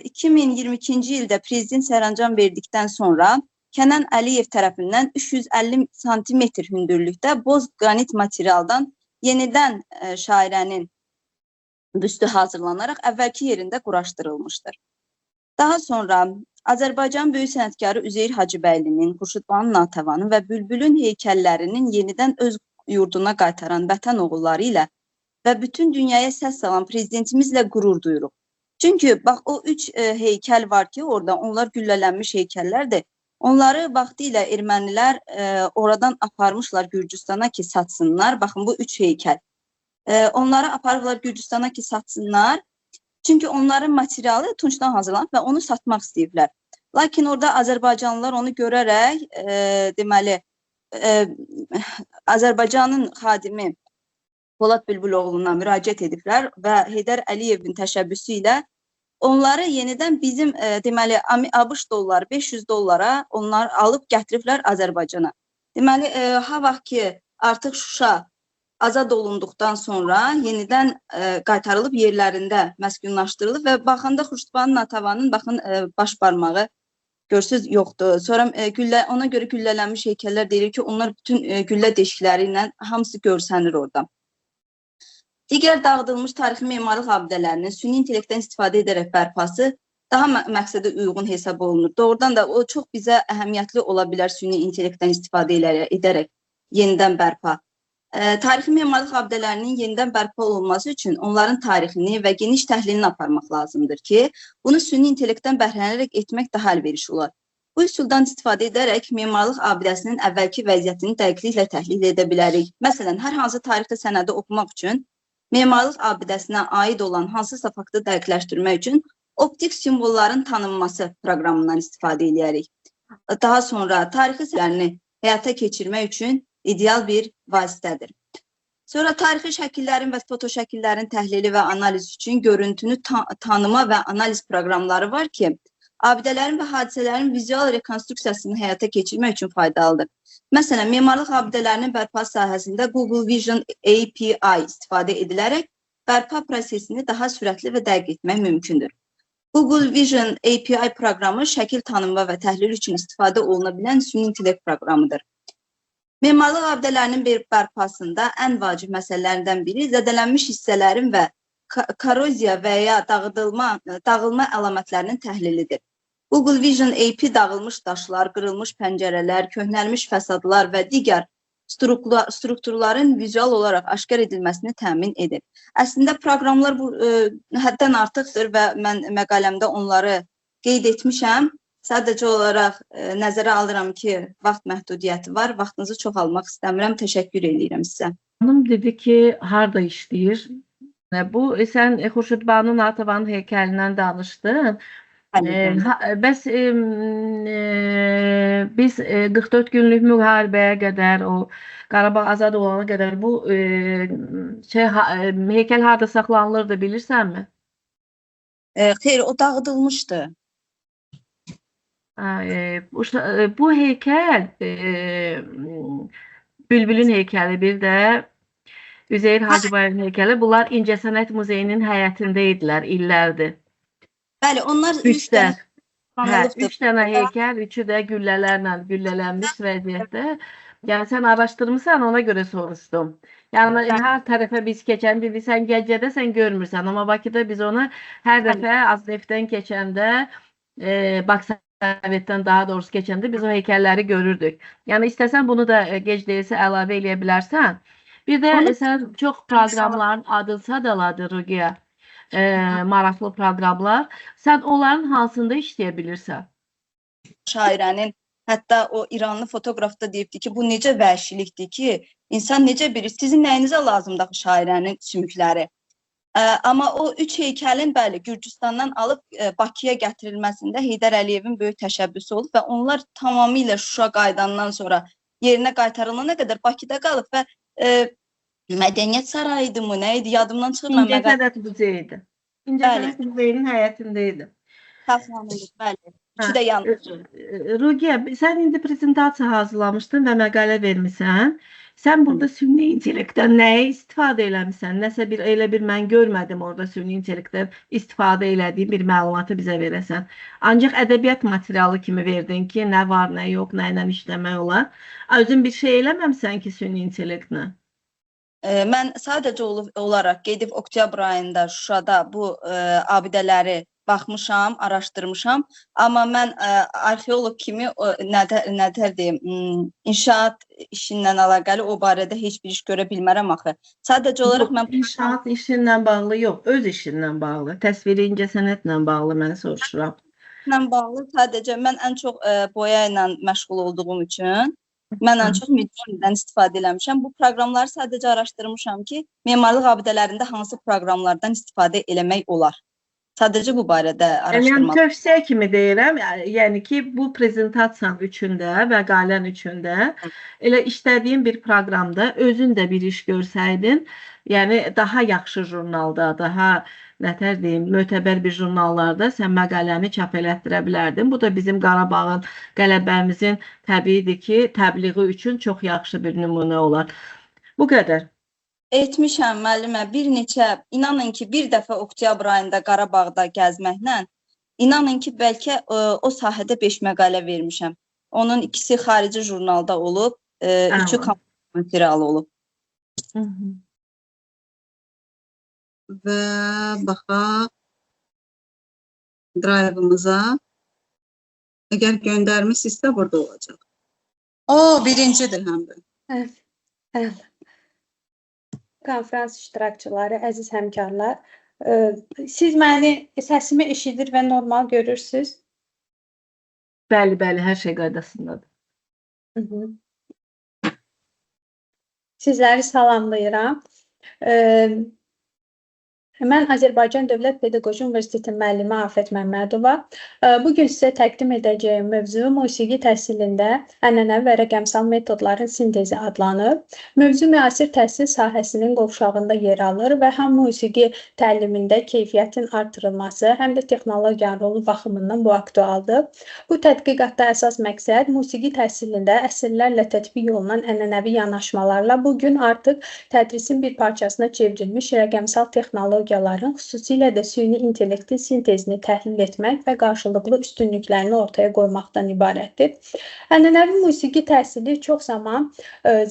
2022-ci ildə prezident sərəncam verdikdən sonra Kənan Əliyev tərəfindən 350 sm hündürlükdə boz qranit materialdan yenidən şairənin büstü hazırlanaraq əvvəlki yerində quraşdırılmışdır. Daha sonra Azərbaycan böyük sənətkarı Üzeyir Hacıbəylinin, Xurşudbanu Natəvanın və Bülbülün heykəllərinin yenidən öz yurduna qaytaran vətən oğulları ilə və bütün dünyaya səs salan prezidentimizlə qürur duyuruq. Çünki bax o 3 heykəl var ki, orada onlar güllələnmiş heykəllərdir. Onları vaxtı ilə ermənilər oradan aparmışlar Gürcüstana ki, satsınlar. Baxın bu 3 heykəl. Onları aparıblar Gürcüstana ki, satsınlar. Çünki onların materialı tunçdan hazırlanıb və onu satmaq istəyiblər. Lakin orada Azərbaycanlılar onu görərək, deməli, Azərbaycanın xadimi Polad Bülbüloğlu'na müraciət ediblər və Heydər Əliyevin təşəbbüsü ilə onları yenidən bizim deməli ABŞ dolları 500 dollara onlar alıb gətiriblər Azərbaycana. Deməli, ha vaxt ki artıq Şuşa azad olunduqdan sonra yenidən qaytarılıb yerlərində məskunlaşdırılıb və baxanda Xurşudbanu Natavanın baxın baş barmağı görsüz yoxdur. Sonra ona görə güllələnmiş heykəllər deyilir ki, onlar bütün güllə deşikləri ilə hamısı görsənir orada. Digər dağıdılmış tarixi memarlıq abidələrinin süni intellektdən istifadə edərək bərpası daha məqsədə uyğun hesab olunur. Doğrudan da o çox bizə əhəmiyyətli ola bilər süni intellektdən istifadə edərək yenidən bərpa. Tarixi memarlıq abidələrinin yenidən bərpa olunması üçün onların tarixini və geniş təhlilini aparmaq lazımdır ki, bunu süni intellektdən bəhrələnərək etmək daha əlverişli olar. Bu üsuldan istifadə edərək memarlıq abidəsinin əvvəlki vəziyyətini dəqiqliklə təhlil edə bilərik. Məsələn, hər hansı tarixi sənədi oxumaq üçün memarlıq abidəsinə aid olan hansısa faktı dəqiqləşdirmək üçün optik simvolların tanınması proqramından istifadə edərik. Daha sonra tarixi sənədlərini həyata keçirmək üçün ideal bir vasitədir. Sonra tarixi şəkillərin və foto şəkillərin təhlili və analiz üçün görüntünü tanıma və analiz proqramları var ki, abidələrin və hadisələrin vizual rekonstruksiyasını həyata keçirmək üçün faydalıdır. Məsələn, memarlıq abidələrinin bərpa sahəsində Google Vision API istifadə edilərək bərpa prosesini daha sürətli və dəqiq etmək mümkündür. Google Vision API proqramı şəkil tanınma və təhlil üçün istifadə oluna bilən süni intellekt proqramıdır. Memarlıq abidələrinin bərpasında ən vacib məsələlərindən biri zədələnmiş hissələrin və koroziya və ya dağılma əlamətlərinin təhlilidir. Google Vision AP dağılmış daşlar, qırılmış pəncərələr, köhnəlmiş fəsadlar və digər strukturların vizual olaraq aşkar edilməsini təmin edir. Əslində proqramlar həddən artıqdır və mən məqaləmdə onları qeyd etmişəm. Sadəcə olaraq nəzərə alıram ki, vaxt məhdudiyyəti var. Vaxtınızı çox almaq istəmirəm. Təşəkkür edirəm sizə. Hanım dedi ki, harda işləyir? Bu, sən Xurşudbanu Natavanın heykəlindən danışdın. Bəs biz 44 günlük müharibəyə qədər, o Qarabağ azad olana qədər bu heykəl harda saxlanılırdı, bilirsənmi? Xeyr, o dağıdılmışdı. Bu heykəl Bülbülün heykəli, bir də Üzeyir Hacıbayevin heykəli. Bunlar İncəsənət Muzeyinin həyətində idilər, illərdir. Bəli, onlar üç dənə heykəl, üçü də güllələrlə güllələnmiş vəziyyətdə. Yəni, sən araşdırmışsan, ona görə soruşdum. Yəni, hər tərəfə biz keçəndə, sən Gəncədə sən görmürsən, amma Bakıda biz onu hər dəfə Azdefdən keçəndə, Baksovetdən daha doğrusu keçəndə biz o heykəlləri görürdük. Yəni, istəsən bunu da gec deyilsə əlavə eləyə bilərsən. Bir də sən çox proqramların adı sadaladı, Rugiya, maraqlı proqramlar. Sən onların hansında işləyə bilirsən? Şairənin, hətta o İranlı fotoqraf da deyibdi ki, bu necə vəhşilikdir ki, insan necə bilir, sizin nəyinizə lazımdır şairənin sümükləri? Amma o üç heykəlin, bəli, Gürcüstandan alıb Bakıya gətirilməsində Heydər Əliyevin böyük təşəbbüsü olub və onlar tamamilə Şuşa qayıdandan sonra yerinə qaytarılana qədər Bakıda qalıb və mədəniyyət sarayıdır mı, nə idi, yadımdan çıxır. İncəsənət Muzeyidir. İncəsənət Muzeyinin həyətində idi. Saxlanılır, bəli. İki də yanlış. Rugiya, sən indi prezentasiya hazırlamışdın və məqalə vermişsən. Sən burada süni intellektdən nəyə istifadə eləmişsən? Nəsə elə bir mən görmədim orada süni intellektdən istifadə elədiyim bir məlumatı bizə verəsən. Ancaq ədəbiyyat materialı kimi verdin ki, nə var, nə yox, nə ilə işləmək olar. Özün bir şey eləməmsən ki, süni intellektlə? Mən sadəcə olaraq gedib oktyabr ayında Şuşada bu abidələri baxmışam, araşdırmışam. Amma mən arxeolog kimi nətər deyim, inşaat işindən əlaqəli o barədə heç bir iş görə bilmərəm axı. Sadəcə olaraq mən... İnşaat işindən bağlı yox, öz işindən bağlı. Təsviri incəsənətlə bağlı mən soruşuram. Bağlı sadəcə mən ən çox boya ilə məşğul olduğum üçün mən ən çox Midjourney'dən istifadə eləmişəm. Bu proqramları sadəcə araşdırmışam ki, memarlıq abidələrində hansı proqramlardan istifadə eləmək olar. Sadəcə bu barədə Yəni araşdırma. tövsiyə kimi deyirəm, yəni ki, bu prezentasiyan üçündə və qalən üçündə elə işlədiyin bir proqramda özün də bir iş görsəydin, yəni daha yaxşı jurnalda, daha nətər deyim, mötəbər bir jurnallarda sən məqaləni çap elətdirə bilərdin. Bu da bizim Qarabağın, qələbəmizin təbiidir ki, təbliği üçün çox yaxşı bir nümunə olar. Bu qədər. Etmişəm müəllimə bir neçə, inanın ki, bir dəfə oktyabr ayında Qarabağda gəzməklə, inanın ki, bəlkə o sahədə 5 məqalə vermişəm. Onun ikisi xarici jurnalda olub, üçü materialı olub. Və baxaq drive'ımıza. Əgər göndərmişsinizsə burada olacaq. O, birincidir həm də. Konferans iştirakçıları, əziz həmkarlar, siz məni səsimi eşidir və normal görürsünüz? Bəli, bəli, hər şey qaydasındadır. Sizləri salamlayıram. Mən Azərbaycan Dövlət Pedaqoji Universitetinin müəllimi Afət Məmmədova. Bugün sizə təqdim edəcəyim mövzu musiqi təhsilində ənənəvi və rəqəmsal metodların sintezi adlanır. Mövzu müasir təhsil sahəsinin qovşağında yer alır və həm musiqi təlimində keyfiyyətin artırılması, həm də texnologiyanın rolu baxımından bu aktualdır. Bu tədqiqatda əsas məqsəd musiqi təhsilində əsrlərlə tətbiq olunan ənənəvi yanaşmalarla bugün artıq tədrisin bir parçasına çevrilmiş rəqəmsal texnologiyaların, xüsusilə də süni intellektin sintezini təhlil etmək və qarşılıqlı üstünlüklərini ortaya qoymaqdan ibarətdir. Ənənəvi musiqi təhsili çox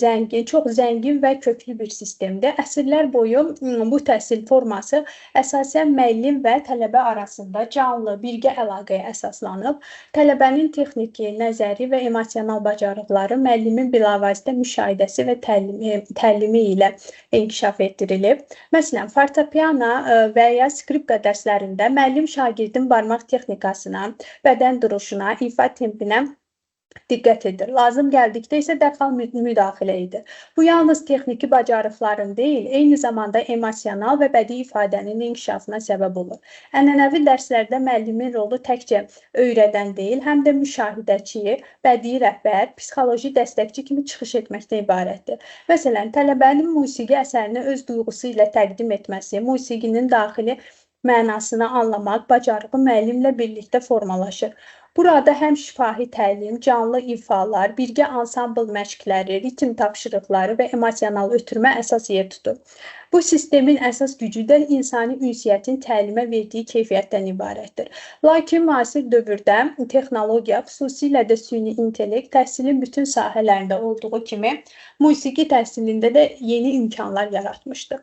zəngin və köklü bir sistemdir. Əsrlər boyu bu təhsil forması əsasən müəllim və tələbə arasında canlı, birgə əlaqəyə əsaslanıb. Tələbənin texniki, nəzəri və emosional bacarıqları müəllimin bilavasitə müşahidəsi və təlimi ilə inkişaf etdirilib. Məsələn, fortepiano və ya skripka dərslərində müəllim şagirdin barmaq texnikasına, bədən duruşuna, ifa tempinə diqqət edir. Lazım gəldikdə isə dərhal müdaxilə edir. Bu yalnız texniki bacarıqların deyil, eyni zamanda emosional və bədii ifadənin inkişafına səbəb olur. Ənənəvi dərslərdə müəllimin rolu təkcə öyrədən deyil, həm də müşahidəçi, bədii rəhbər, psixoloji dəstəkçi kimi çıxış etməkdən ibarətdir. Məsələn, tələbənin musiqi əsərini öz duyğusu ilə təqdim etməsi, musiqinin daxili mənasını anlamaq bacarığı müəllimlə birlikdə formalaşır. Burada həm şifahi təlim, canlı ifalar, birgə ansambl məşqləri, ritm tapşırıqları və emosional ötürmə əsas yer tutur. Bu sistemin əsas gücü də insani ünsiyyətin təlimə verdiyi keyfiyyətdən ibarətdir. Lakin müasir dövrdə texnologiya, xüsusilə də süni intellekt təhsilin bütün sahələrində olduğu kimi musiqi təhsilində də yeni imkanlar yaratmışdır.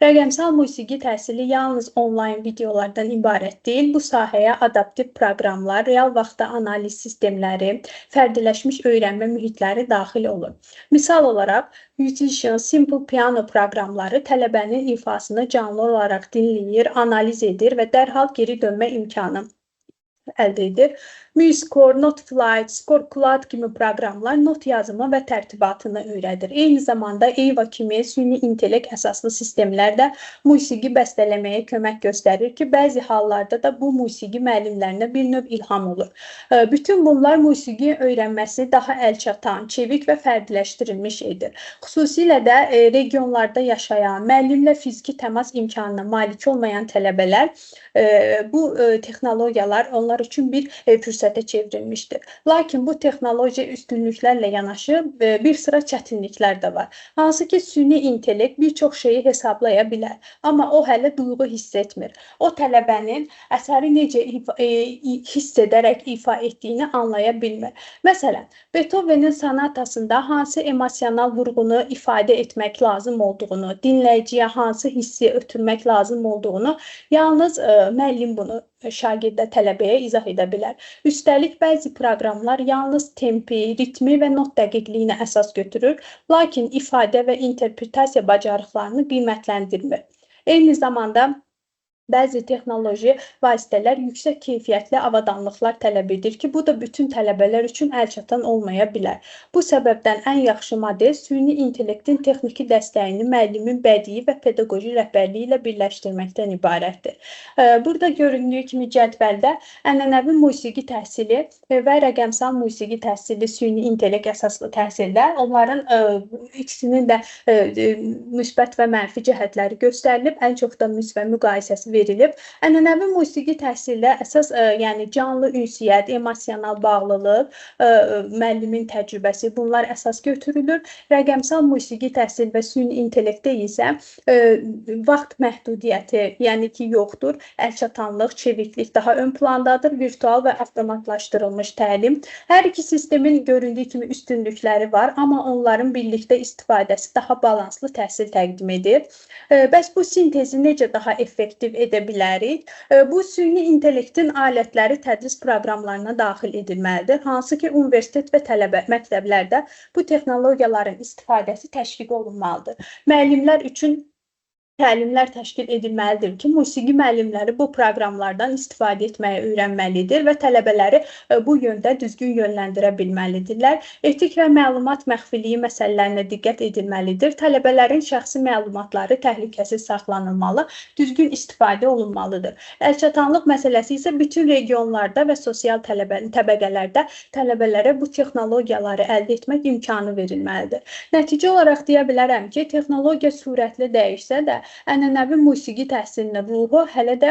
Rəqəmsal musiqi təhsili yalnız onlayn videolardan ibarət deyil, bu sahəyə adaptiv proqramlar, real vaxtda analiz sistemləri, fərdiləşmiş öyrənmə mühitləri daxil olur. Misal olaraq, Musician, Simple Piano proqramları tələbənin ifasını canlı olaraq dinləyir, analiz edir və dərhal geri dönmə imkanı əldə edir. MuseScore, NoteFlight, ScoreCloud kimi proqramlar not yazımı və tərtibatını öyrədir. Eyni zamanda EVA kimi süni intellekt əsaslı sistemlər də musiqi bəstələməyə kömək göstərir ki, bəzi hallarda da bu musiqi müəllimlərinə bir növ ilham olur. Bütün bunlar musiqi öyrənməsi daha əlçatan, çevik və fərdiləşdirilmiş edir. Xüsusilə də regionlarda yaşayan, müəllimlə fiziki təmas imkanına malik olmayan tələbələr bu texnologiyalar onlar üçün bir fürsətə çevrilmişdir. Lakin bu texnoloji üstünlüklərlə yanaşı bir sıra çətinliklər də var. Hansı ki, süni intellekt bir çox şeyi hesablaya bilər, amma o hələ duyğu hiss etmir. O tələbənin əsəri necə hiss edərək ifa etdiyini anlaya bilmir. Məsələn, Beethovenin sonatasında hansı emosional vurğunu ifadə etmək lazım olduğunu, dinləyiciyə hansı hissi ötürmək lazım olduğunu yalnız müəllim bunu şagirdə, tələbəyə izah edə bilər. Üstəlik, bəzi proqramlar yalnız tempi, ritmi və not dəqiqliyini əsas götürür, lakin ifadə və interpretasiya bacarıqlarını qiymətləndirmir. Eyni zamanda Bəzi texnoloji vasitələr yüksək keyfiyyətli avadanlıqlar tələb edir ki, bu da bütün tələbələr üçün əlçatan olmaya bilər. Bu səbəbdən ən yaxşı model süni intellektin texniki dəstəyini müəllimin bədii və pedaqoji rəhbərliyi ilə birləşdirməkdən ibarətdir. Burada göründüyü kimi cədvəldə ənənəvi musiqi təhsili və rəqəmsal musiqi təhsili süni intellekt əsaslı təhsildə onların ikisinin də müsbət və mənfi cəhətləri göstərilib, ən çox da müsbət müqayisəsi verilib. Ənənəvi musiqi təhsildə əsas yəni canlı ünsiyyət, emosional bağlılıq, müəllimin təcrübəsi bunlar əsas götürülür. Rəqəmsal musiqi təhsil və süni intellektdə isə vaxt məhdudiyyəti, yəni ki, yoxdur. Əlçatanlıq, çeviklik daha ön plandadır. Virtual və avtomatlaşdırılmış təlim. Hər iki sistemin göründüyü kimi üstünlükləri var, amma onların birlikdə istifadəsi daha balanslı təhsil təqdim edir. Bəs bu sintezi necə daha effektiv edə bilərik? Bu süni intellektin alətləri tədris proqramlarına daxil edilməlidir. Hansı ki, universitet və məktəblərdə bu texnologiyaların istifadəsi təşviq olunmalıdır. Müəllimlər üçün təlimlər təşkil edilməlidir ki, musiqi müəllimləri bu proqramlardan istifadə etməyi öyrənməlidir və tələbələri bu yöndə düzgün yönləndirə bilməlidirlər. Etik və məlumat məxfiliyi məsələlərinə diqqət edilməlidir. Tələbələrin şəxsi məlumatları təhlükəsiz saxlanılmalı, düzgün istifadə olunmalıdır. Əlçatanlıq məsələsi isə bütün regionlarda və sosial təbəqələrdə tələbələrə bu texnologiyaları əldə etmək imkanı verilməlidir. Nəticə olaraq deyə bilərəm ki, texnologiya sürətli dəyişsə də, ənənəvi musiqi təhsilinin ruhu hələ də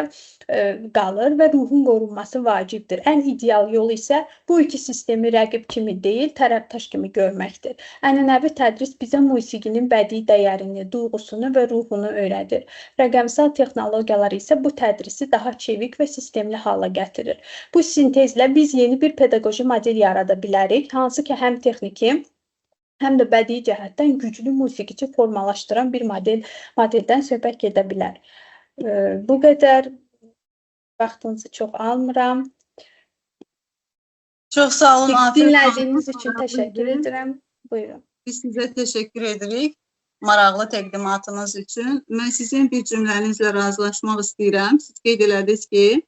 qalır və ruhun qorunması vacibdir. Ən ideal yol isə bu iki sistemi rəqib kimi deyil, tərəfdaş kimi görməkdir. Ənənəvi tədris bizə musiqinin bədii dəyərini, duyğusunu və ruhunu öyrədir. Rəqəmsal texnologiyalar isə bu tədrisi daha çevik və sistemli hala gətirir. Bu sintezlə biz yeni bir pedaqoji model yarada bilərik, hansı ki, həm texniki, həm də bədii cəhətdən güclü musiqiçi formalaşdıran bir modeldən söhbət gedə bilər. Bu qədər. Vaxtınızı çox almıram. Çox sağ olun. Dinlədiyiniz üçün təşəkkür edirəm. Buyurun. Biz sizə təşəkkür edirik maraqlı təqdimatınız üçün. Mən sizin bir cümlənizlə razılaşmaq istəyirəm. Siz qeyd elədiniz ki,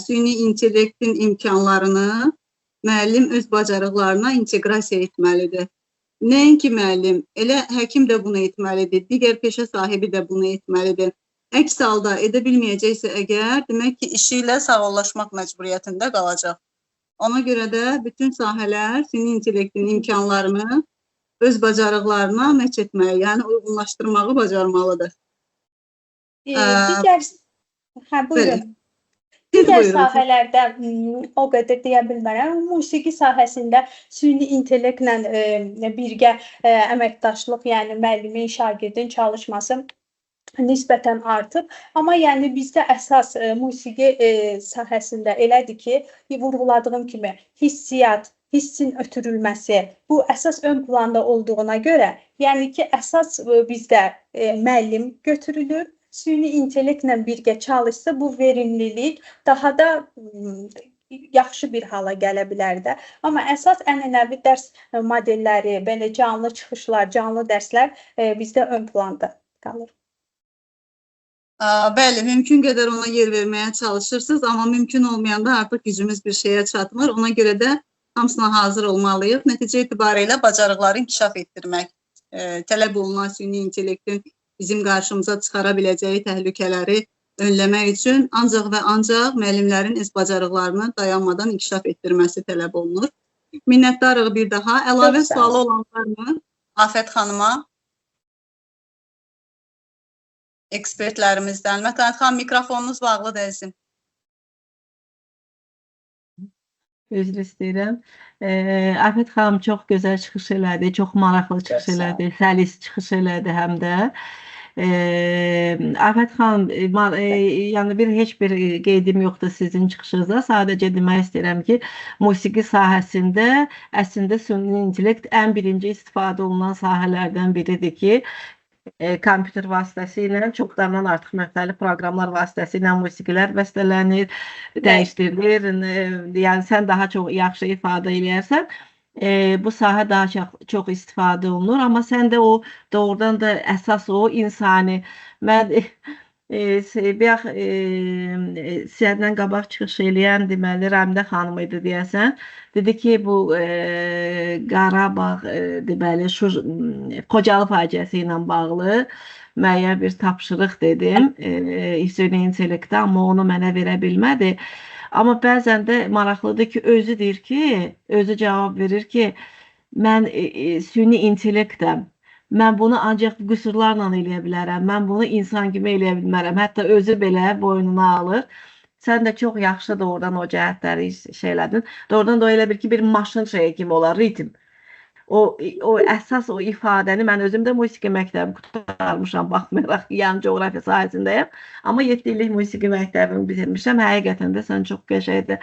süni intellektin imkanlarını müəllim öz bacarıqlarına inteqrasiya etməlidir. Nəinki müəllim, elə həkim də bunu etməlidir, digər peşə sahibi də bunu etməlidir. Əks halda edə bilməyəcəksə əgər, demək ki, işi ilə sağollaşmaq məcburiyyətində qalacaq. Ona görə də bütün sahələr süni intellektin imkanlarını öz bacarıqlarına məch etməli, yəni uyğunlaşdırmağı bacarmalıdır. Buyurun. Digər sahələrdə o qədər deyə bilmərəm. Musiqi sahəsində süni intellektlə birgə əməkdaşlıq, yəni müəllimin, şagirdin çalışması nisbətən artıb. Amma yəni bizdə əsas musiqi sahəsində elədir ki, vurğuladığım kimi hissiyyat, hissin ötürülməsi bu əsas ön planda olduğuna görə, yəni ki, əsas bizdə müəllim götürülür. Süni intellektlə birgə çalışsa bu verimlilik daha da yaxşı bir hala gələ bilər də. Amma əsas ənənəvi dərs modelləri, belə canlı çıxışlar, canlı dərslər bizdə ön planda qalır. Bəli, mümkün qədər ona yer verməyə çalışırsınız, amma mümkün olmayanda artıq gücümüz bir şeyə çatmır. Ona görə də hamısına hazır olmalıyıq. Nəticə etibarilə bacarıqları inkişaf etdirmək, tələb olunan süni intellektin bizim qarşımıza çıxara biləcəyi təhlükələri önləmək üçün ancaq və ancaq müəllimlərin öz bacarıqlarını dayanmadan inkişaf etdirməsi tələb olunur. Minnətdarıq bir daha. Əlavə sualı olanlar mı? Afət xanıma. Ekspertlərimizdən. Mətanət xanım, mikrofonunuz bağlıdır əzizim. Üzr istəyirəm. Afət xanım çox gözəl çıxış elədi, çox maraqlı çıxış elədi, səlis çıxış elədi həm də. Afət xanım, yəni heç bir qeydim yoxdur sizin çıxışınızda. Sadəcə demək istəyirəm ki, musiqi sahəsində əslində süni intellekt ən birinci istifadə olunan sahələrdən biridir ki, kompüter vasitəsilə çoxlardan artıq müxtəlif proqramlar vasitəsilə musiqilər bəstələnir, dəyişdirilir. Yəni sən daha çox yaxşı ifadə eləyərsən, bu sahə daha çox istifadə olunur. Amma sən də o doğrudan da əsas o insani. Mən Sizdən qabaq çıxış eləyən deməli Rəmdə xanım idi deyəsən. Dedi ki, bu Qarabağ deməli Xocalı faciəsi ilə bağlı müəyyən bir tapşırıq dedim süni intellektə, amma onu mənə verə bilmədi. Amma bəzən də maraqlıdır ki, özü deyir ki, özü cavab verir ki, mən süni intellektəm. Mən bunu ancaq qüsurlarla eləyə bilərəm. Mən bunu insan kimi eləyə bilmərəm. Hətta özü belə boynuna alır. Sən də çox yaxşı doğrudan o cəhətləri şeylədin. Doğrudan da elə bir ki, bir maşın şeyi kimi olar, ritm. O əsas o ifadəni mən özüm də musiqi məktəbi qurtarmışam, baxmayaraq yan coğrafiya sahəsindəyəm. Amma 7 illik musiqi məktəbini bitirmişəm. Həqiqətən də sən çox qəşəngdir.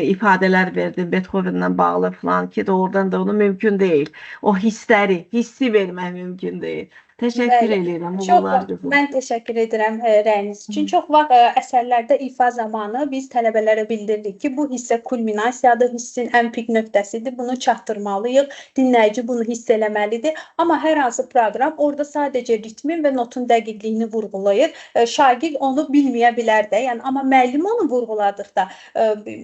İfadeler verdim Beethoven'la bağlı falan ki doğrudan da onu mümkün değil. O hissi vermək mümkün değil. Təşəkkür edirəm. Mən təşəkkür edirəm rəyiniz üçün. Çox vaxt əsərlərdə ifa zamanı biz tələbələrə bildiririk ki, bu hissə kulminasiyadır, hissin ən pik nöqtəsidir. Bunu çatdırmalıyıq. Dinləyici bunu hiss eləməlidir. Amma hər hansı proqram orada sadəcə ritmin və notun dəqiqliyini vurğulayır. Şagird onu bilməyə bilər də. Yəni amma müəllim onu vurğuladıqda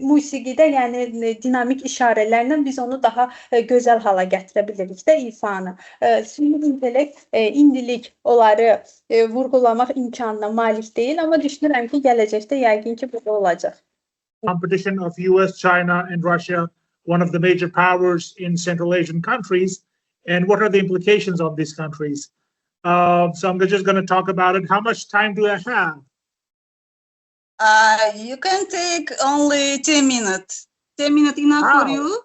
musiqidə, yəni dinamik işarələrlə biz onu daha gözəl hala gətirə bilirik də ifanı. Süni intellekt indilik onları vurgulamaq imkanına malik deyil, amma düşünürəm ki, gələcəkdə yəqin ki, bu da olacaq. Competition of US, China and Russia, one of the major powers in Central Asian countries, and what are the implications of these countries? So I'm just going to talk about it. How much time do I have? You can take only 10 minutes. 10 minutes enough for you?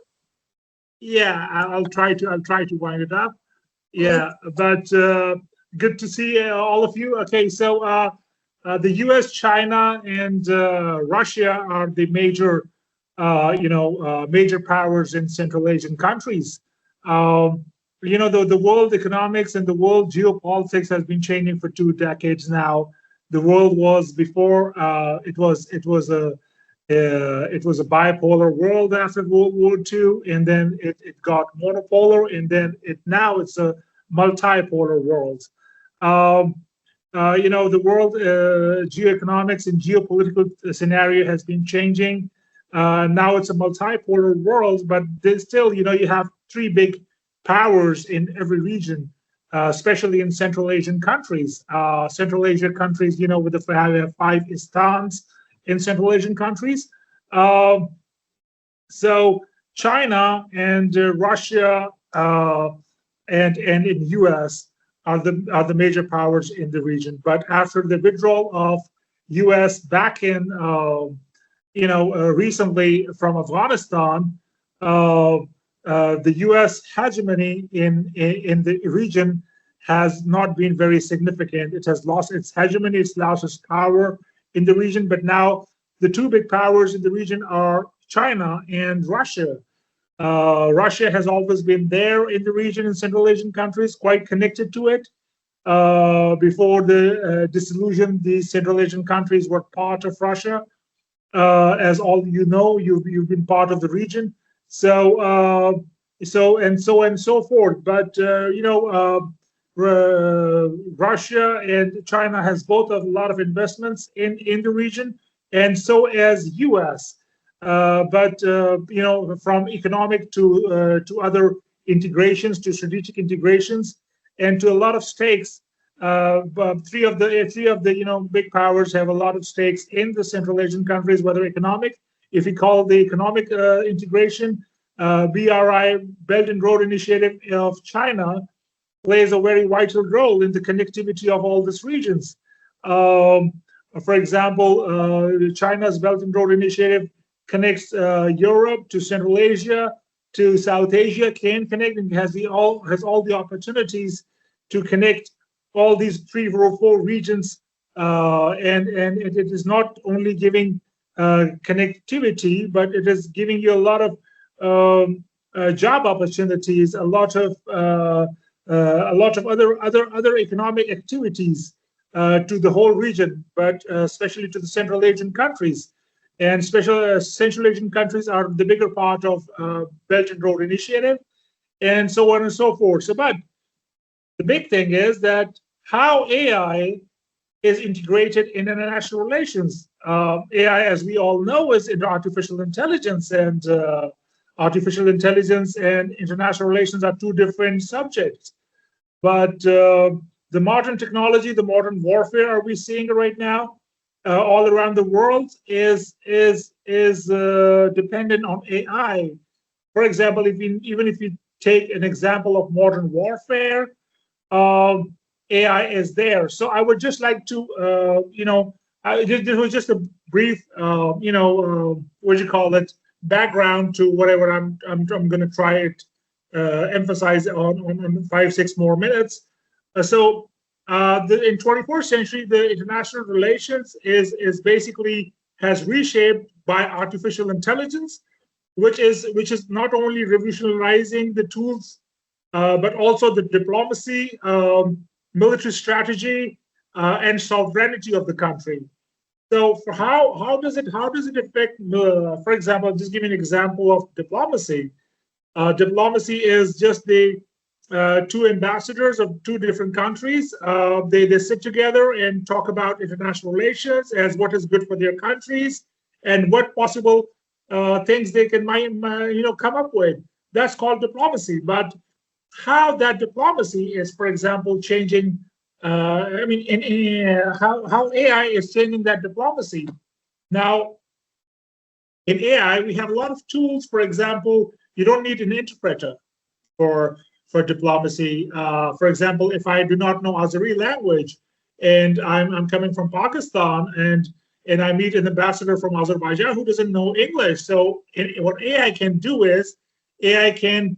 Yeah, I'll try to wind it up. Yeah, but good to see all of you. Okay, so the U.S., China, and Russia are the major, major powers in Central Asian countries. The world economics and the world geopolitics has been changing for 2 decades now. The world was before it was a bipolar world after World War II, and then it got monopolar, and then now it's a multipolar world. The world geoeconomics and geopolitical scenario has been changing. Now it's a multipolar world, but there's still, you have 3 big powers in every region, especially in Central Asian countries. Central Asia countries, with the 5 istans in Central Asian countries. So China and Russia and in U.S. are the major powers in the region. But after the withdrawal of U.S. back in recently from Afghanistan, the U.S. hegemony in the region has not been very significant. It has lost its hegemony, it's lost its power in the region. But now the 2 big powers in the region are China and Russia. Russia has always been there in the region in Central Asian countries, quite connected to it. Before the dissolution, the Central Asian countries were part of Russia. As all you know, you've been part of the region. So and so forth. But Russia and China has both a lot of investments in the region, and so as U.S. But from economic to other integrations, to strategic integrations, and to a lot of stakes. Three of the big powers have a lot of stakes in the Central Asian countries, whether economic. If we call the economic integration, BRI, Belt and Road Initiative of China, plays a very vital role in the connectivity of all these regions. For example, China's Belt and Road Initiative connects Europe to Central Asia to South Asia, can connect, and has all the opportunities to connect all these 3 or 4 regions, and it is not only giving connectivity, but it is giving you a lot of job opportunities, a lot of other economic activities to the whole region, but especially to the Central Asian countries. And Central Asian countries are the bigger part of Belt and Road Initiative, and so on and so forth. So, but the big thing is that how AI is integrated in international relations. AI, as we all know, is in artificial intelligence, and artificial intelligence and international relations are two different subjects. But the modern technology, the modern warfare are we seeing right now all around the world is dependent on AI. For example, even if you take an example of modern warfare, AI is there. So I would just like to, this was just a brief, what do you call it, background to whatever I'm going to try it, emphasize on 5-6 more minutes. In 24th century, the international relations is basically has reshaped by artificial intelligence, which is not only revolutionizing the tools, but also the diplomacy, military strategy, and sovereignty of the country. So for how does it affect? For example, I'll just give you an example of diplomacy. Diplomacy is just the two ambassadors of two different countries. They sit together and talk about international relations as what is good for their countries and what possible things they can come up with. That's called diplomacy. But how that diplomacy is, for example, changing. How AI is changing that diplomacy. Now, in AI, we have a lot of tools. For example, you don't need an interpreter for diplomacy. For example, if I do not know Azeri language and I'm coming from Pakistan and I meet an ambassador from Azerbaijan who doesn't know English. So what AI can do is AI can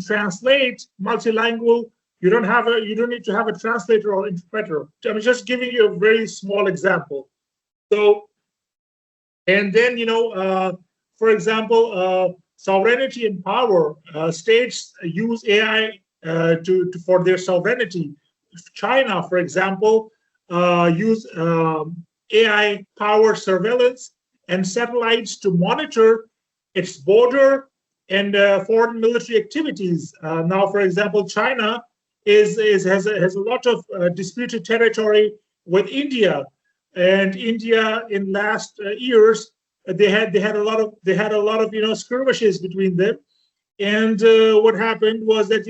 translate multilingual. You don't need to have a translator or interpreter. I'm just giving you a very small example. So, and then for example, sovereignty and power. States use AI for their sovereignty. China, for example, use AI power surveillance and satellites to monitor its border and foreign military activities. Now, for example, China has a lot of disputed territory with India, and India in last years they had a lot of skirmishes between them, and what happened was that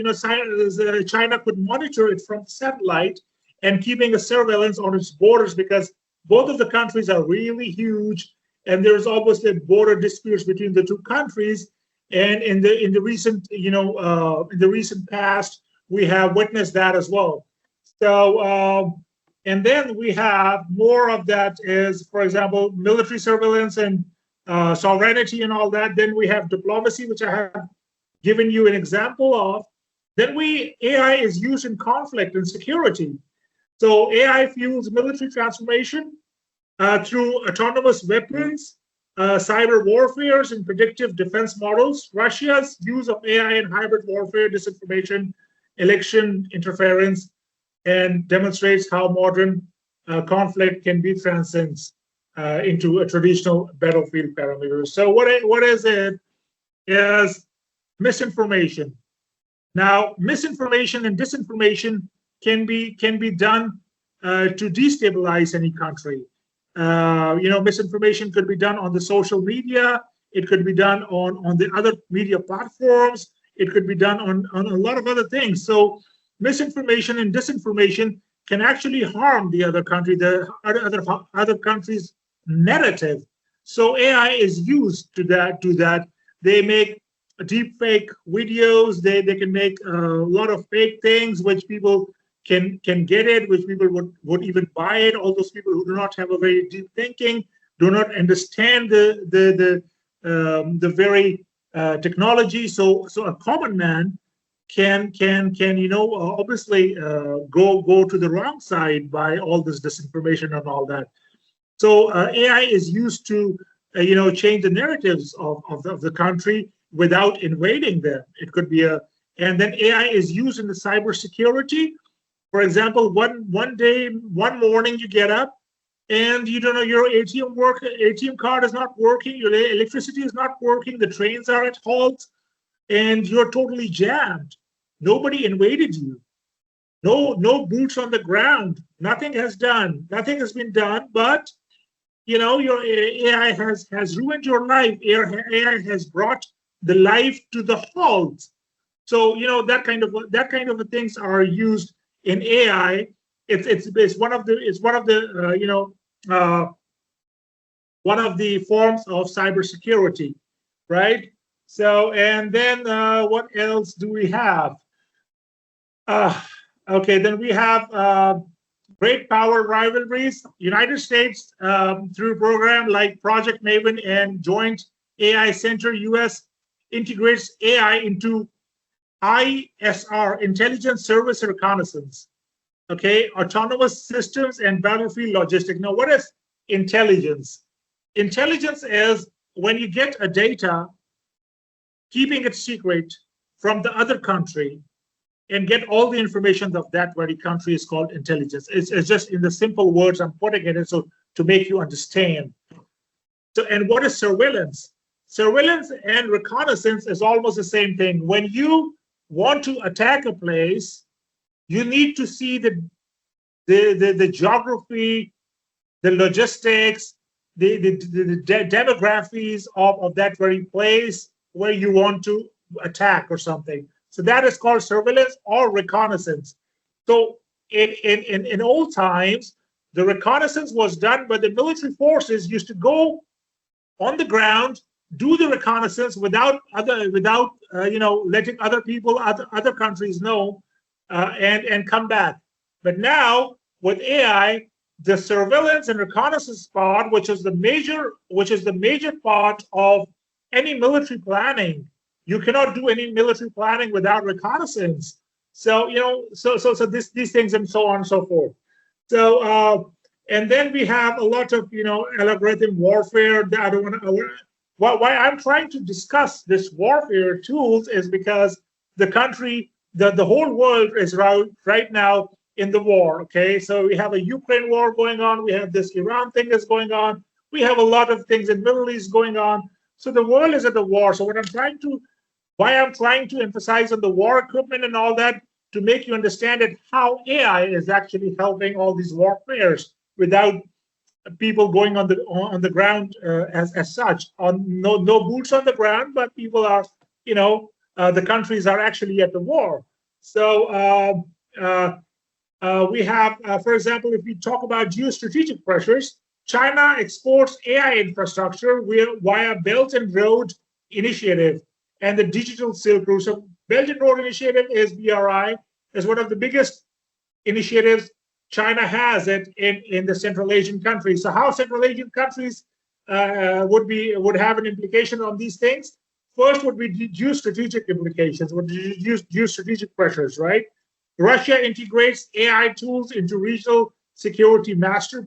China could monitor it from satellite and keeping a surveillance on its borders, because both of the countries are really huge, and there's obviously border disputes between the two countries. And in the recent past, we have witnessed that as well. So and then we have more of that is, for example, military surveillance and sovereignty and all that. Then we have diplomacy, which I have given you an example of. Then AI is used in conflict and security. So AI fuels military transformation through autonomous weapons, cyber warfare, and predictive defense models. Russia's use of AI in hybrid warfare, disinformation, election interference, and demonstrates how modern conflict can be transcended into a traditional battlefield parameters. So what is it? Is misinformation. Now, misinformation and disinformation can be done to destabilize any country. Misinformation could be done on the social media. It could be done on the other media platforms. It could be done on a lot of other things. So misinformation and disinformation can actually harm the other country, the other country's narrative. So AI is used to that. They make deep fake videos. They can make a lot of fake things, which people can get it, which people would even buy it. All those people who do not have a very deep thinking, do not understand the very technology. So a common man can obviously go to the wrong side by all this disinformation and all that. So AI is used to change the narratives of the country without invading them. It could be and then AI is used in the cybersecurity. For example, one morning you get up and you don't know your ATM card is not working, your electricity is not working, the trains are at halt, and you're totally jammed. Nobody invaded you. no boots on the ground. Nothing has been done, but you know, your AI has ruined your life. AI has brought the life to the halt. So you know that kind of things are used in AI. It's one of the one of the forms of cybersecurity, right? So and then what else do we have? Okay, then we have great power rivalries. United States, through a program like Project Maven and Joint AI Center, US integrates AI into ISR, Intelligence Service Reconnaissance, okay, autonomous systems and battlefield logistics. Now, what is intelligence? Intelligence is when you get a data, keeping it secret from the other country, and get all the information of that very country is called intelligence. It's just in the simple words I'm putting it in so to make you understand. So, and what is surveillance? Surveillance and reconnaissance is almost the same thing. When you want to attack a place, you need to see the geography, the logistics, the demographies of that very place where you want to attack or something. So that is called surveillance or reconnaissance. So in old times, the reconnaissance was done, but the military forces used to go on the ground, do the reconnaissance without you know, letting other people, other countries know, and come back. But now with AI, the surveillance and reconnaissance part, which is the major part of any military planning. You cannot do any military planning without reconnaissance. So you know, so these things and so on and so forth. So and then we have a lot of, you know, algorithm warfare. That I don't want to. Why I'm trying to discuss this warfare tools is because the country, the whole world is right now in the war. Okay, so we have a Ukraine war going on. We have this Iran thing that's going on. We have a lot of things in Middle East going on. So the world is at the war. So what I'm trying to emphasize on the war equipment and all that, to make you understand it, how AI is actually helping all these warfares without people going on the ground as such. No boots on the ground, but people are, you know, the countries are actually at the war. So we have, for example, if we talk about geostrategic pressures, China exports AI infrastructure via Belt and Road Initiative and the Digital Silk Route. So Belt and Road Initiative is BRI, is one of the biggest initiatives China has in the Central Asian countries. So how Central Asian countries would have an implication on these things? First would be geostrategic implications, would be geostrategic pressures, right? Russia integrates AI tools into regional security master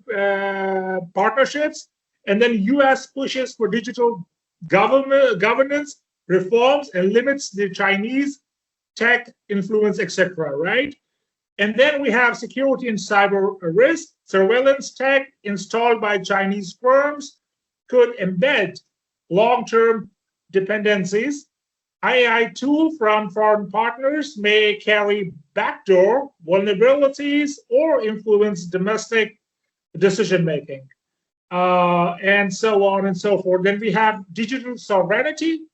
partnerships, and then US pushes for digital governance reforms and limits the Chinese tech influence, etc., right? And then we have security and cyber risk. Surveillance tech installed by Chinese firms could embed long-term dependencies. AI tool from foreign partners may carry backdoor vulnerabilities or influence domestic decision-making, and so on and so forth. Then we have digital sovereignty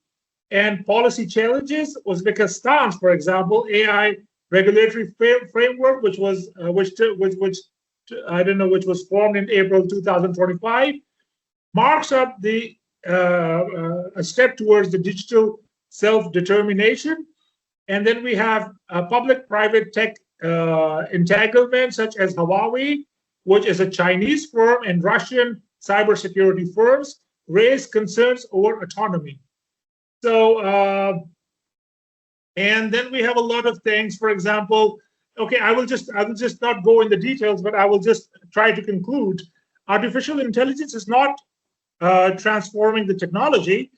and policy challenges. Uzbekistan's, for example, AI regulatory framework, which was formed in April 2025, marks up the a step towards the digital self-determination. And then we have public-private tech entanglement, such as Huawei, which is a Chinese firm, and Russian cybersecurity firms raise concerns over autonomy. So, and then we have a lot of things. For example, okay, I will just not go in the details, but I will just try to conclude. Artificial intelligence is not transforming the technology,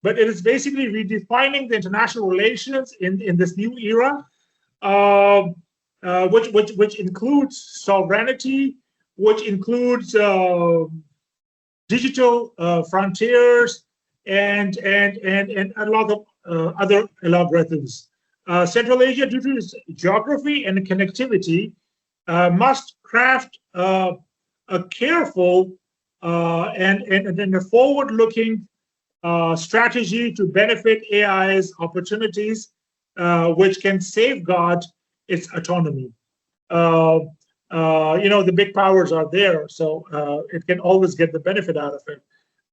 but it is basically redefining the international relations in this new era, which includes sovereignty, which includes digital frontiers, and a lot of other algorithms. Central Asia, due to its geography and connectivity, must craft a careful and a forward-looking strategy to benefit AI's opportunities, which can safeguard its autonomy. The big powers are there, so it can always get the benefit out of it.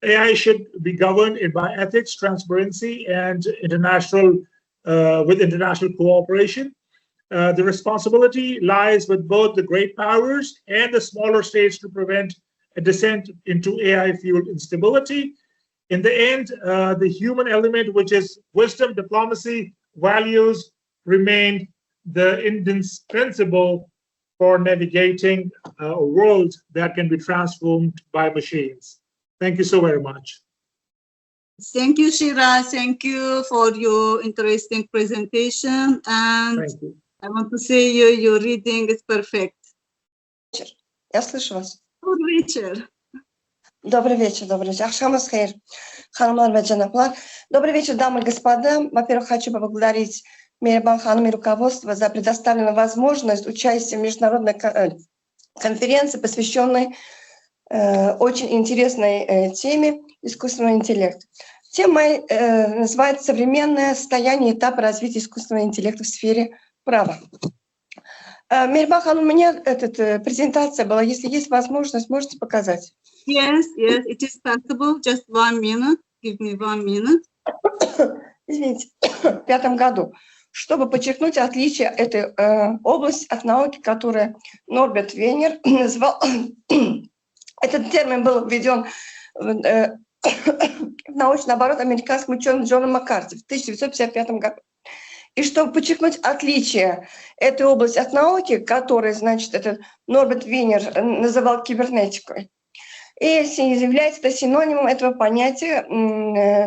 AI should be governed by ethics, transparency, and international cooperation. The responsibility lies with both the great powers and the smaller states to prevent a descent into AI-fueled instability. In the end, the human element, which is wisdom, diplomacy, values, remain the indispensable for navigating a world that can be transformed by machines. Thank you so very much. Thank you, Shira. Thank you for your interesting presentation. And I want to say your reading is perfect. Я слышу вас. Good вечер. Добрый вечер, добрый вечер. Ахшамас хейр, ханымlar ve janaplar. Добрый вечер, дамы и господа. Во-первых, хочу поблагодарить Мейрабан ханым и руководство за предоставленную возможность участия в международной конференции, посвященной очень интересной теме искусственного интеллекта. Тема называется «Современное состояние и этапы развития искусственного интеллекта в сфере права». Мейрабан ханым, у меня презентация была. Если есть возможность, можете показать? Yes, it is possible. Just 1 minute. Give me 1 minute. Извините, в 2005 году. Чтобы подчеркнуть отличие этой области от науки, которую Норберт Вейнер назвал, этот термин был введен в научный оборот американским ученым Джоном Маккарти в 1955 году. И чтобы подчеркнуть отличие этой области от науки, которую, значит, этот Норберт Вейнер называл кибернетикой, и является это синонимом этого понятия,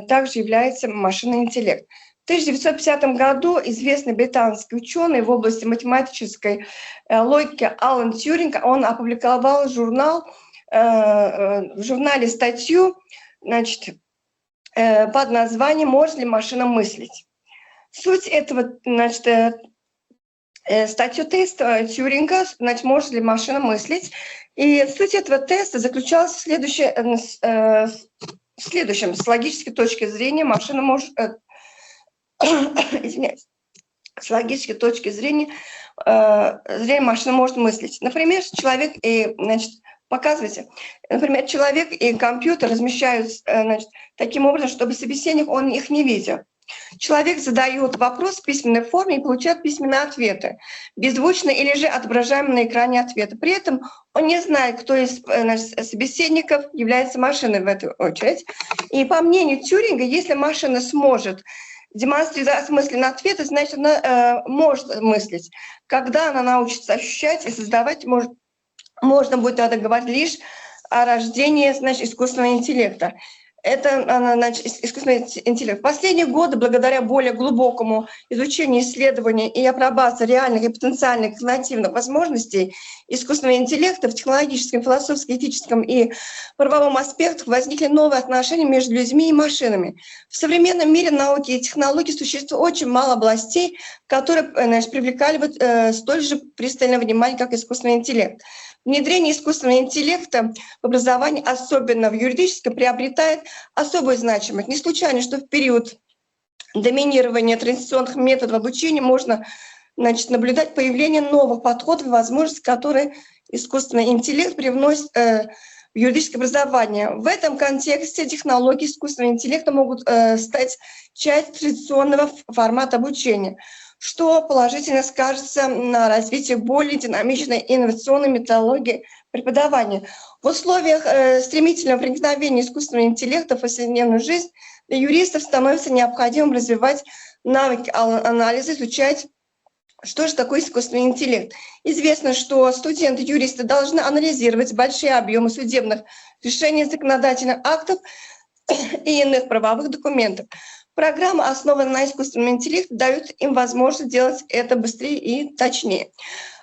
также является машинный интеллект. В 1950 году известный британский ученый в области математической логики Алан Тьюринг, он опубликовал в журнале статью, значит, под названием «Может ли машина мыслить?». Суть этого, значит, статью теста Тьюринга, значит, «Может ли машина мыслить?». И суть этого теста заключалась в следующем. С логической точки зрения машина может... Извиняюсь. С логической точки зрения машина может мыслить. Например, человек и, значит, показывайте, например, человек и компьютер размещают, значит, таким образом, чтобы собеседник, он их не видел. Человек задает вопрос в письменной форме и получает письменные ответы, беззвучно или же отображаемые на экране ответы. При этом он не знает, кто из собеседников является машиной в эту очередь. И по мнению Тьюринга, если машина сможет демонстрировать осмысленные ответы, значит, она может мыслить. Когда она научится ощущать и создавать, можно будет тогда говорить лишь о рождении, значит, искусственного интеллекта. Это, значит, искусственный интеллект. В последние годы, благодаря более глубокому изучению, исследованию и апробации реальных и потенциальных когнитивных возможностей искусственного интеллекта в технологическом, философском, этическом и правовом аспектах возникли новые отношения между людьми и машинами. В современном мире науки и технологий существует очень мало областей, которые, значит, привлекали бы столь же пристальное внимание, как искусственный интеллект. Внедрение искусственного интеллекта в образовании, особенно в юридическом, приобретает особую значимость. Не случайно, что в период доминирования традиционных методов обучения можно, значит, наблюдать появление новых подходов и возможностей, которые искусственный интеллект привносит в юридическое образование. В этом контексте технологии искусственного интеллекта могут стать частью традиционного формата обучения, что положительно скажется на развитии более динамичной и инновационной методологии преподавания. В условиях стремительного проникновения искусственного интеллекта в повседневную жизнь для юристов становится необходимым развивать навыки анализа, изучать, что же такое искусственный интеллект. Известно, что студенты-юристы должны анализировать большие объемы судебных решений, законодательных актов и иных правовых документов. Программы, основанные на искусственном интеллекте, дают им возможность делать это быстрее и точнее.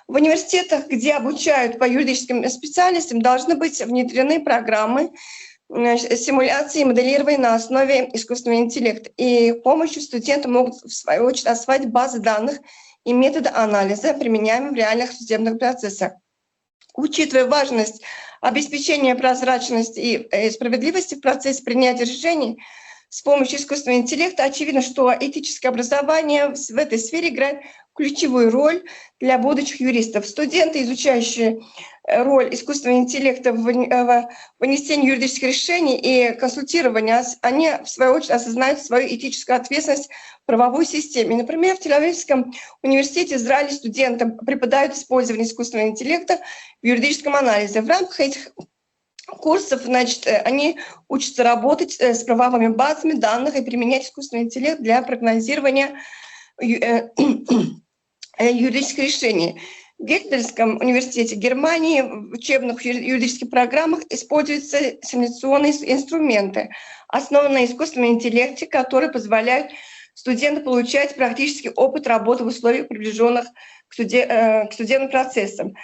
В университетах, где обучают по юридическим специальностям, должны быть внедрены программы симуляции и моделирования на основе искусственного интеллекта. И помощью студенты могут, в свою очередь, освоить базы данных и методы анализа, применяемые в реальных судебных процессах. Учитывая важность обеспечения прозрачности и справедливости в процессе принятия решений с помощью искусственного интеллекта, очевидно, что этическое образование в этой сфере играет ключевую роль для будущих юристов. Студенты, изучающие роль искусственного интеллекта в вынесении юридических решений и консультировании, они, в свою очередь, осознают свою этическую ответственность в правовой системе. Например, в Тель-Авивском университете Израиля студентам преподают использование искусственного интеллекта в юридическом анализе. В рамках этих курсов, они учатся работать с правовыми базами данных и применять искусственный интеллект для прогнозирования юридических решений. В Геттельском университете Германии в учебных юридических программах используются симуляционные инструменты, основанные на искусственном интеллекте, которые позволяют студентам получать практический опыт работы в условиях, приближенных к судебным процессам.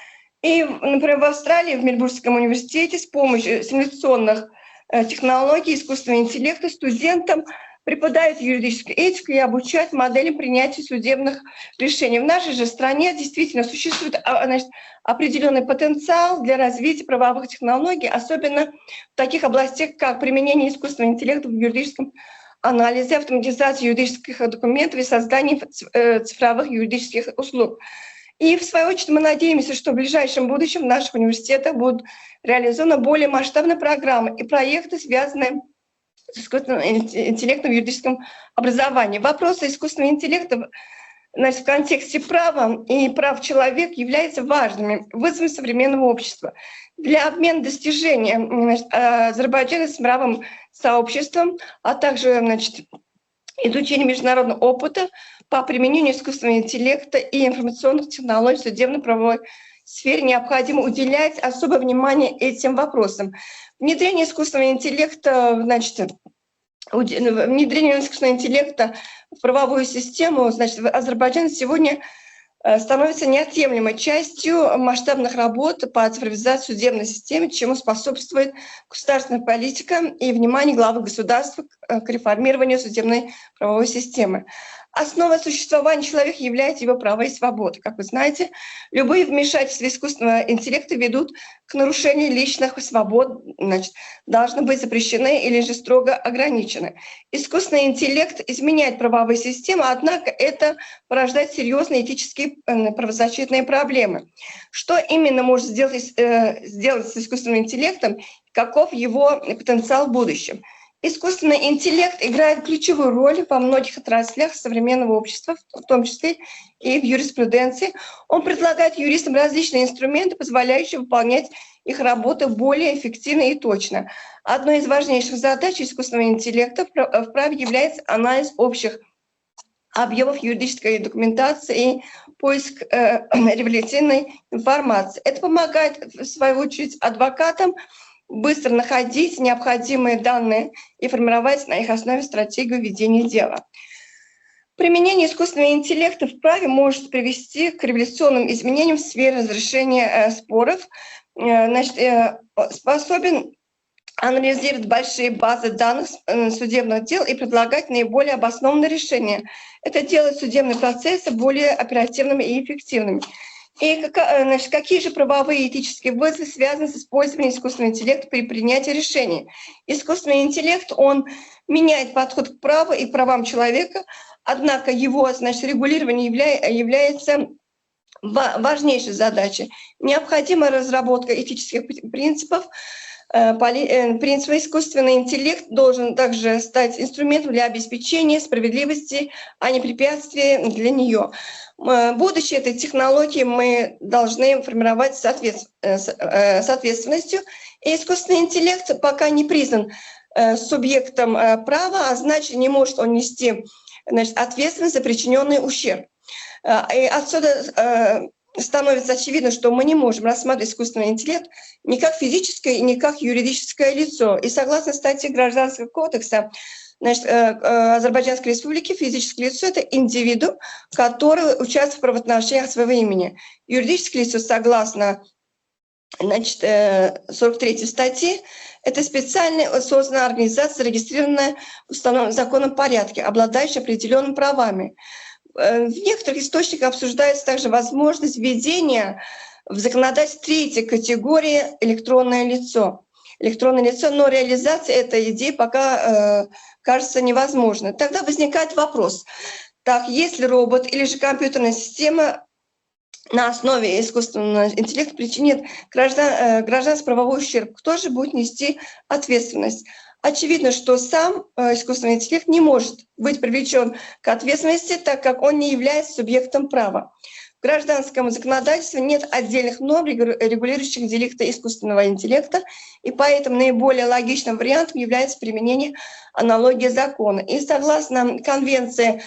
И, например, в Австралии, в Мельбурнском университете с помощью симуляционных технологий искусственного интеллекта студентам преподают юридическую этику и обучают моделям принятия судебных решений. В нашей же стране действительно существует определенный потенциал для развития правовых технологий, особенно в таких областях, как применение искусственного интеллекта в юридическом анализе, автоматизации юридических документов и создании цифровых юридических услуг. И, в свою очередь, мы надеемся, что в ближайшем будущем в наших университетах будут реализованы более масштабные программы и проекты, связанные с искусственным интеллектом в юридическом образовании. Вопросы искусственного интеллекта в контексте права и прав человека являются важными вызовами современного общества. Для обмена достижениями Азербайджана с мировым сообществом, а также изучения международного опыта по применению искусственного интеллекта и информационных технологий в судебно-правовой сфере необходимо уделять особое внимание этим вопросам. Внедрение искусственного интеллекта, в правовую систему, в Азербайджане сегодня становится неотъемлемой частью масштабных работ по цифровизации судебной системы, чему способствует государственная политика и внимание главы государства к реформированию судебной правовой системы. Основой существования человека являются его права и свободы. Как вы знаете, любые вмешательства искусственного интеллекта ведут к нарушению личных свобод, должны быть запрещены или же строго ограничены. Искусственный интеллект изменяет правовые системы, однако это порождает серьезные этические правозащитные проблемы. Что именно может сделать с искусственным интеллектом, каков его потенциал в будущем? Искусственный интеллект играет ключевую роль во многих отраслях современного общества, в том числе и в юриспруденции. Он предлагает юристам различные инструменты, позволяющие выполнять их работу более эффективно и точно. Одной из важнейших задач искусственного интеллекта в праве является анализ общих объемов юридической документации и поиск революционной информации. Это помогает, в свою очередь, адвокатам быстро находить необходимые данные и формировать на их основе стратегию ведения дела. Применение искусственного интеллекта в праве может привести к революционным изменениям в сфере разрешения споров. Способен анализировать большие базы данных судебных дел и предлагать наиболее обоснованные решения. Это делает судебные процессы более оперативными и эффективными. И какие же правовые и этические вызовы связаны с использованием искусственного интеллекта при принятии решений? Искусственный интеллект, он меняет подход к праву и правам человека, однако его регулирование является важнейшей задачей. Необходима разработка этических принципов. Принцип искусственный интеллект должен также стать инструментом для обеспечения справедливости, а не препятствием для нее. Будущее этой технологии мы должны формировать с ответственностью. И искусственный интеллект пока не признан субъектом права, а значит, не может он нести ответственность за причиненный ущерб. И отсюда становится очевидно, что мы не можем рассматривать искусственный интеллект ни как физическое и ни как юридическое лицо. И согласно статье Гражданского кодекса Азербайджанской Республики, физическое лицо – это индивиду, который участвует в правоотношениях своего имени. Юридическое лицо, согласно 43 статьи, Это специально созданная организация, зарегистрированная в установленном законом порядке, обладающая определенными правами. В некоторых источниках обсуждается также возможность введения в законодательство третьей категории электронное лицо. Электронное лицо, но реализация этой идеи пока кажется невозможной. Тогда возникает вопрос, так, если робот или же компьютерная система на основе искусственного интеллекта причинит гражданско-правовой ущерб, кто же будет нести ответственность? Очевидно, что сам искусственный интеллект не может быть привлечен к ответственности, так как он не является субъектом права. В гражданском законодательстве нет отдельных норм, регулирующих деликты искусственного интеллекта, и поэтому наиболее логичным вариантом является применение аналогии закона. И согласно конвенции,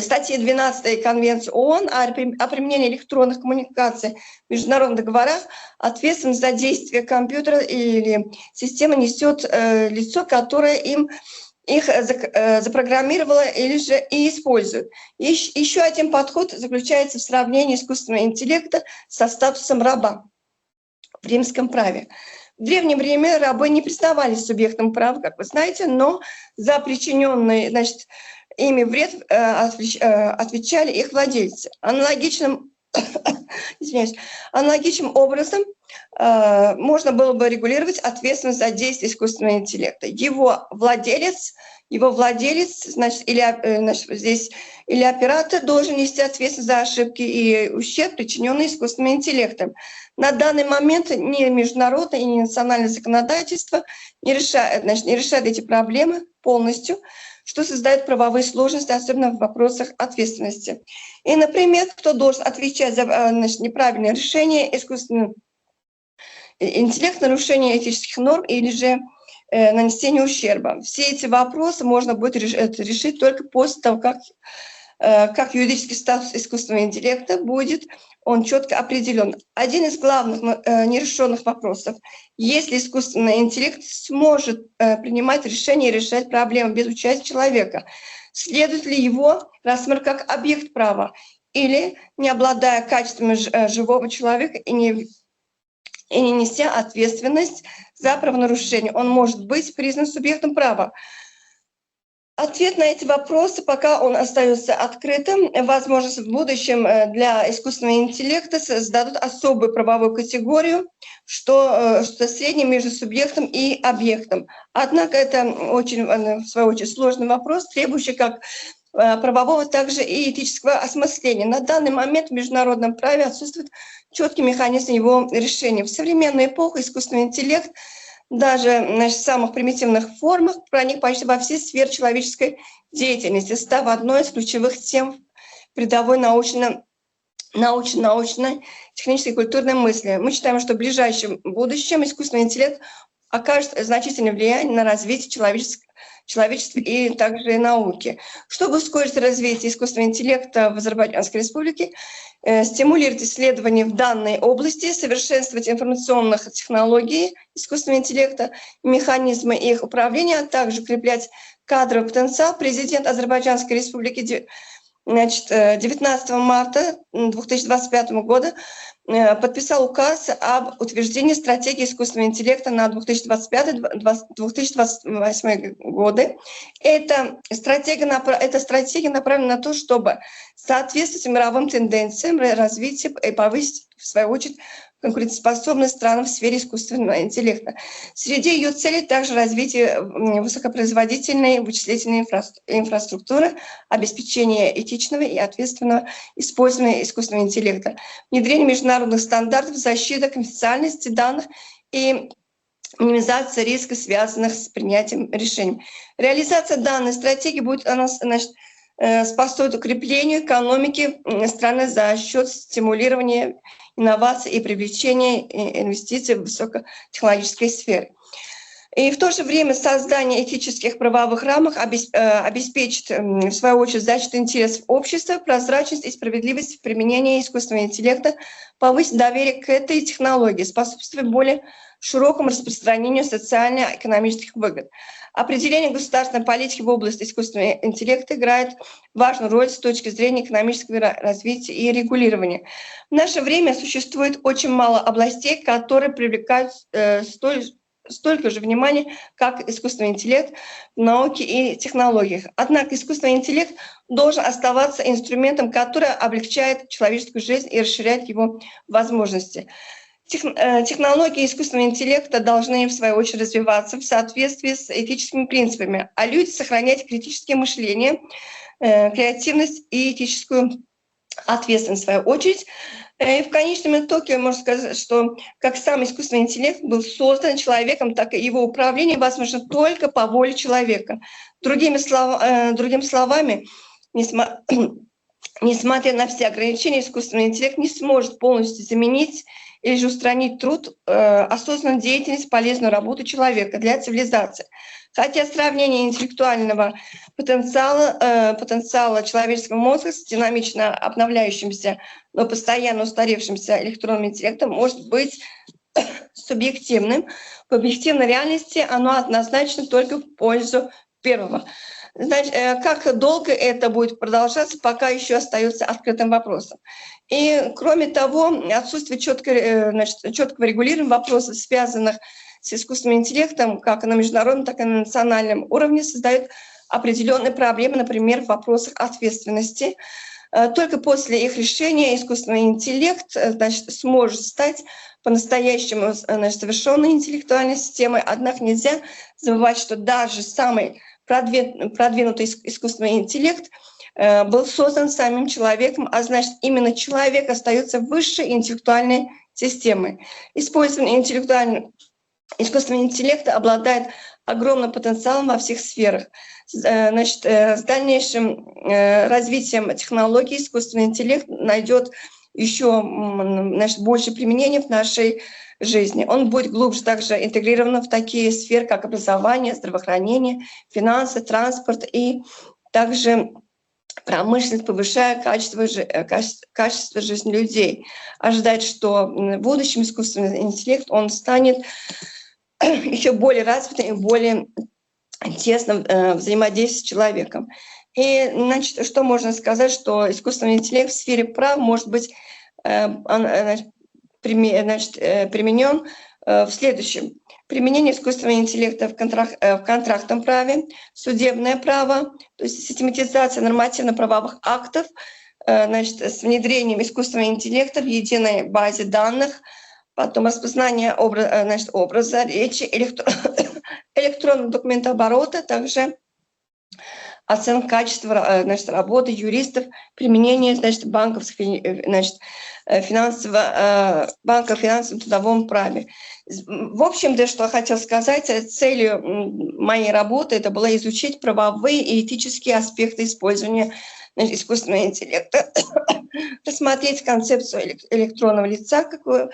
статьи 12 Конвенции ООН о применении электронных коммуникаций в международных договорах, ответственность за действие компьютера или системы несет лицо, которое их запрограммировало или же и использует. Еще один подход заключается в сравнении искусственного интеллекта со статусом раба в римском праве. В древнее время рабы не признавались субъектом права, как вы знаете, но за причиненный, ими вред отвечали их владельцы. Аналогичным образом можно было бы регулировать ответственность за действие искусственного интеллекта. Его владелец, или оператор должен нести ответственность за ошибки и ущерб, причиненный искусственным интеллектом. На данный момент ни международное, ни национальное законодательство не решает эти проблемы полностью, что создает правовые сложности, особенно в вопросах ответственности. И, например, кто должен отвечать за неправильное решение искусственного интеллекта, нарушение этических норм или же нанесение ущерба. Все эти вопросы можно будет решить только после того, как юридический статус искусственного интеллекта будет он четко определен. Один из главных нерешенных вопросов: если искусственный интеллект сможет принимать решения и решать проблемы без участия человека, следует ли его рассматривать как объект права, или, не обладая качествами живого человека и не неся ответственность за правонарушение, он может быть признан субъектом права? Ответ на эти вопросы, пока он остается открытым, возможно, в будущем для искусственного интеллекта создадут особую правовую категорию, что среднее между субъектом и объектом. Однако это очень, в свою очередь, сложный вопрос, требующий как правового, также и этического осмысления. На данный момент в международном праве отсутствует четкий механизм его решения. В современную эпоху искусственный интеллект даже в самых примитивных формах проник почти во все сферы человеческой деятельности, став одной из ключевых тем передовой научно-технической и культурной мысли. Мы считаем, что в ближайшем будущем искусственный интеллект окажет значительное влияние на развитие человечества и также науки. Чтобы ускорить развитие искусственного интеллекта в Азербайджанской республике, стимулировать исследования в данной области, совершенствовать информационных технологий искусственного интеллекта, механизмы их управления, а также укреплять кадровый потенциал, президент Азербайджанской республики 19 марта 2025 года подписал указ об утверждении стратегии искусственного интеллекта на 2025-2028 годы. Эта стратегия направлена на то, чтобы соответствовать мировым тенденциям развития и повысить, в свою очередь, конкурентоспособность стран в сфере искусственного интеллекта. Среди ее целей также развитие высокопроизводительной вычислительной инфраструктуры, обеспечение этичного и ответственного использования искусственного интеллекта, внедрение международных стандартов, защита конфиденциальности данных и минимизация риска, связанных с принятием решений. Реализация данной стратегии будет способствовать укреплению экономики страны за счет стимулирования инноваций и привлечения инвестиций в высокотехнологической сфере. И в то же время создание этических правовых рамок обеспечит, в свою очередь, защиту интересов общества, прозрачность и справедливость в применении искусственного интеллекта, повысить доверие к этой технологии, способствовать более широкому распространению социально-экономических выгод. Определение государственной политики в области искусственного интеллекта играет важную роль с точки зрения экономического развития и регулирования. В наше время существует очень мало областей, которые привлекают столько же внимания, как искусственный интеллект в науке и технологиях. Однако искусственный интеллект должен оставаться инструментом, который облегчает человеческую жизнь и расширяет его возможности. Технологии искусственного интеллекта должны, в свою очередь, развиваться в соответствии с этическими принципами, а люди сохранять критическое мышление, креативность и этическую ответственность, в свою очередь. И в конечном итоге можно сказать, что как сам искусственный интеллект был создан человеком, так и его управление возможно только по воле человека. Другими словами, несмотря на все ограничения, искусственный интеллект не сможет полностью заменить или же устранить труд, осознанную деятельность, полезную работу человека для цивилизации. Хотя сравнение интеллектуального потенциала человеческого мозга с динамично обновляющимся, но постоянно устаревшимся электронным интеллектом может быть субъективным. В объективной реальности оно однозначно только в пользу первого. Значит, как долго это будет продолжаться, пока еще остается открытым вопросом. И кроме того, отсутствие четкого регулирования вопросов, связанных с искусственным интеллектом, как на международном, так и на национальном уровне, создает определенные проблемы, например, в вопросах ответственности. Только после их решения искусственный интеллект сможет стать по-настоящему совершенной интеллектуальной системой. Однако нельзя забывать, что даже самый продвинутый искусственный интеллект был создан самим человеком, а значит, именно человек остается высшей интеллектуальной системой. Использование искусственного интеллекта обладает огромным потенциалом во всех сферах. Значит, с дальнейшим развитием технологий искусственный интеллект найдет еще больше применения в нашей жизни. Он будет глубже также интегрирован в такие сферы, как образование, здравоохранение, финансы, транспорт и также промышленность, повышая качество жизни людей. Ожидать, что в будущем искусственный интеллект он станет еще более развитым и более тесно взаимодействовать с человеком. И, значит, что можно сказать, что искусственный интеллект в сфере прав может быть применен в следующем. Применение искусственного интеллекта в контрактном праве, судебное право, то есть систематизация нормативно-правовых актов, значит, с внедрением искусственного интеллекта в единой базе данных, потом распознание образа речи, электронного документооборота, также оценка качества работы юристов, применение банков в финансовом трудовом праве. В общем, да, что я хотела сказать, целью моей работы это было изучить правовые и этические аспекты использования искусственного интеллекта, рассмотреть концепцию электронного лица, как вы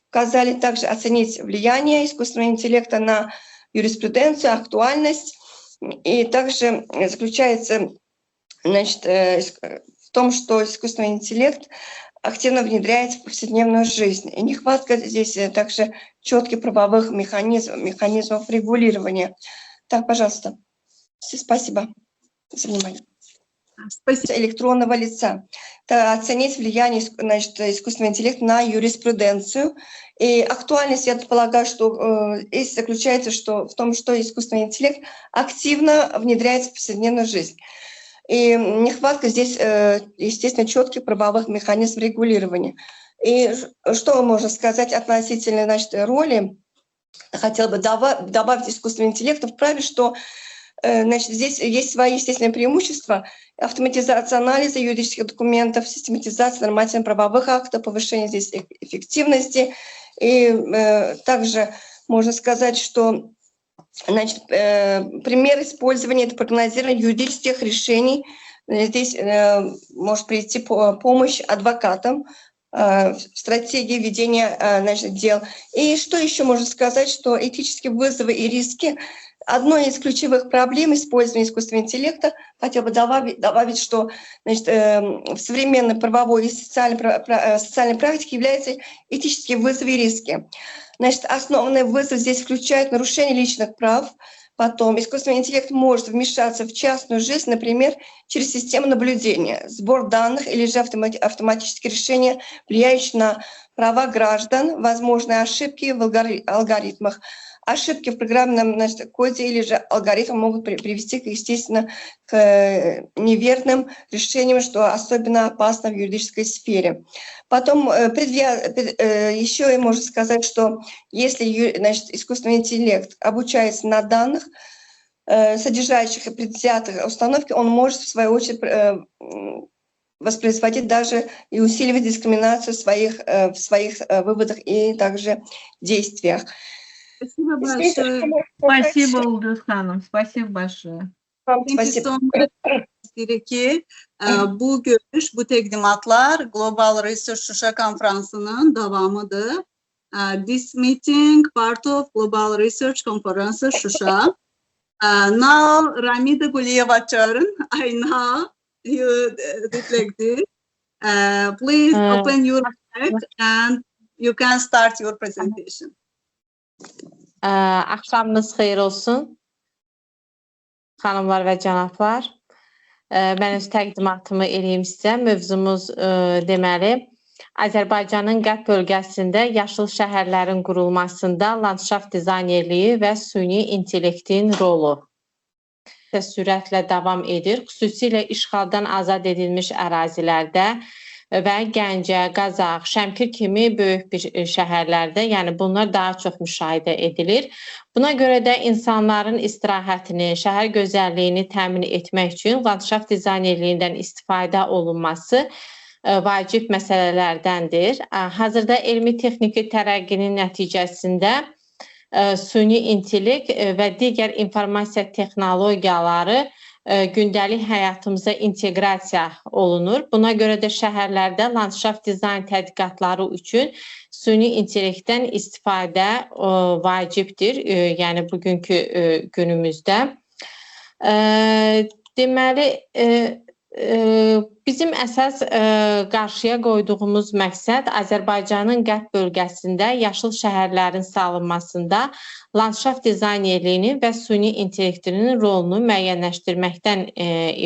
указали, также оценить влияние искусственного интеллекта на юриспруденцию, актуальность. И также заключается, значит, в том, что искусственный интеллект активно внедряется в повседневную жизнь. И нехватка здесь также четких правовых механизмов регулирования. Так, пожалуйста. Все, спасибо за внимание. Спасибо. Электронного лица. Это оценить влияние, значит, искусственного интеллекта на юриспруденцию. И актуальность, я полагаю, что здесь заключается в том, что искусственный интеллект активно внедряется в повседневную жизнь. И нехватка здесь, естественно, четких правовых механизмов регулирования. И что можно сказать относительно, значит, роли? Хотела бы добавить искусственный интеллект в праве, что значит, здесь есть свои естественные преимущества. Автоматизация анализа юридических документов, систематизация нормативно-правовых актов, повышение здесь эффективности. И также можно сказать, что, значит, пример использования – это прогнозирование юридических решений. Здесь может прийти помощь адвокатам в стратегии ведения, значит, дел. И что еще можно сказать, что этические вызовы и риски одной из ключевых проблем использования искусственного интеллекта, хотел бы добавить, что значит, в современной правовой и социальной практике являются этические вызовы и риски. Значит, основной вызов здесь включает нарушение личных прав. Потом искусственный интеллект может вмешаться в частную жизнь, например, через систему наблюдения, сбор данных или же автоматические решения, влияющие на права граждан, возможные ошибки в алгоритмах. Ошибки в программном, значит, коде или же алгоритм могут привести, естественно, к неверным решениям, что особенно опасно в юридической сфере. Потом еще и можно сказать, что если, значит, искусственный интеллект обучается на данных, содержащих предвзятых установки, он может, в свою очередь, воспроизводить даже и усиливать дискриминацию в своих выводах и также действиях. Спасибо большое. Спасибо, Ulduz Hanım. Спасибо большое. Спасибо. ki bu görüş, bu təqdimatlar Global Research Shusha konferansının davamıdır. This meeting part of Global Research Conference Shusha. Now, Ramida Guliyeva turn. I know you reflected. Please open your mic and you can start your presentation. Axşamınız xeyir olsun, xanımlar və cənablar. Mən öz təqdimatımı eləyim sizə. Mövzumuz deməli, Azərbaycanın qərb bölgəsində yaşıl şəhərlərin qurulmasında landşaft dizaynerliyi və süni intellektin rolu sürətlə davam edir. Xüsusilə işğaldan azad edilmiş ərazilərdə və Gəncə, Qazax, Şəmkir kimi böyük bir şəhərlərdə, yəni bunlar daha çox müşahidə edilir. Buna görə də insanların istirahətini, şəhər gözəlliyini təmin etmək üçün landşaft dizaynerliyindən istifadə olunması vacib məsələlərdəndir. Hazırda elmi-texniki tərəqqinin nəticəsində süni intellekt və digər informasiya texnologiyaları gündəlik həyatımıza inteqrasiya olunur. Buna görə də şəhərlərdə landşaft dizayn tədqiqatları üçün süni intellektdən istifadə vacibdir, yəni bugünkü günümüzdə. Deməli, bizim əsas qarşıya qoyduğumuz məqsəd Azərbaycanın qərb bölgəsində yaşıl şəhərlərin salınmasında landşaft dizaynerliyinin və süni intellektinin rolunu müəyyənləşdirməkdən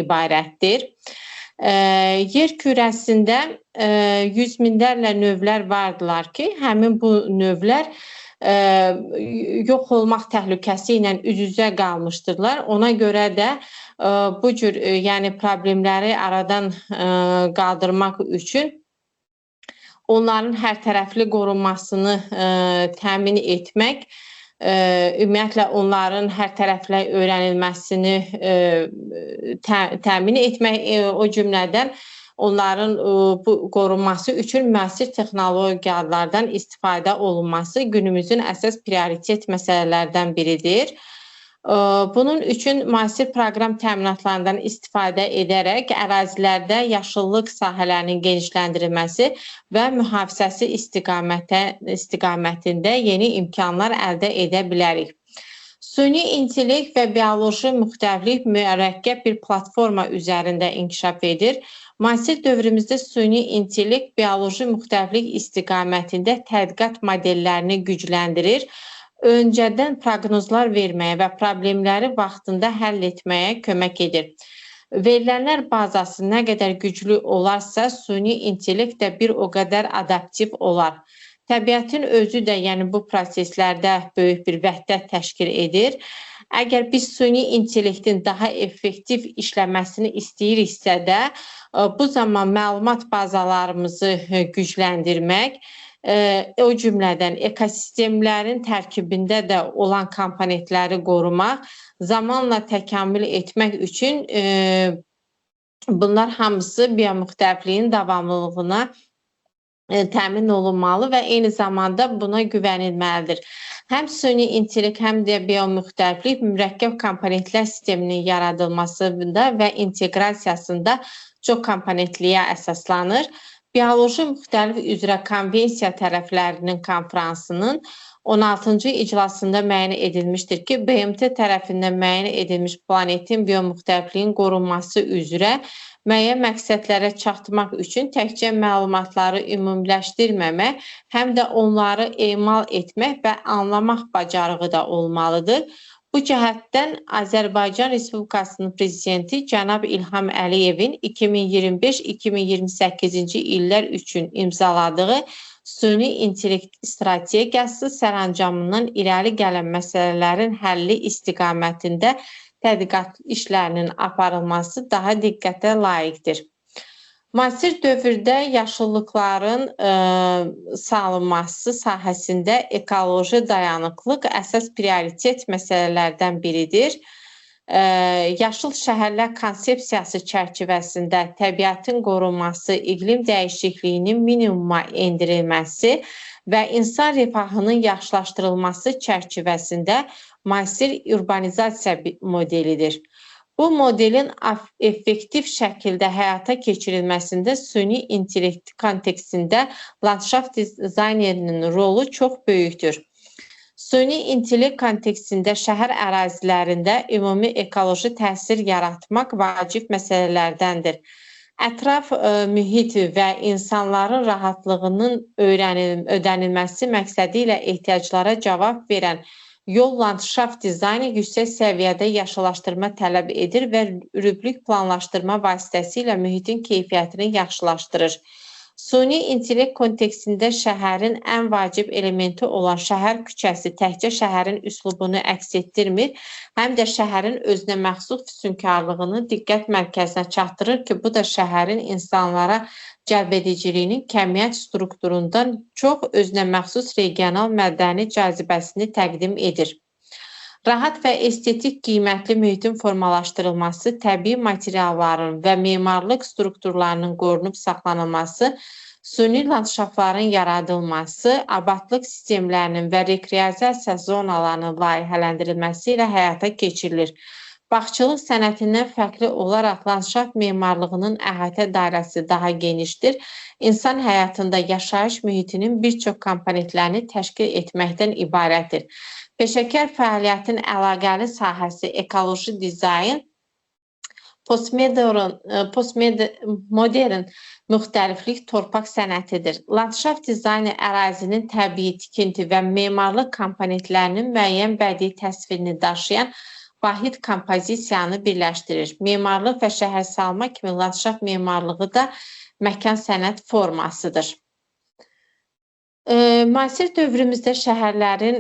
ibarətdir. Yer kürəsində yüz minlərlə növlər vardılar ki, həmin bu növlər yox olmaq təhlükəsi ilə üz-üzə qalmışdırlar. Ona görə də bu cür yəni problemləri aradan qaldırmaq üçün onların hərtərəfli qorunmasını təmin etmək, ümumiyyətlə onların hərtərəfli öyrənilməsini təmin etmək, o cümlədən onların bu qorunması üçün müasir texnologiyalardan istifadə olunması günümüzün əsas prioritet məsələlərdən biridir. Bunun üçün müasir proqram təminatlarından istifadə edərək ərazilərdə yaşıllıq sahələrinin genişləndirilməsi və mühafizəsi istiqamətində yeni imkanlar əldə edə bilərik. Süni intellekt və bioloji müxtəliflik mürəkkəb bir platforma üzərində inkişaf edir. Müasir dövrümüzdə süni intellekt bioloji müxtəliflik istiqamətində tədqiqat modellərini gücləndirir, öncədən proqnozlar verməyə və problemləri vaxtında həll etməyə kömək edir. Verilənlər bazası nə qədər güclü olarsa, süni intellekt də bir o qədər adaptiv olar. Təbiətin özü də yəni bu proseslərdə böyük bir vəhdət təşkil edir. Əgər biz süni intellektin daha effektiv işləməsini istəyiriksə də, bu zaman məlumat bazalarımızı gücləndirmək, o cümlədən ekosistemlərin tərkibində də olan komponentləri qorumaq, zamanla təkamül etmək üçün bunlar hamısı biomüxtəlifliyin davamlılığına təmin olunmalı və eyni zamanda buna güvənilməlidir. Həm süni intellekt, həm də biomüxtəliflik mürəkkəb komponentlər sisteminin yaradılmasında və inteqrasiyasında çox komponentliyə əsaslanır. Bioloji müxtəlif üzrə konvensiya tərəflərinin konferansının 16-cı iclasında müəyyən edilmişdir ki, BMT tərəfindən müəyyən edilmiş planetin biomüxtəlifliyin qorunması üzrə müəyyən məqsədlərə çatmaq üçün təkcə məlumatları ümumiləşdirməmək, həm də onları emal etmək və anlamaq bacarığı da olmalıdır. Bu cəhətdən Azərbaycan Respublikasının prezidenti cənab İlham Əliyevin 2025-2028-ci illər üçün imzaladığı süni intellekt strategiyası sərəncamından irəli gələn məsələlərin həlli istiqamətində tədqiqat işlərinin aparılması daha diqqətə layiqdir. Müasir dövrdə yaşıllıqların salınması sahəsində ekoloji dayanıqlıq əsas prioritet məsələlərdən biridir. Yaşıl şəhərlər konsepsiyası çərçivəsində təbiətin qorunması, iqlim dəyişikliyinin minimuma endirilməsi və insan rifahının yaxşılaşdırılması çərçivəsində müasir urbanizasiya modelidir. Bu modelin effektiv şəkildə həyata keçirilməsində süni intellekt kontekstində landşaft dizaynerinin rolu çox böyükdür. Süni intellekt kontekstində şəhər ərazilərində ümumi ekoloji təsir yaratmaq vacib məsələlərdəndir. Ətraf mühit və insanların rahatlığının ödənilməsi məqsədi ilə ehtiyaclara cavab verən yol landşaft dizayni yüksək səviyyədə yaşıllaşdırma tələb edir və rübrik planlaşdırma vasitəsilə mühitin keyfiyyətini yaxşılaşdırır. Süni intellekt kontekstində şəhərin ən vacib elementi olan şəhər küçəsi təkcə şəhərin üslubunu əks etdirmir, həm də şəhərin özünə məxsus füsunkarlığını diqqət mərkəzinə çatdırır ki, bu da şəhərin insanlara cəlb ediciliyinin kəmiyyət strukturundan çox özünə məxsus regional mədəni cazibəsini təqdim edir. Rahat və estetik qiymətli mühitin formalaşdırılması, təbii materialların və memarlıq strukturlarının qorunub saxlanılması, süni landşaftların yaradılması, abadlıq sistemlərinin və rekreasiya zonalarının layihələndirilməsi ilə həyata keçirilir. Bağçılıq sənətindən fərqli olaraq landşaft memarlığının əhatə dairəsi daha genişdir. İnsan həyatında yaşayış mühitinin bir çox komponentlərini təşkil etməkdən ibarətdir. Peşəkar fəaliyyətin əlaqəli sahəsi ekoloji dizayn, postmodern müxtəliflik torpaq sənətidir. Landşaft dizayni ərazinin təbii tikinti və memarlıq komponentlərinin müəyyən bədii təsvirini daşıyan vahid kompozisiyanı birləşdirir. Memarlıq və şəhərsalma kimi landşaft memarlığı da məkan sənət formasıdır. Müasir dövrümüzdə şəhərlərin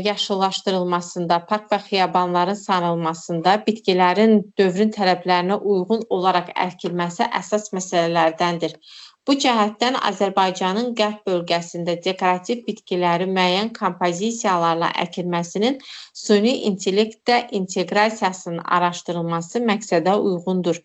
yaşıllaşdırılmasında, park və xiyabanların sanılmasında, bitkilərin dövrün tələblərinə uyğun olaraq əkilməsi əsas məsələlərdəndir. Bu cəhətdən Azərbaycanın qərb bölgəsində dekorativ bitkiləri müəyyən kompozisiyalarla əkilməsinin süni intellektdə inteqrasiyasının araşdırılması məqsədə uyğundur.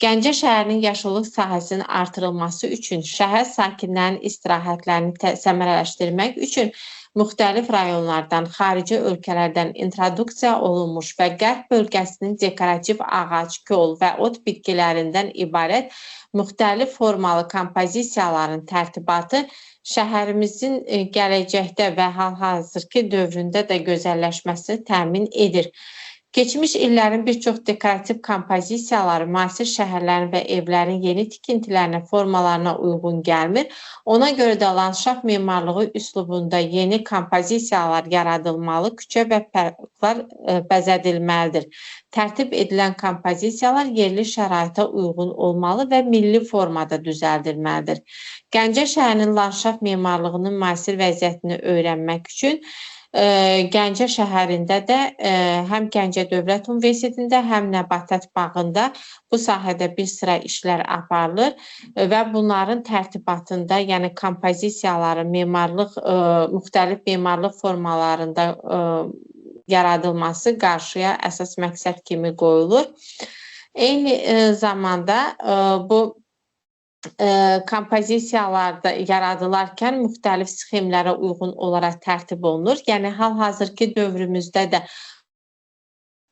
Gəncə şəhərinin yaşıllıq sahəsinin artırılması üçün şəhər sakinlərinin istirahətlərini səmərələşdirmək üçün müxtəlif rayonlardan, xarici ölkələrdən introduksiya olunmuş və qərb bölgəsinin dekorativ ağac, kol və ot bitkilərindən ibarət müxtəlif formalı kompozisiyaların tərtibatı şəhərimizin gələcəkdə və hal-hazırki dövründə də gözəlləşməsini təmin edir. Keçmiş illərin bir çox dekorativ kompozisiyaları müasir şəhərlərin və evlərin yeni tikintilərinə, formalarına uyğun gəlmir. Ona görə də landşaft memarlığı üslubunda yeni kompozisiyalar yaradılmalı, küçə və parklar bəzədilməlidir. Tərtib edilən kompozisiyalar yerli şəraitə uyğun olmalı və milli formada düzəldilməlidir. Gəncə şəhərinin landşaft memarlığının müasir vəziyyətini öyrənmək üçün Gəncə şəhərində də həm Gəncə Dövlət Universitetində, həm Nəbatat bağında bu sahədə bir sıra işlər aparılır və bunların tərtibatında, yəni kompozisiyaların müxtəlif memarlıq formalarında yaradılması qarşıya əsas məqsəd kimi qoyulur. Eyni zamanda bu kompozisiyalarda yaradılarkən müxtəlif sxemlərə uyğun olaraq tərtib olunur. Yəni, hal-hazırki dövrümüzdə də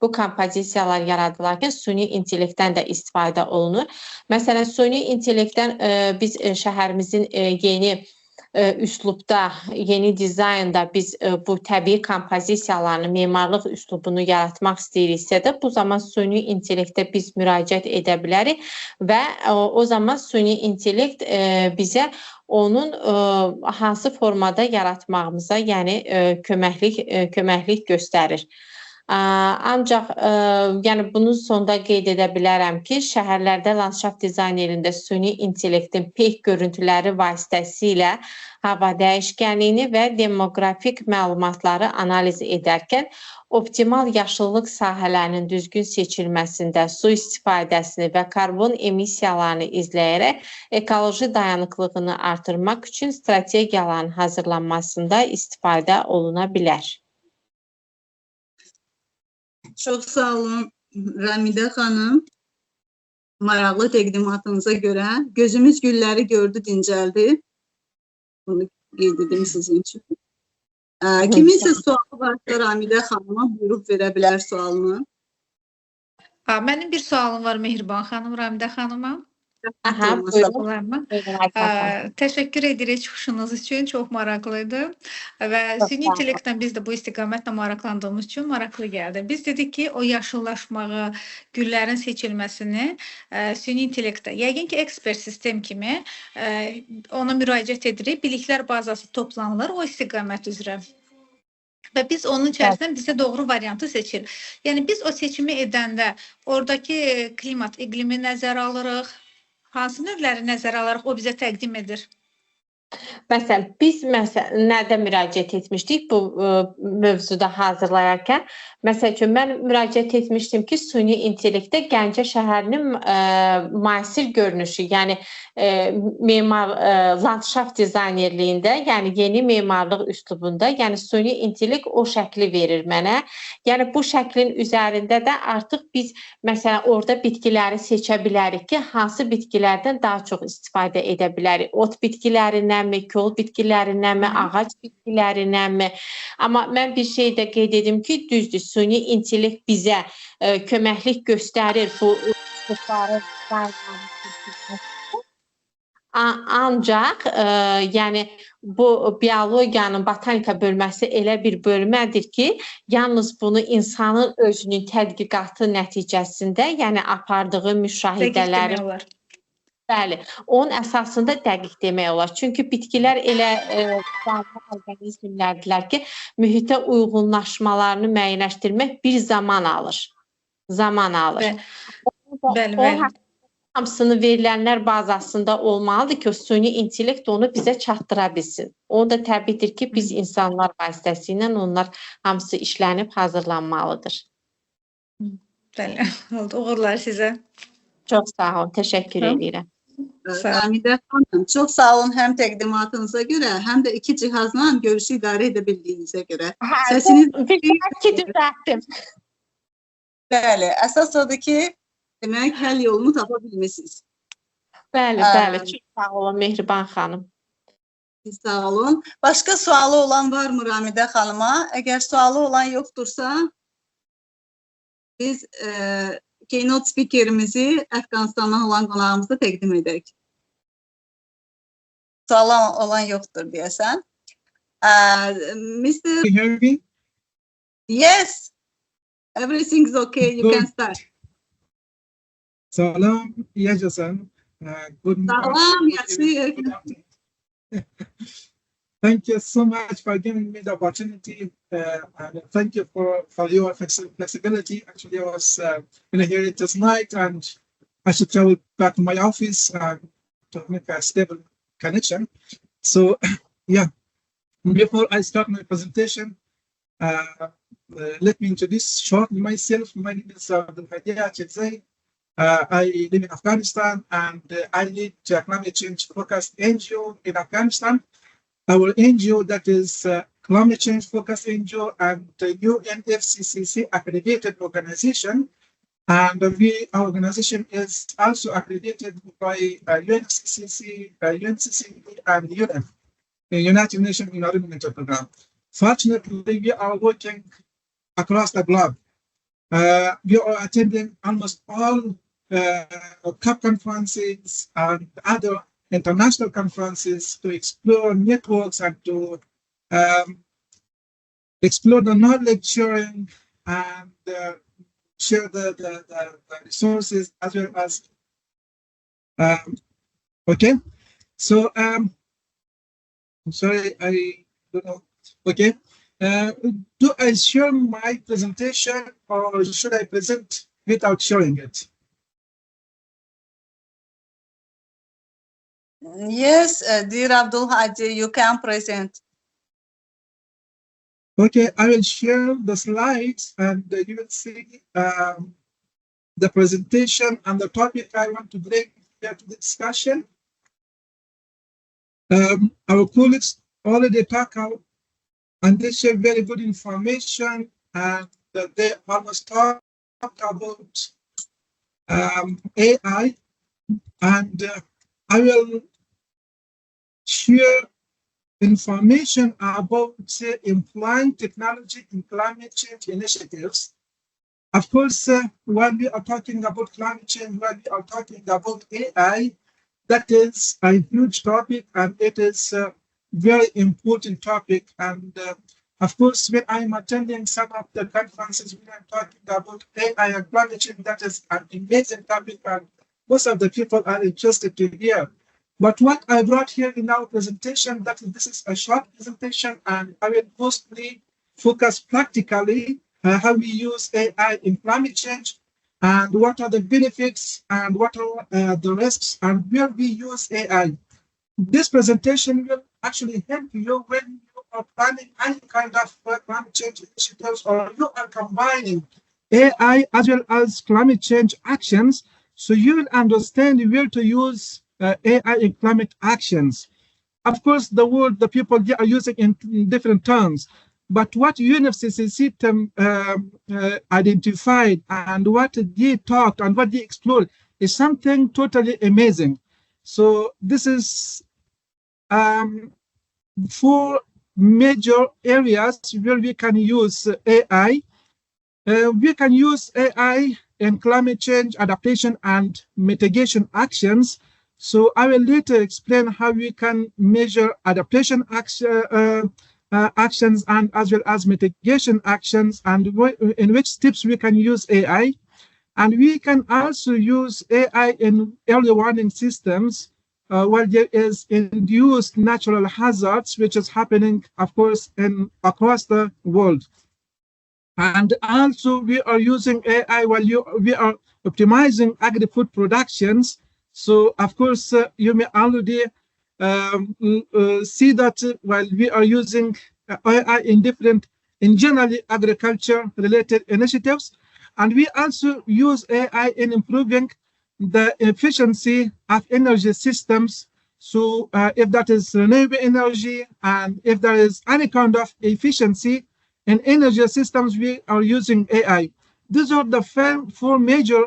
bu kompozisiyalar yaradılarkən süni intellektdən də istifadə olunur. Məsələn, süni intellektdən biz şəhərimizin yeni üslubda, yeni dizaynda biz bu təbii kompozisiyalarını, memarlıq üslubunu yaratmaq istəyiriksə də, bu zaman süni intellektə biz müraciət edə bilərik və o zaman süni intellekt bizə onun hansı formada yaratmağımıza, yəni köməklik göstərir. Ancaq yəni bunun sonunda qeyd edə bilərəm ki, şəhərlərdə landşaft dizaynerində süni intellektin peyk görüntüləri vasitəsilə hava dəyişkənliyini və demoqrafik məlumatları analiz edərkən optimal yaşıllıq sahələrinin düzgün seçilməsində su istifadəsini və karbon emissiyalarını izləyərək ekoloji dayanıqlığını artırmaq üçün strategiyaların hazırlanmasında istifadə oluna bilər. Çok sağ olun Ramide Hanım. Maraqlı təqdimatınıza görə gözümüz gülləri gördü, dincəldi. Bunu qeyd edim sizin üçün. Kiminsə sualı varsa Ramide Hanıma buyurub verə bilər sualını. Mənim bir sualım var Mehriban xanım, Ramide Hanıma. Təşəkkür edirik çıxışınız üçün, çox maraqlıydı və süni intellektdən biz də bu istiqamətlə maraqlandığımız üçün maraqlı gəldi. Biz dedik ki, o yaşıllaşmağı, güllərin seçilməsini süni intellektdə, yəqin ki, ekspert sistem kimi ona müraciət edirik, biliklər bazası toplanılır o istiqamət üzrə. Və biz onun içərisindən bizə doğru variantı seçirik. Yəni biz o seçimi edəndə oradakı klimat, iqlimi nəzərə alırıq, hansı növləri nəzərə alaraq o bizə təqdim edir? Məsələn, biz nədə müraciət etmişdik bu mövzuda hazırlayarkən? Məsəl üçün, mən müraciət etmişdim ki, süni intellektdə Gəncə şəhərinin müasir görünüşü, yəni landşaft dizaynerliyində, yəni yeni memarlıq üslubunda, yəni süni intellekt o şəkli verir mənə. Yəni bu şəklin üzərində də artıq biz, məsələn, orada bitkiləri seçə bilərik ki, hansı bitkilərdən daha çox istifadə edə bilərik? Ot bitkilərindənmi, kol bitkilərindənmi, ağac bitkilərindənmi? Amma mən bir şey də qeyd edim ki, düzdür, süni intellekt bizə köməklik göstərir bu ancaq yəni bu biologiyanın botanika bölməsi elə bir bölmədir ki, yalnız bunu insanın özünün tədqiqatı nəticəsində, yəni apardığı müşahidələri bəli, onun əsasında dəqiq demək olar. Çünki bitkilər elə canlı orqanizmlərdirlər ki, mühitə uyğunlaşmalarını müəyyənləşdirmək bir zaman alır. O hamısını verilənlər bazasında olmalıdır ki, o süni intellekt onu bizə çatdıra bilsin. O da təbiidir ki, biz insanlar vasitəsilə onlar hamısı işlənib hazırlanmalıdır. Bəli, oldu. Uğurlar sizə. Çox sağ olun, təşəkkür edirəm. Ramide Hanım, çok sağ olun hem təqdimatınıza görə, hem de iki cihazla görüşü idarə edə bildiyinizə görə. Səsiniz düzəltdim. Bəli, əsas odur ki, demək həll yolunu tapa bilmişsiniz. Bəli, bəli. Çox sağ olun Mehriban xanım. Sağ olun. Başqa sualı olan var mı Ramide xanıma? Əgər sualı olan yoxdursa, biz keynote spikerimizi Əfqanistandan olan qonağımızı təqdim edək. Sualı olan yoxdur deyəsən. Mr. Can you hear me? Yes. Everything's okay. You can start. Salam, Yajasan. Good morning. Salam, yaxşı. Thank you so much for giving me the opportunity, and thank you for your flexibility. Actually, I was here tonight, and I should travel back to my office to make a stable connection. So, yeah, before I start my presentation, let me introduce shortly myself. My name is Zadeh. I live in Afghanistan, and I lead a climate change focused NGO in Afghanistan. Our NGO, that is Climate Change Focused NGO and the UNFCCC accredited organization. And our organization is also accredited by UNFCCC, UNCCC, and UNEP, the United Nations Environmental Program. Fortunately, we are working across the globe. We are attending almost all COP conferences and other international conferences to explore networks and to explore the knowledge sharing and share the resources as well as okay. So I'm sorry, I don't know. Okay. Do I share my presentation or should I present without showing it? Yes, dear Abdul Hadi, you can present. Okay, I will share the slides and you will see the presentation and the topic I want to bring here to the discussion. Our colleagues already talk out and they share very good information and they almost talked about AI and I will share information about employing technology in climate change initiatives. Of course, when we are talking about climate change, when we are talking about AI, that is a huge topic and it is a very important topic. And of course, when I'm attending some of the conferences, when I'm talking about AI and climate change, that is an amazing topic and most of the people are interested to hear. But what I brought here in our presentation, that this is a short presentation and I will mostly focus practically how we use AI in climate change and what are the benefits and what are the risks and where we use AI. This presentation will actually help you when you are planning any kind of climate change initiatives or you are combining AI as well as climate change actions, so you will understand where to use AI in climate actions. Of course, the word the people are using in different terms, but what UNFCCC identified and what they talked and what they explored is something totally amazing. So this is 4 major areas where we can use AI. We can use AI in climate change adaptation and mitigation actions. So I will later explain how we can measure adaptation actions and as well as mitigation actions and in which steps we can use AI. And we can also use AI in early warning systems where there is induced natural hazards, which is happening, of course, across the world. And also we are using AI while we are optimizing agri-food productions. So of course, you may already see that while we are using AI in generally agriculture related initiatives, and we also use AI in improving the efficiency of energy systems. So if that is renewable energy and if there is any kind of efficiency in energy systems, we are using AI. These are the 4 major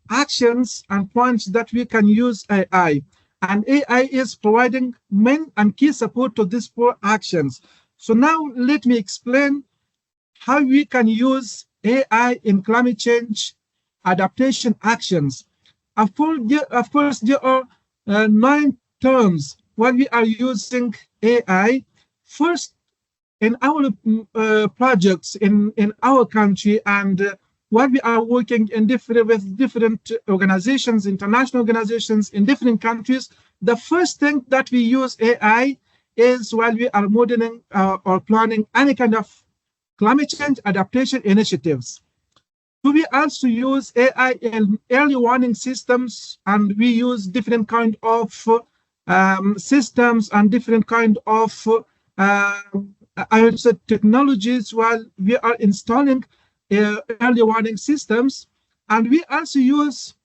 actions and points that we can use AI. And AI is providing main and key support to these 4 actions. So now let me explain how we can use AI in climate change adaptation actions. Of course, there are 9 terms when we are using AI. First, in our projects in our country and while we are working with different organizations, international organizations in different countries, the first thing that we use AI is while we are modeling or planning any kind of climate change adaptation initiatives. So we also use AI in early warning systems, and we use different kind of systems and different kind of I would say technologies while we are installing early warning systems. And we also use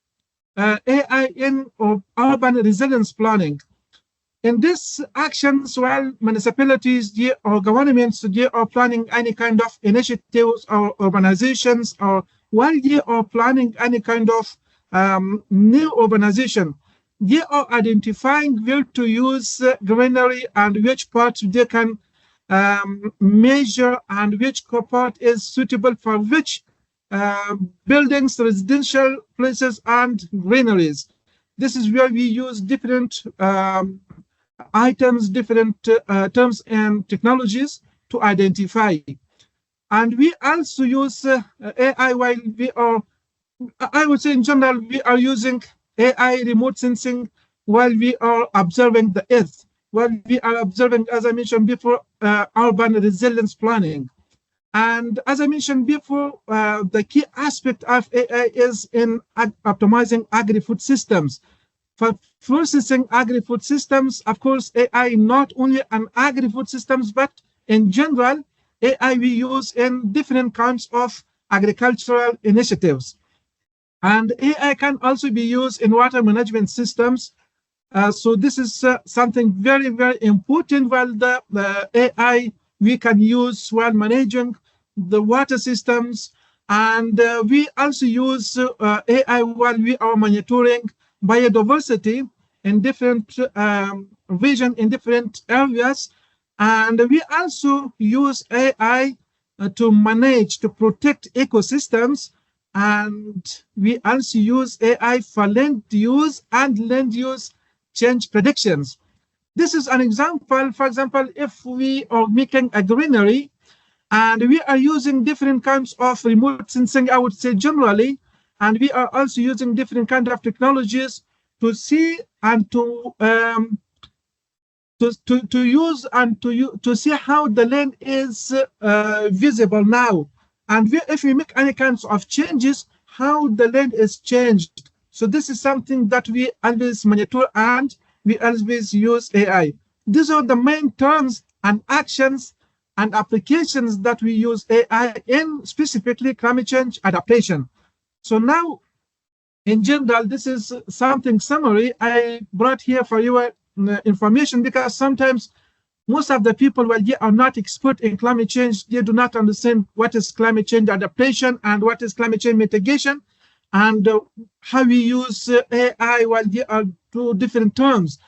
AI in urban resilience planning. In these actions, while municipalities or governments they are planning any kind of initiatives or urbanizations, or while they are planning any kind of new urbanization, they are identifying where to use greenery and which parts they can measure and which part is suitable for which buildings, residential places, and greeneries. This is where we use different items, different terms and technologies to identify. And we also use AI while we are, I would say in general, we are using AI remote sensing while we are observing the Earth, while we are observing, as I mentioned before, urban resilience planning. And as I mentioned before, the key aspect of AI is in optimizing agri-food systems. For processing agri-food systems, of course, AI not only on agri-food systems, but in general, AI we use in different kinds of agricultural initiatives. And AI can also be used in water management systems. So this is something very, very important. While the AI we can use while managing the water systems, and we also use AI while we are monitoring biodiversity in different regions, in different areas. And we also use AI to manage, to protect ecosystems. And we also use AI for land use and land use change predictions. This is an example. For example, if we are making a greenery and we are using different kinds of remote sensing, I would say generally, and we are also using different kinds of technologies to see and to use and to see how the land is visible now, and if we make any kinds of changes, how the land is changed. So this is something that we always monitor, and we always use AI. These are the main terms and actions and applications that we use AI in, specifically climate change adaptation. So now, in general, this is something summary I brought here for your information, because sometimes most of the people, while they are not expert in climate change, they do not understand what is climate change adaptation and what is climate change mitigation, and how we use AI while they are two different terms.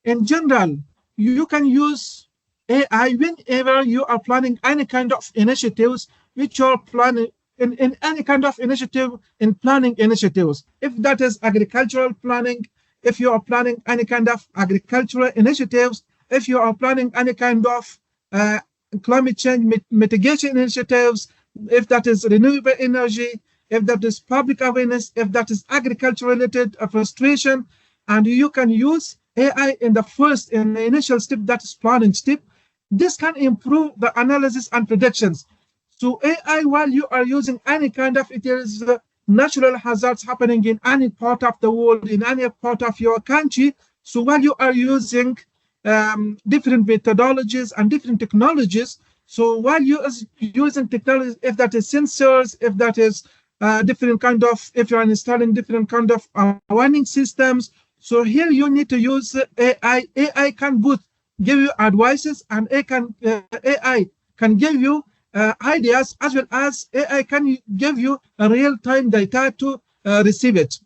In general, you can use AI whenever you are planning any kind of initiatives, which you are planning in any kind of initiative, in planning initiatives. If that is agricultural planning, if you are planning any kind of agricultural initiatives, if you are planning any kind of climate change mitigation initiatives, if that is renewable energy, if that is public awareness, if that is agriculture related frustration, and you can use AI in the initial step, that is planning step. This can improve the analysis and predictions. So AI, while you are using any kind of, it is natural hazards happening in any part of the world, in any part of your country. So while you are using different methodologies and different technologies, so while you are using technology, if that is sensors, if that is different kind of, if you are installing different kind of warning systems, so here you need to use AI. AI can both give you advices, and AI can give you ideas, as well as AI can give you a real-time data to receive it.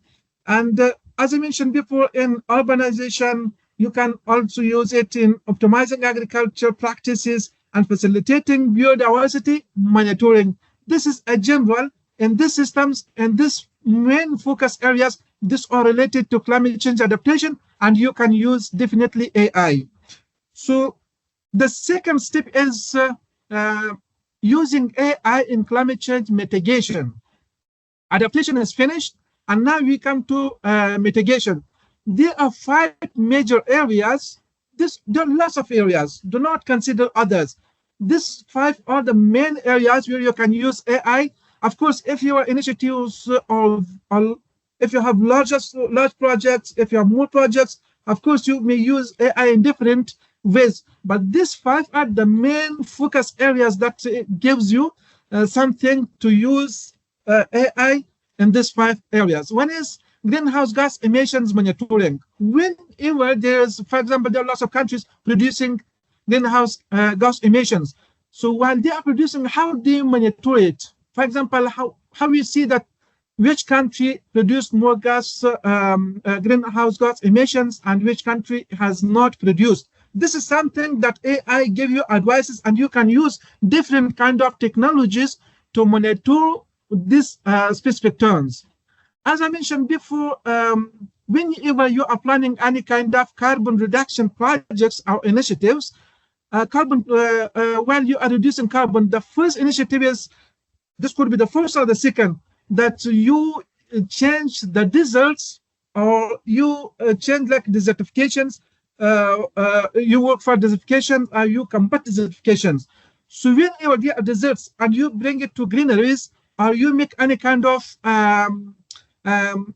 And as I mentioned before, in urbanization, you can also use it in optimizing agriculture practices and facilitating biodiversity monitoring. This is a general, in these systems, and this main focus areas, these are related to climate change adaptation, and you can use definitely AI. So the second step is using AI in climate change mitigation. Adaptation is finished, and now we come to mitigation. There are 5 major areas. There are lots of areas. Do not consider others. These 5 are the main areas where you can use AI. Of course, if your initiatives or if you have large projects, if you have more projects, of course you may use AI in different ways. But these 5 are the main focus areas that gives you something to use AI in these 5 areas. One is greenhouse gas emissions monitoring. Whenever there's, for example, there are lots of countries producing greenhouse gas emissions. So while they are producing, how do you monitor it? For example, how you see that which country produced more greenhouse gas emissions and which country has not produced? This is something that AI give you advices, and you can use different kind of technologies to monitor these specific terms. As I mentioned before, whenever you are planning any kind of carbon reduction projects or initiatives, while you are reducing carbon, the first initiative is, this could be the first or the second, that you change the deserts, or you change like desertifications, you work for desertification, or you combat desertifications. So whenever there are deserts and you bring it to greeneries, or you make any kind of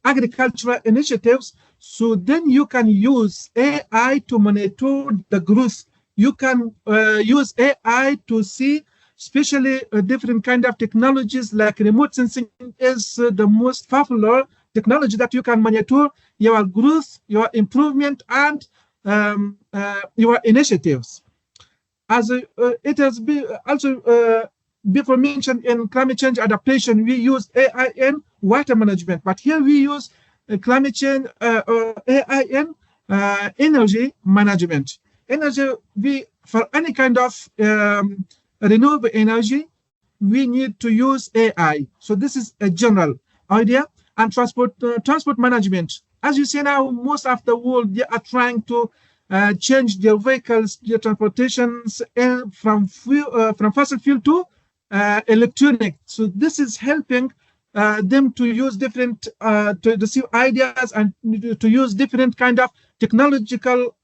agricultural initiatives, so then you can use AI to monitor the growth. You can use AI to see, especially different kind of technologies like remote sensing is the most popular technology that you can monitor your growth, your improvement, and your initiatives. As it has been also before mentioned in climate change adaptation, we use AI in water management, but here we use climate change AI in energy management. Energy, for any kind of renewable energy, we need to use AI. So this is a general idea. And transport management. As you see now, most of the world, they are trying to change their vehicles, their transportations from fossil fuel to electronic. So this is helping them to use different, to receive ideas and to use different kind of technological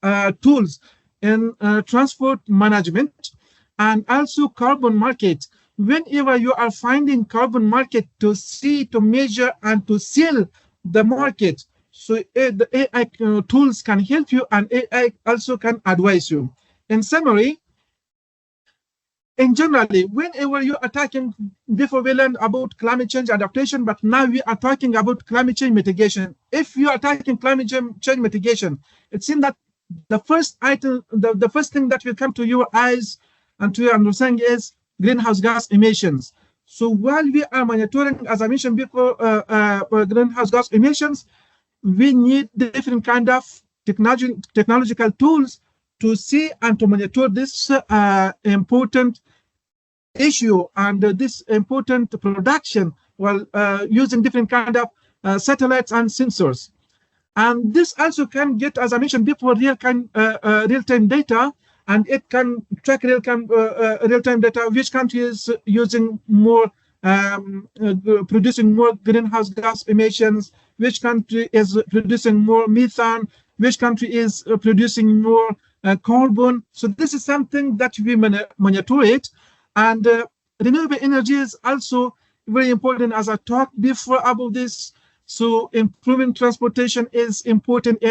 tools in transport management. And also carbon market. Whenever you are finding carbon market to see, to measure, and to sell the market, so the AI tools can help you, and AI also can advise you. In summary, in generally, whenever you are talking, before we learned about climate change adaptation, but now we are talking about climate change mitigation. If you are talking climate change mitigation, it seems that the first item, the first thing that will come to your eyes and to your understanding is greenhouse gas emissions. So while we are monitoring, as I mentioned before, greenhouse gas emissions, we need different kind of technological tools to see and to monitor this important issue and this important production while using different kind of satellites and sensors. And this also can get, as I mentioned before, real-time data, and it can track real-time data, which country is using more, producing more greenhouse gas emissions, which country is producing more methane, which country is producing more carbon. So this is something that we monitor it. And renewable energy is also very important, as I talked before about this. So improving transportation is important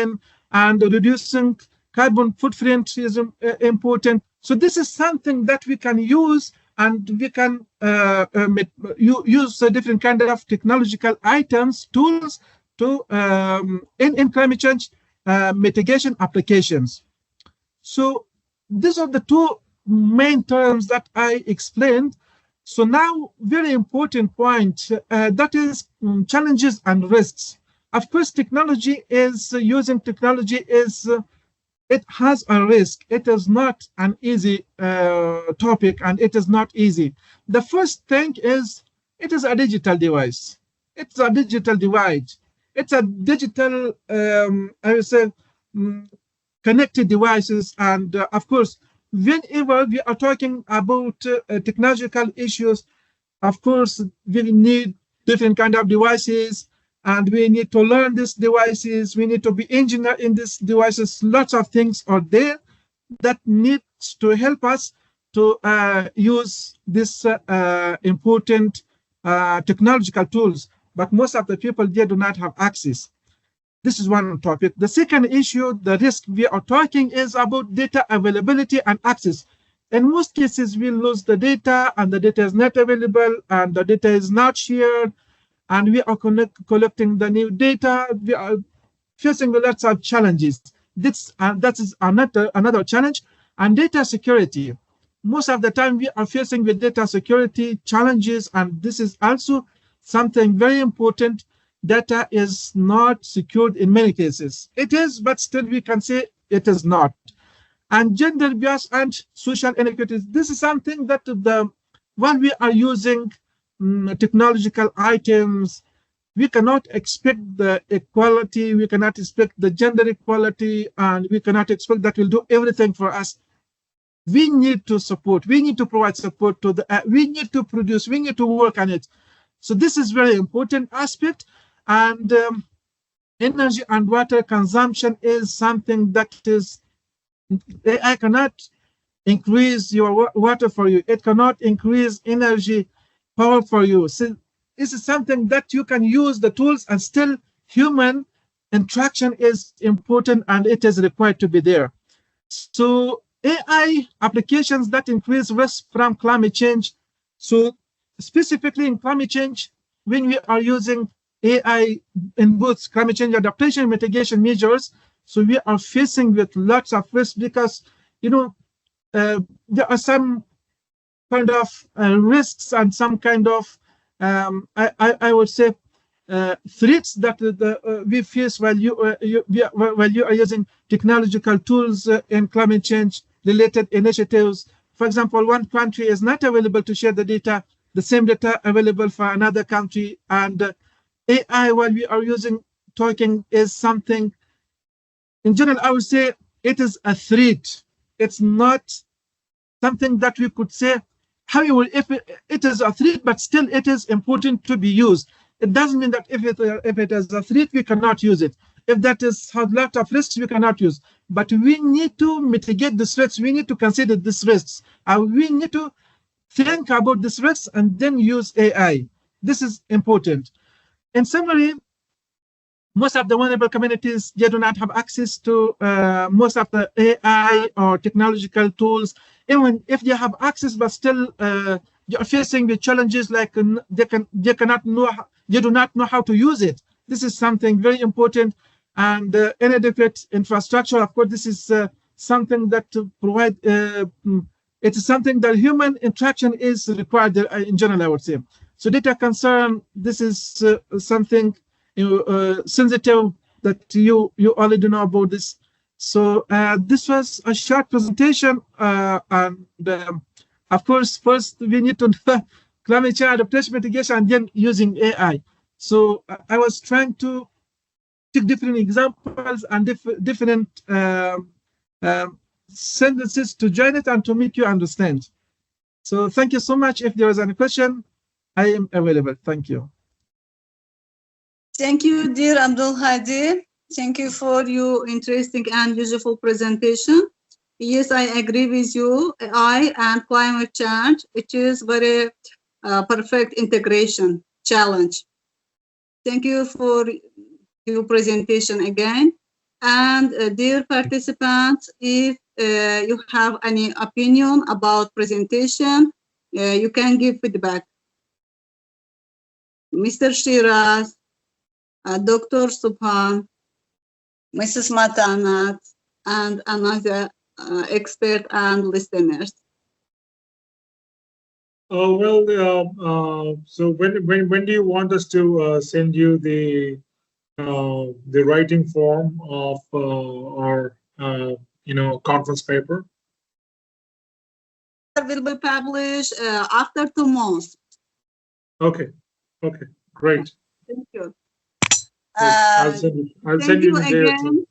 and reducing carbon footprint is important. So this is something that we can use, and we can use different kind of technological items, tools to in climate change mitigation applications. So these are the two main terms that I explained. So now, very important point, that is challenges and risks. Of course, using technology is, it has a risk. It is not an easy topic, and it is not easy. The first thing is, it is a digital device. It's a digital divide. It's a digital, I would say, connected devices. And of course, whenever we are talking about technological issues, of course, we need different kind of devices, and we need to learn these devices. We need to be engineer in these devices. Lots of things are there that needs to help us to use this important technological tools. But most of the people, they do not have access. This is one topic. The second issue, the risk we are talking, is about data availability and access. In most cases, we lose the data, and the data is not available, and the data is not shared, and we are collecting the new data. We are facing lots of challenges. That is another challenge. And data security. Most of the time, we are facing with data security challenges, and this is also something very important. Data is not secured in many cases. It is, but still we can say it is not. And gender bias and social inequities. This is something that when we are using technological items, we cannot expect the equality, we cannot expect the gender equality, and we cannot expect that will do everything for us. We need to support, we need to provide support to the, we need to produce, we need to work on it. So this is very important aspect. And energy and water consumption is something that is, I cannot increase your water for you. It cannot increase energy power for you. So this is something that you can use the tools, and still human interaction is important and it is required to be there. So AI applications that increase risk from climate change. So specifically in climate change, when we are using AI in both climate change adaptation and mitigation measures, so we are facing with lots of risk because, you know, there are some kind of risks and some kind of, I would say, threats that we face while you are using technological tools in climate change related initiatives. For example, one country is not available to share the data, the same data available for another country, and AI while we are using talking is something, in general, I would say it is a threat. It's not something that we could say, however, if it is a threat, but still it is important to be used. It doesn't mean that if it is a threat, we cannot use it. If that is has a lot of risks, we cannot use. But we need to mitigate these risks. We need to consider these risks. And we need to think about these risks and then use AI. This is important. In summary, most of the vulnerable communities, they do not have access to most of the AI or technological tools. Even if they have access, but still they are facing the challenges like they do not know how to use it. This is something very important. And inadequate infrastructure, of course, this is something that to provide. It is something that human interaction is required in general, I would say. So data concern, this is something sensitive that you already know about this. So this was a short presentation, and of course, first we need to climate change adaptation mitigation and then using AI. So I was trying to take different examples and different sentences to join it and to make you understand. So thank you so much. If there is any question, I am available. Thank you. Thank you, dear Abdul Hadi. Thank you for your interesting and useful presentation. Yes, I agree with you. AI and climate change, it is very perfect integration challenge. Thank you for your presentation again. And dear participants, if you have any opinion about presentation, you can give feedback. Mr. Shiraz, Dr. Subhan, Mrs. Matanat, and another expert and listeners. So when do you want us to send you the writing form of our conference paper? Will be published after 2 months. Okay. Okay. Great. Thank you. I'll send you the again.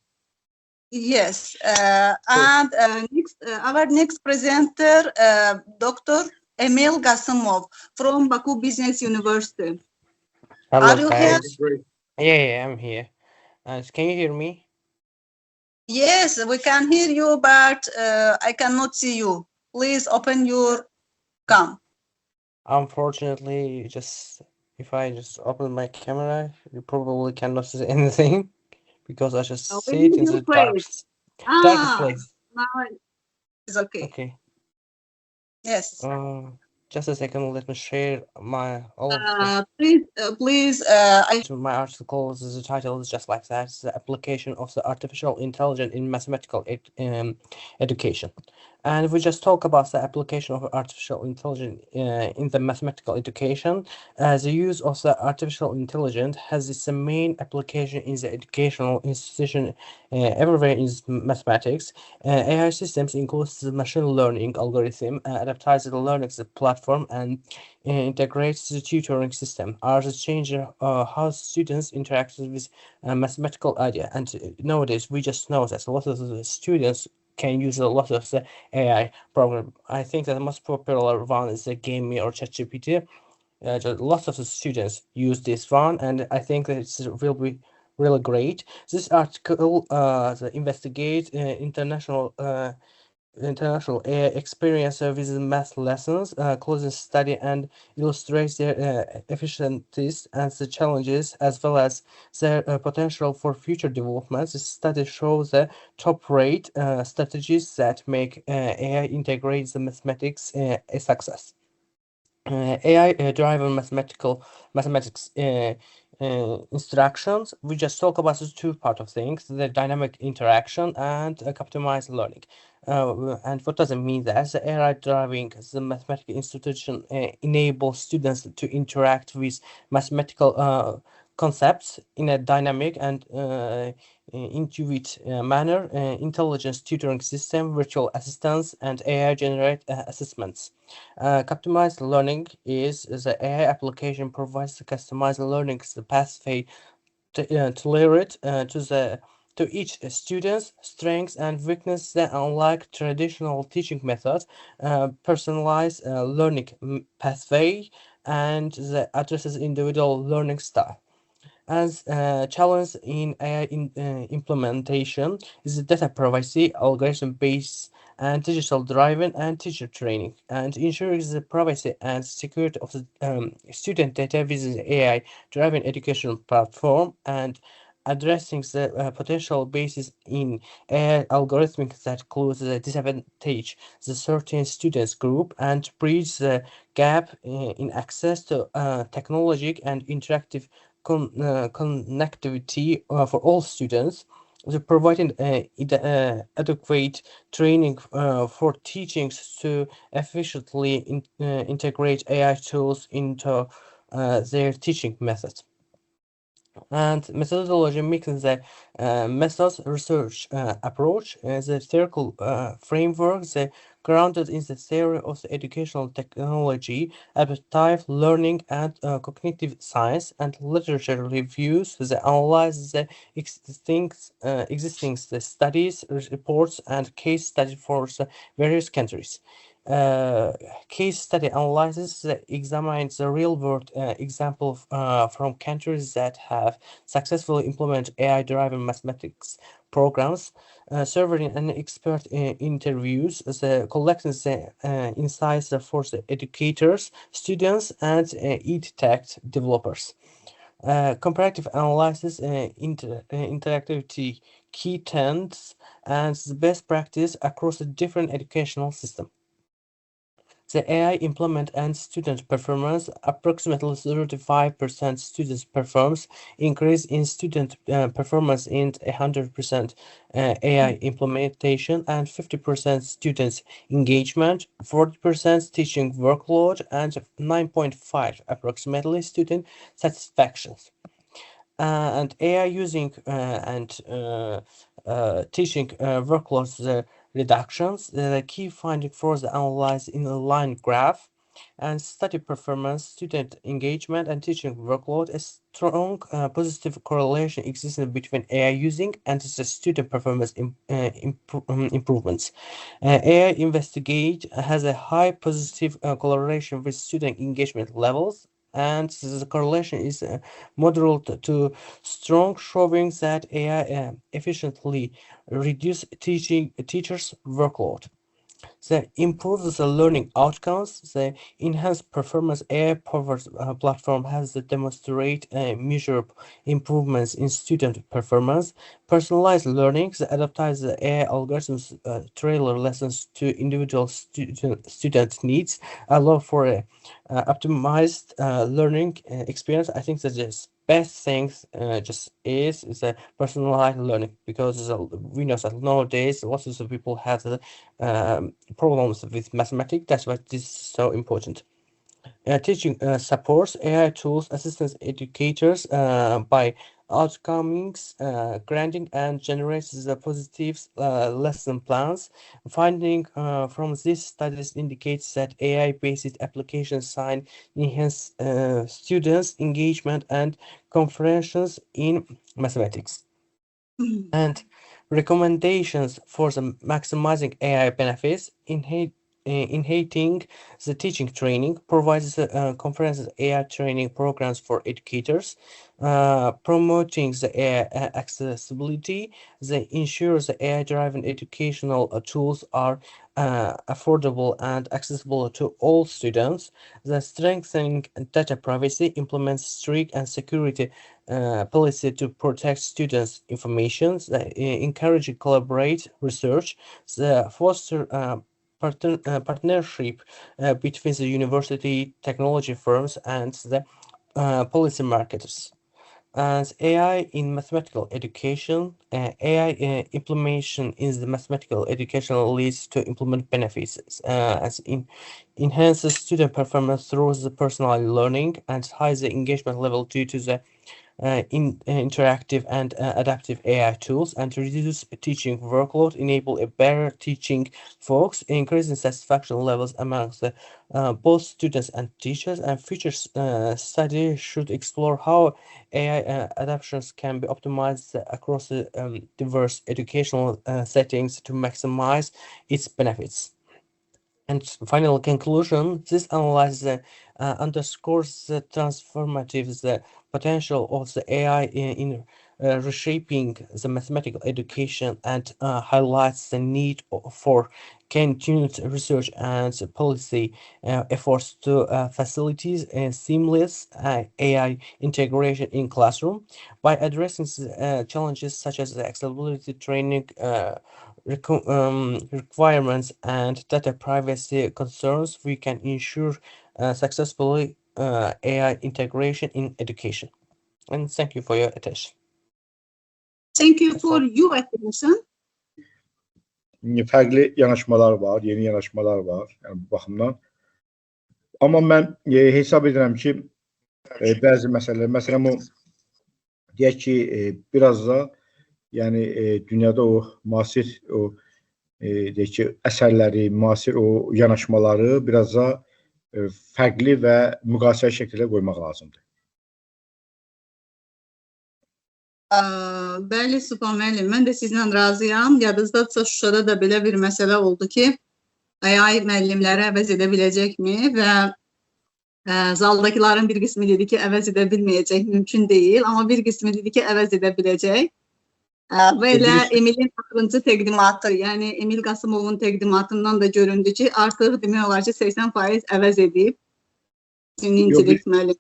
Yes. And next, our next presenter, Dr. Emil Gasimov from Baku Business University. Hello, Are you here? Yeah, I'm here. Can you hear me? Yes, we can hear you, but I cannot see you. Please open your cam. Unfortunately, if I just open my camera, you probably cannot see anything because I just see it in the darkest place. Now it's okay. Okay. Yes. Just a second. Let me share my Please. My article, the title is just like that. It's the application of the artificial intelligence in mathematical education. And if we just talk about the application of artificial intelligence in the mathematical education, the use of the artificial intelligence has its main application in the educational institution everywhere in mathematics. AI systems includes the machine learning algorithm, adaptive learning platform platform and integrates the tutoring system are the change how students interact with mathematical idea. And nowadays we just know that a lot of the students can use a lot of the AI program. I think that the most popular one is the Game or ChatGPT. Lots of the students use this one, and I think that it will be really great. This article investigate international AI experience with math lessons, closely study and illustrates their efficiencies and the challenges, as well as their potential for future developments. This study shows the top-rate strategies that make AI integrate the mathematics a success. AI-driven mathematics instructions. We just talk about the two part of things: the dynamic interaction and optimized learning. And what does it mean? That the AI-driving the mathematical institution enables students to interact with mathematical concepts in a dynamic and intuitive manner. Intelligence tutoring system, virtual assistants, and AI generate assessments. Customized learning is the AI application provides the customized learning pathway tailored to each student's strengths and weaknesses that, unlike traditional teaching methods, personalized learning pathway and that addresses individual learning style. As challenge in AI implementation is the data privacy, algorithm-based and digital driving and teacher training, and ensuring the privacy and security of the student data with the AI-driven education platform, and addressing the potential basis in AI algorithms that close the disadvantage the certain students group and bridge the gap in access to technology and interactive connectivity for all students, providing adequate training for teachings to efficiently integrate AI tools into their teaching methods. And methodology mixes the methods research approach, the theoretical framework, the grounded in the theory of the educational technology, adaptive learning, and cognitive science, and literature reviews, the analyze the existing the studies, reports, and case studies for the various countries. Case study analysis examines the real-world example from countries that have successfully implemented AI-driven mathematics programs, serving an expert interviews, collecting the insights for the educators, students, and EdTech developers. Comparative analysis, interactivity, key trends, and the best practice across the different educational systems. The AI implement and student performance, approximately 35% students performs, increase in student performance in 100% AI implementation, and 50% students engagement, 40% teaching workload, and 9.5 approximately student satisfactions. And AI using and teaching workloads reductions, the key finding for the analyze in a line graph, and study performance, student engagement, and teaching workload. A strong positive correlation exists between AI using and the student performance improvements. AI investigate has a high positive correlation with student engagement levels, and the correlation is moderate to strong, showing that AI efficiently reduce teachers' workload. They improve the learning outcomes. The enhanced performance AI-powered platform has demonstrate measurable improvements in student performance. Personalized learning, the adaptize the AI algorithms tailor lessons to individual student needs, allow for a optimized learning experience. I think that the best things just is the personalized learning, because we know that nowadays lots of people have problems with mathematics. That's why this is so important. Teaching supports AI tools, assistants, educators by outcomes, granting and generates the positive lesson plans. Finding from these studies indicates that AI-based applications sign enhance students' engagement and comprehensions in mathematics. And recommendations for the maximizing AI benefits, enhancing the teaching training, provides comprehensive AI training programs for educators, promoting the AI accessibility, they ensure the AI-driven educational tools are affordable and accessible to all students, the strengthening data privacy, implements strict and security policy to protect students' information, encourage collaborate research, the foster partnership between the university technology firms and the policy marketers. As AI in mathematical education, AI implementation in the mathematical education leads to implement benefits as enhances student performance through the personalized learning and high the engagement level due to the interactive and adaptive AI tools, and reduce teaching workload, enable a better teaching focus, increasing satisfaction levels amongst the, both students and teachers. And future studies should explore how AI adaptations can be optimized across the diverse educational settings to maximize its benefits. And final conclusion, this analysis underscores the transformative potential of the AI in reshaping the mathematical education and highlights the need for continued research and policy efforts to facilitate seamless AI integration in classroom. By addressing challenges such as the accessibility training, requirements and data privacy concerns, we can ensure successfully AI integration in education. And thank you for your attention. Thank you for your attention. Fərqli yanaşmalar var, yeni yanaşmalar var yəni bu baxımdan. Amma mən hesab edirəm ki, bəzi məsələlər, məsələn o deyək ki, biraz da yəni dünyada o müasir o deyək ki, əsərləri, müasir o yanaşmaları biraz da fərqli və müqayisəli şəkildə qoymaq lazımdır. Bəli, Sübhan müəllim, mən də sizlə razıyam. Yadınızdadsa Şuşada da belə bir məsələ oldu ki, AI müəllimləri əvəz edə biləcəkmi və zaldakıların bir qismi dedi ki, əvəz edə bilməyəcək, mümkün deyil, amma bir qismi dedi ki, əvəz edə biləcək. Və elə Emilin axırıncı təqdimatı, yəni Emil Qasımovun təqdimatından da göründü ki, artıq demək olar ki, 80% əvəz edib süni intellekt müəllim.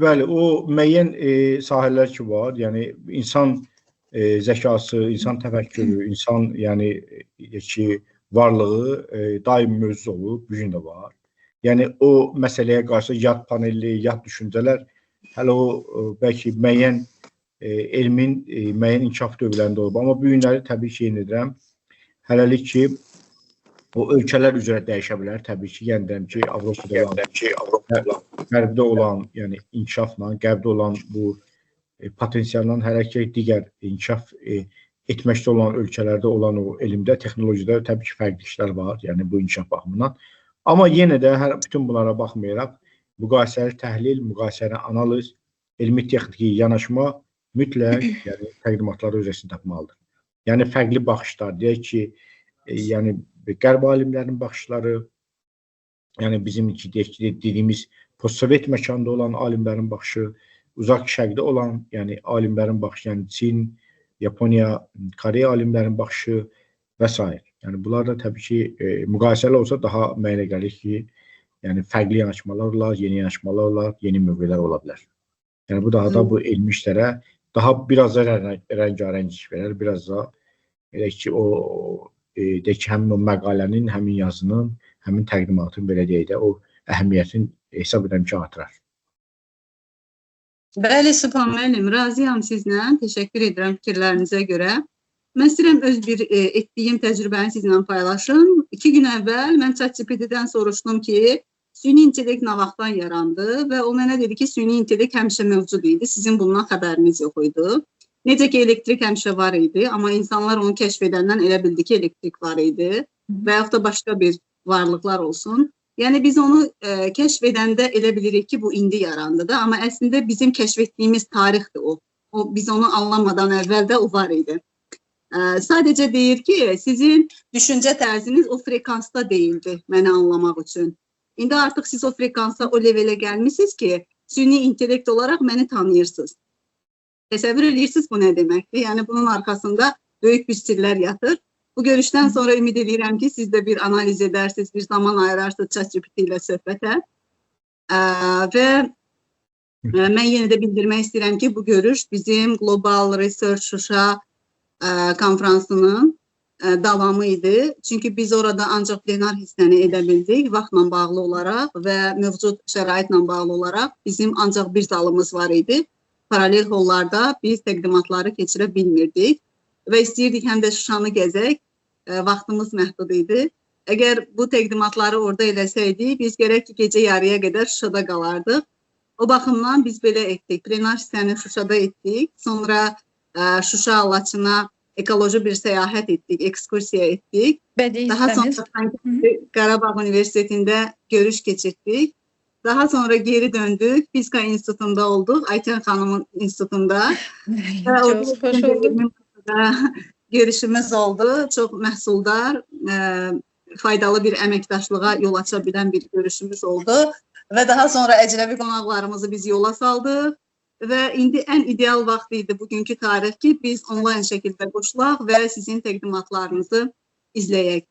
Bəli, o müəyyən sahələr ki var, yəni insan zəkası, insan təfəkkürü, insan yəni ki varlığı daim mövzu olub, bu gün də var. Yəni o məsələyə qarşı yad panelli, yad düşüncələr hələ o bəlkə müəyyən elmin müəyyən inkişaf dövrlərində olub. Amma bu günləri təbii ki, yeni edirəm. Hələlik ki, o ölkələr üzrə dəyişə bilər. Təbii ki, yəni deyəm ki, Avropada qərbdə olan, yəni inkişafla, qərbdə olan bu potensialla hələ ki, digər inkişaf etməkdə olan ölkələrdə olan o elmdə, texnologiyada təbii ki, fərqli işlər var, yəni bu inkişaf baxımından. Amma yenə də bütün bunlara baxmayaraq, müqayisəli təhlil, müqayisəli analiz, elmi texniki yanaşma mütləq yəni, təqdimatları özəsini tapmalıdır. Yəni, fərqli baxışlar, deyək ki, yəni, qərb alimlərinin baxışları, yəni bizim dediyimiz postsovet məkanda olan alimlərin baxışı, uzaq şərqdə olan yəni, alimlərin baxışı, yəni Çin, Yaponiya, Koreya alimlərin baxışı və s. Yəni, bunlar da təbii ki, müqayisəli olsa daha mənə gəlir ki, yəni fərqli yanaşmalar olar, yeni yanaşmalar olar, yeni mövqelər ola bilər. Yəni, bu daha da bu elmi işlərə daha biraz da rəngarəng iş verər, biraz da elə ki, həmin o məqalənin, həmin yazının, həmin təqdimatın belə deyək də, o əhəmiyyətin hesab edən ki, artırar. Bəli, Sübhan müəllim, razıyam sizlə. Təşəkkür edirəm fikirlərinizə görə. Mən istəyirəm öz bir etdiyim təcrübəni sizlə paylaşım. 2 gün əvvəl mən ChatGPT-dən soruşdum ki, Süni intellekt nə vaxtdan yarandı və o mənə dedi ki, süni intellekt həmişə mövcud idi, sizin bundan xəbəriniz yox idi. Necə ki, elektrik həmişə var idi, amma insanlar onu kəşf edəndən elə bildi ki, elektrik var idi və yaxud da başqa bir varlıqlar olsun. Yəni biz onu kəşf edəndə elə bilirik ki, bu indi yarandı da, amma əslində bizim kəşf etdiyimiz tarixdir o. Biz onu anlamadan əvvəl də o var idi. Sadəcə deyir ki, sizin düşüncə tərziniz o frekansda deyildi mənə anlamaq üçün. İndi artıq siz o frekansa, o levelə gəlmişsiniz ki, süni intellekt olaraq məni tanıyırsınız. Təsəvvür edirsiniz bu nə deməkdir? Yəni bunun arkasında böyük bir sirlər yatır. Bu görüşdən sonra ümid edirəm ki, siz də bir analiz edərsiniz, bir zaman ayırarsınız ChatGPT ilə söhbətə. Və mən yenə də bildirmək istəyirəm ki, bu görüş bizim Global Research Shusha konferansının davamı idi. Çünki biz orada ancaq plenar hissəni edə bildik vaxtla bağlı olaraq və mövcud şəraitlə bağlı olaraq bizim ancaq bir zalımız var idi. Paralel hollarda biz təqdimatları keçirə bilmirdik və istəyirdik həm də Şuşanı gəzək, vaxtımız məhdud idi. Əgər bu təqdimatları orada eləsəydik, biz gərək ki, gecə yarıya qədər Şuşada qalardıq. O baxımdan biz belə etdik, plenar hissəni Şuşada etdik, sonra Şuşa, Lacına ekoloji bir səyahət etdik, ekskursiya etdik. Daha sonra Karabakh Universitetində görüş keçirdik. Daha sonra geri döndük, Fizika İnstitutunda olduq, Ayten xanımın institutunda. Çox xoş oldu. Görüşümüz oldu, çox məhsuldar, faydalı bir əməkdaşlığa yol aça bilən bir görüşümüz oldu. Və daha sonra əcnəbi qonaqlarımızı biz yola saldıq. Və indi ən ideal vaxt idi bugünkü tarix ki, biz onlayn şəkildə qoşulaq və sizin təqdimatlarınızı izləyək.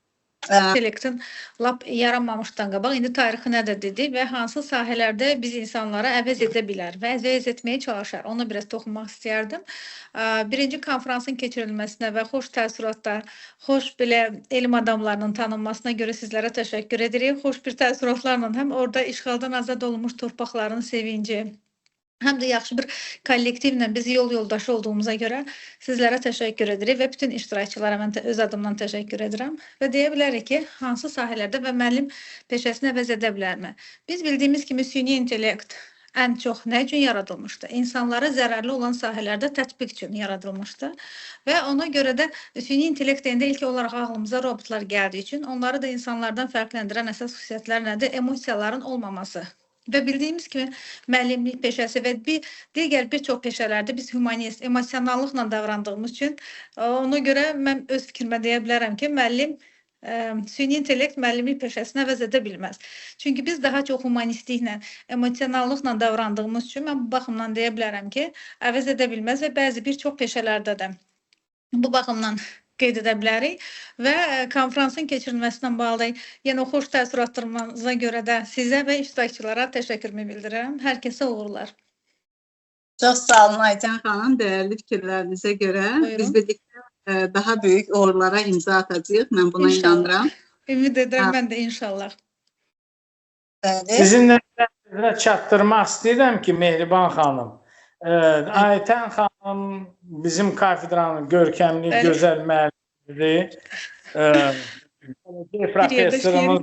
İntellektin lap yaranmamışdan qabaq indi tarixi nədir dedi və hansı sahələrdə biz insanlara əvəz edə bilər və əvəz etməyə çalışar. Ona biraz toxunmaq istəyərdim. Birinci konferansın keçirilməsinə və xoş təəssüratlar, xoş belə elm adamlarının tanınmasına görə sizlərə təşəkkür edirik. Xoş bir təəssüratlarla həm orada işğaldan azad olunmuş torpaqların sevinci, həm də yaxşı bir kollektivlə biz yol yoldaşı olduğumuza görə sizlərə təşəkkür edirik və bütün iştirakçılara mən öz adımdan təşəkkür edirəm. Və deyə bilərik ki, hansı sahələrdə və müəllim peşəsini əvəz edə bilərmi? Biz bildiyimiz kimi süni intellekt ən çox nə üçün yaradılmışdı? İnsanlara zərərli olan sahələrdə tətbiq üçün yaradılmışdı. Və ona görə də süni intellekt deyəndə ilk olaraq ağlımıza robotlar gəldiyi üçün onları da insanlardan fərqləndirən əsas xüsusiyyətlər nədir? Emosiyaların olmaması. Və bildiyimiz kimi müəllimlik peşəsi və digər bir çox peşələrdə biz humanist, emosionallıqla davrandığımız üçün ona görə mən öz fikrimə deyə bilərəm ki, süni intellekt müəllimlik peşəsini əvəz edə bilməz. Çünki biz daha çox humanistliklə, emosionallıqla davrandığımız üçün mən bu baxımdan deyə bilərəm ki, əvəz edə bilməz və bəzi bir çox peşələrdə də bu baxımdan qeyd edə bilərik və konferansın keçirilməsindən bağlı yenə xoş təəssüratlarınıza görə də sizə və iştirakçılara təşəkkürümü bildirirəm. Hər kəsə uğurlar. Çox sağ olun Ayten xanım, dəyərli fikirlərinizə görə. Biz birlikdə daha böyük uğurlara imza atacağıq. Mən buna inanıram. Ümid edirəm mən də inşallah. Sizinlə çatdırmaq istəyirəm ki, Mehriban xanım, Ayten xanım bizim kafedranın görkəmli, gözəl müəllimidir. Professorumuz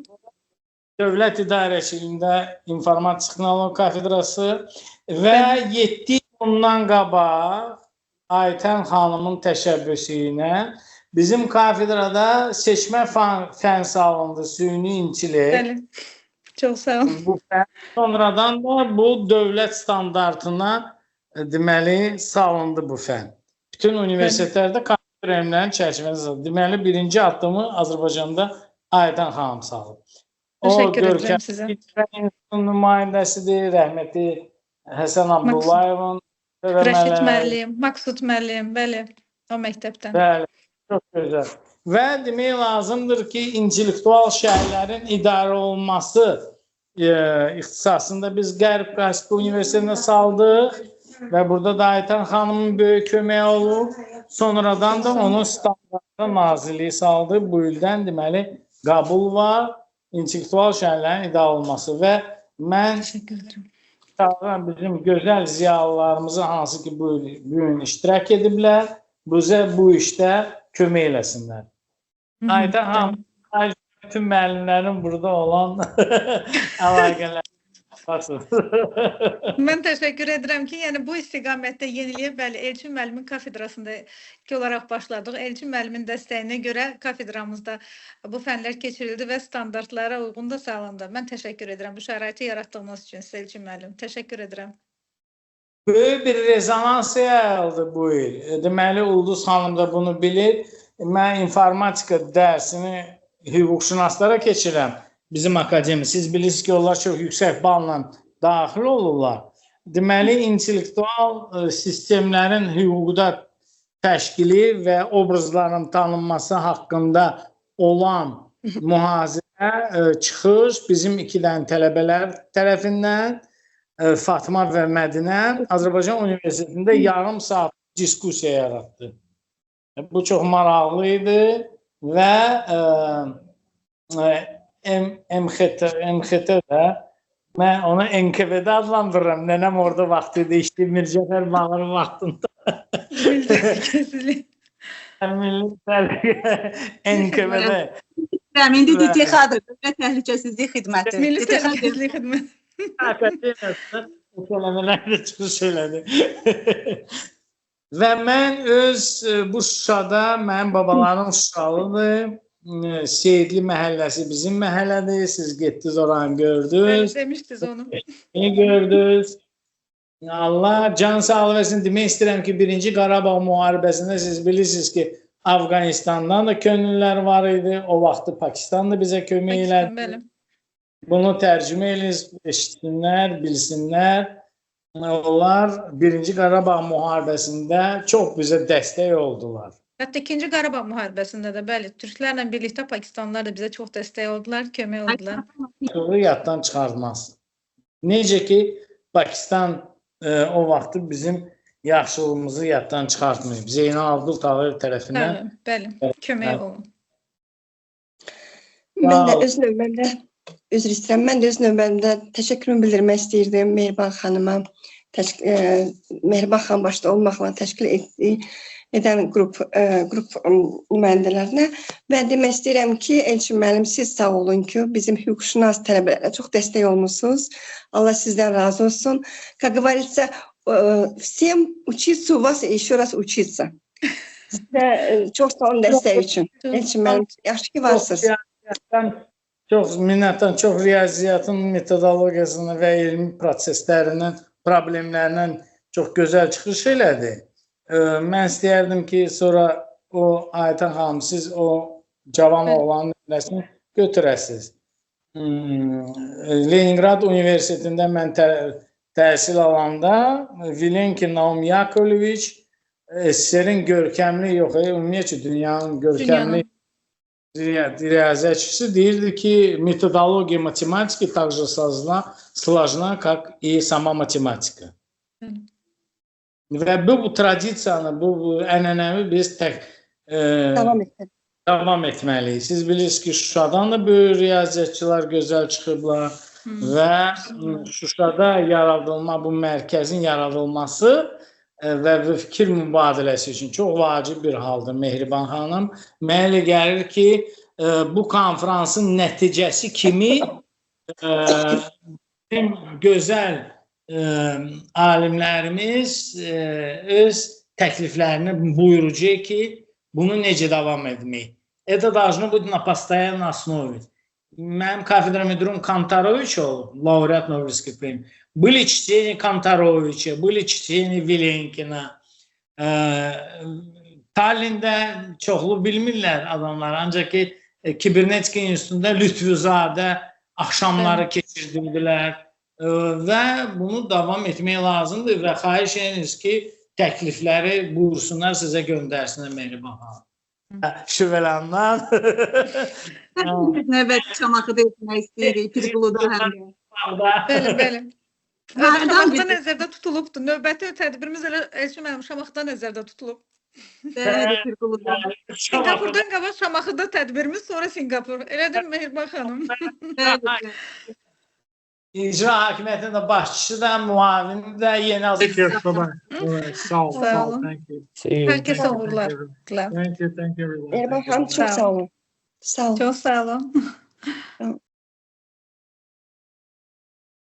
Dövlət İdarəçiliyində İnformatik Texnologiya kafedrası və 7 il bundan qabaq Ayten xanımın təşəbbüsü ilə bizim kafedrada seçmə fən salındı, süni intellekt. Çox sağ olun. Sonradan da bu dövlət standartına deməli salındı bu fən. Bütün universitetlərdə kompüter elmlərinin çərçivəsində. Deməli birinci addımı Azərbaycanda Ayten xanım salıb. Təşəkkür edirəm sizə. O nümayəndəsidir, rəhmətli Həsən Abdullayevin. Rəşid müəllim, Maksud müəllim, bəli, o məktəbdən. Bəli, çox gözəl. Və demək lazımdır ki, intellektual şəhərlərin idarə olunması ixtisasında biz Qərb Qaspi Universitetinə saldıq və burada da Ayten xanımın böyük köməyi olub. Sonradan da onun standartına nazirliyi saldı. Bu ildən deməli qəbul var, intellektual şəhərlərin idarə olunması və mən bizim gözəl ziyalılarımızı hansı ki bu gün iştirak ediblər, bizə bu işdə kömək eləsinlər. Ayten xanım, Tüm müəllimlərin burada olan əlaqələr. Mən təşəkkür edirəm ki, yəni bu istiqamətdə yeniliyə bəli, Elçin müəllimin kafedrasında ilk olaraq başladıq. Elçin müəllimin dəstəyinə görə kafedramızda bu fənlər keçirildi və standartlara uyğun da sağlandı. Mən təşəkkür edirəm bu şəraiti yaratdığınız üçün sizə Elçin müəllim. Təşəkkür edirəm. Böyük bir rezonans yayıldı bu il. Deməli, Ulduz xanım da bunu bilir. Mən informatika dərsini hüquqşünaslara keçirəm. Bizim akademi. Siz bilirsiniz ki, onlar çox yüksək balla daxil olurlar. Deməli, intellektual sistemlərin hüquqda təşkili və obrazların tanınması haqqında olan mühazirə çıxış bizim iki dənə tələbələr tərəfindən Fatma və Mədinə Azərbaycan Universitetində yarım saat diskusiya yaratdı. Bu çox maraqlı idi və MXT də mən onu NKV'də adlandırıram. Nənəm orada vaxtı işləyib Mircəfər Bağırı vaxtında. Milli NKV'də. İndi DTX-dir, Dövlət Təhlükəsizlik Xidməti. Milli Təhlükəsizlik Xidməti. Kələmələrdə çıxış elədi. Və mən bu Şuşada, mənim babalarım Şuşalıdır. Seyidli məhəlləsi bizim məhəllədir. Siz getdiniz oranı gördünüz. Demişdiniz onu. Gördünüz. Allah can sağlığı versin. Demək istəyirəm ki, 1-ci Qarabağ müharibəsində siz bilirsiniz ki, Afqanistandan da könüllülər var idi. O vaxtı Pakistan da bizə kömək elədi. Bunu tərcümə eşitsinlər, bilsinlər. Onlar 1-ci Qarabağ müharibəsində çox bizə dəstək oldular. Hətta 2-ci Qarabağ müharibəsində də bəli, türklərlə birlikdə Pakistanlılar da bizə çox dəstək oldular, kömək oldular. Bunu yaddan çıxartmaz. Necə ki, Pakistan o vaxtı bizim yaxşılığımızı yaddan çıxartmayıb. Zeynal Abdul Tağır tərəfindən. Bəli, kömək olun. Mən də öz növbəmdə, üzr istəyirəm, mən də öz növbəmdə təşəkkürümü bildirmək istəyirdim Mehriban xanıma. Mehriban xan başda olmaqla təşkil edən qrup nümayəndələrinə və demək istəyirəm ki, Elçin müəllim, siz sağ olun ki, bizim hüquqşünas tələbələrə çox dəstək olmuşsunuz. Allah sizdən razı olsun. Как говорится, всем учиться у вас и еще раз учиться. Sizə çox sağ olun dəstək üçün. Elçin müəllim, yaxşı ki varsınız. Çox minnətdən, çox riyaziyyatın metodologiyasını və elmi proseslərindən, problemlərindən çox gözəl çıxış elədi. Mən istəyərdim ki, sonra o Aytan xanım, siz o cavan oğlanın nömrəsini götürəsiniz. Leningrad Universitetində mən təhsil alanda Vilenki Naum Yakovleviç SSR-in görkəmli yox, ümumiyyətlə dünyanın görkəmli riyaziyyatçısı deyirdi ki, metodologiya matematiki также сложна, как и сама математика. Və bu tradisiyanı, bu ənənəvi biz davam etməliyik. Siz bilirsiniz ki, Şuşadan da böyük riyaziyyatçılar gözəl çıxıblar və Şuşada yaradılma, bu mərkəzin yaradılması və fikir mübadiləsi üçün çox vacib bir haldır Mehriban xanım. Mənə elə gəlir ki, bu konferansın nəticəsi kimi gözəl alimlərimiz öz təkliflərini buyuracaq ki, bunu necə davam etmək. Это должно быть на постоянной основе. Mənim kafedra müdürüm Kantaroviç olub, laureat Nobelской премии. Были чтения Kantaroviçə, были чтения Vilenkina. Tallinn'də çoxlu bilmirlər adamlar, ancaq ki, Kibernetika İnstitutunda Lütfüzadə axşamları keçirdilər. Və bunu davam etmək lazımdır və xahiş ediniz ki, təklifləri buyursunlar, sizə göndərsinlər Mehriban xanım. Şübhələnməm. Növbəti Şamaxıda etmək istəyirik, Pirquluda həm də. Bəli. Şamaxıda nəzərdə tutulubdur. Növbəti tədbirimiz elə Elçin müəllim Şamaxıda nəzərdə tutulub. Singapurdan qabaq Şamaxıda tədbirimiz, sonra Singapur. Elədir Mehriban xanım? İcra hakimiyyətinin də başçısı da, müavini də yeni Azərbaycan. Sağ olun. Hər kəsə uğurlar. Thank you. Mehriban xanım, çox sağ olun. Sağ olun. Çox sağ olun.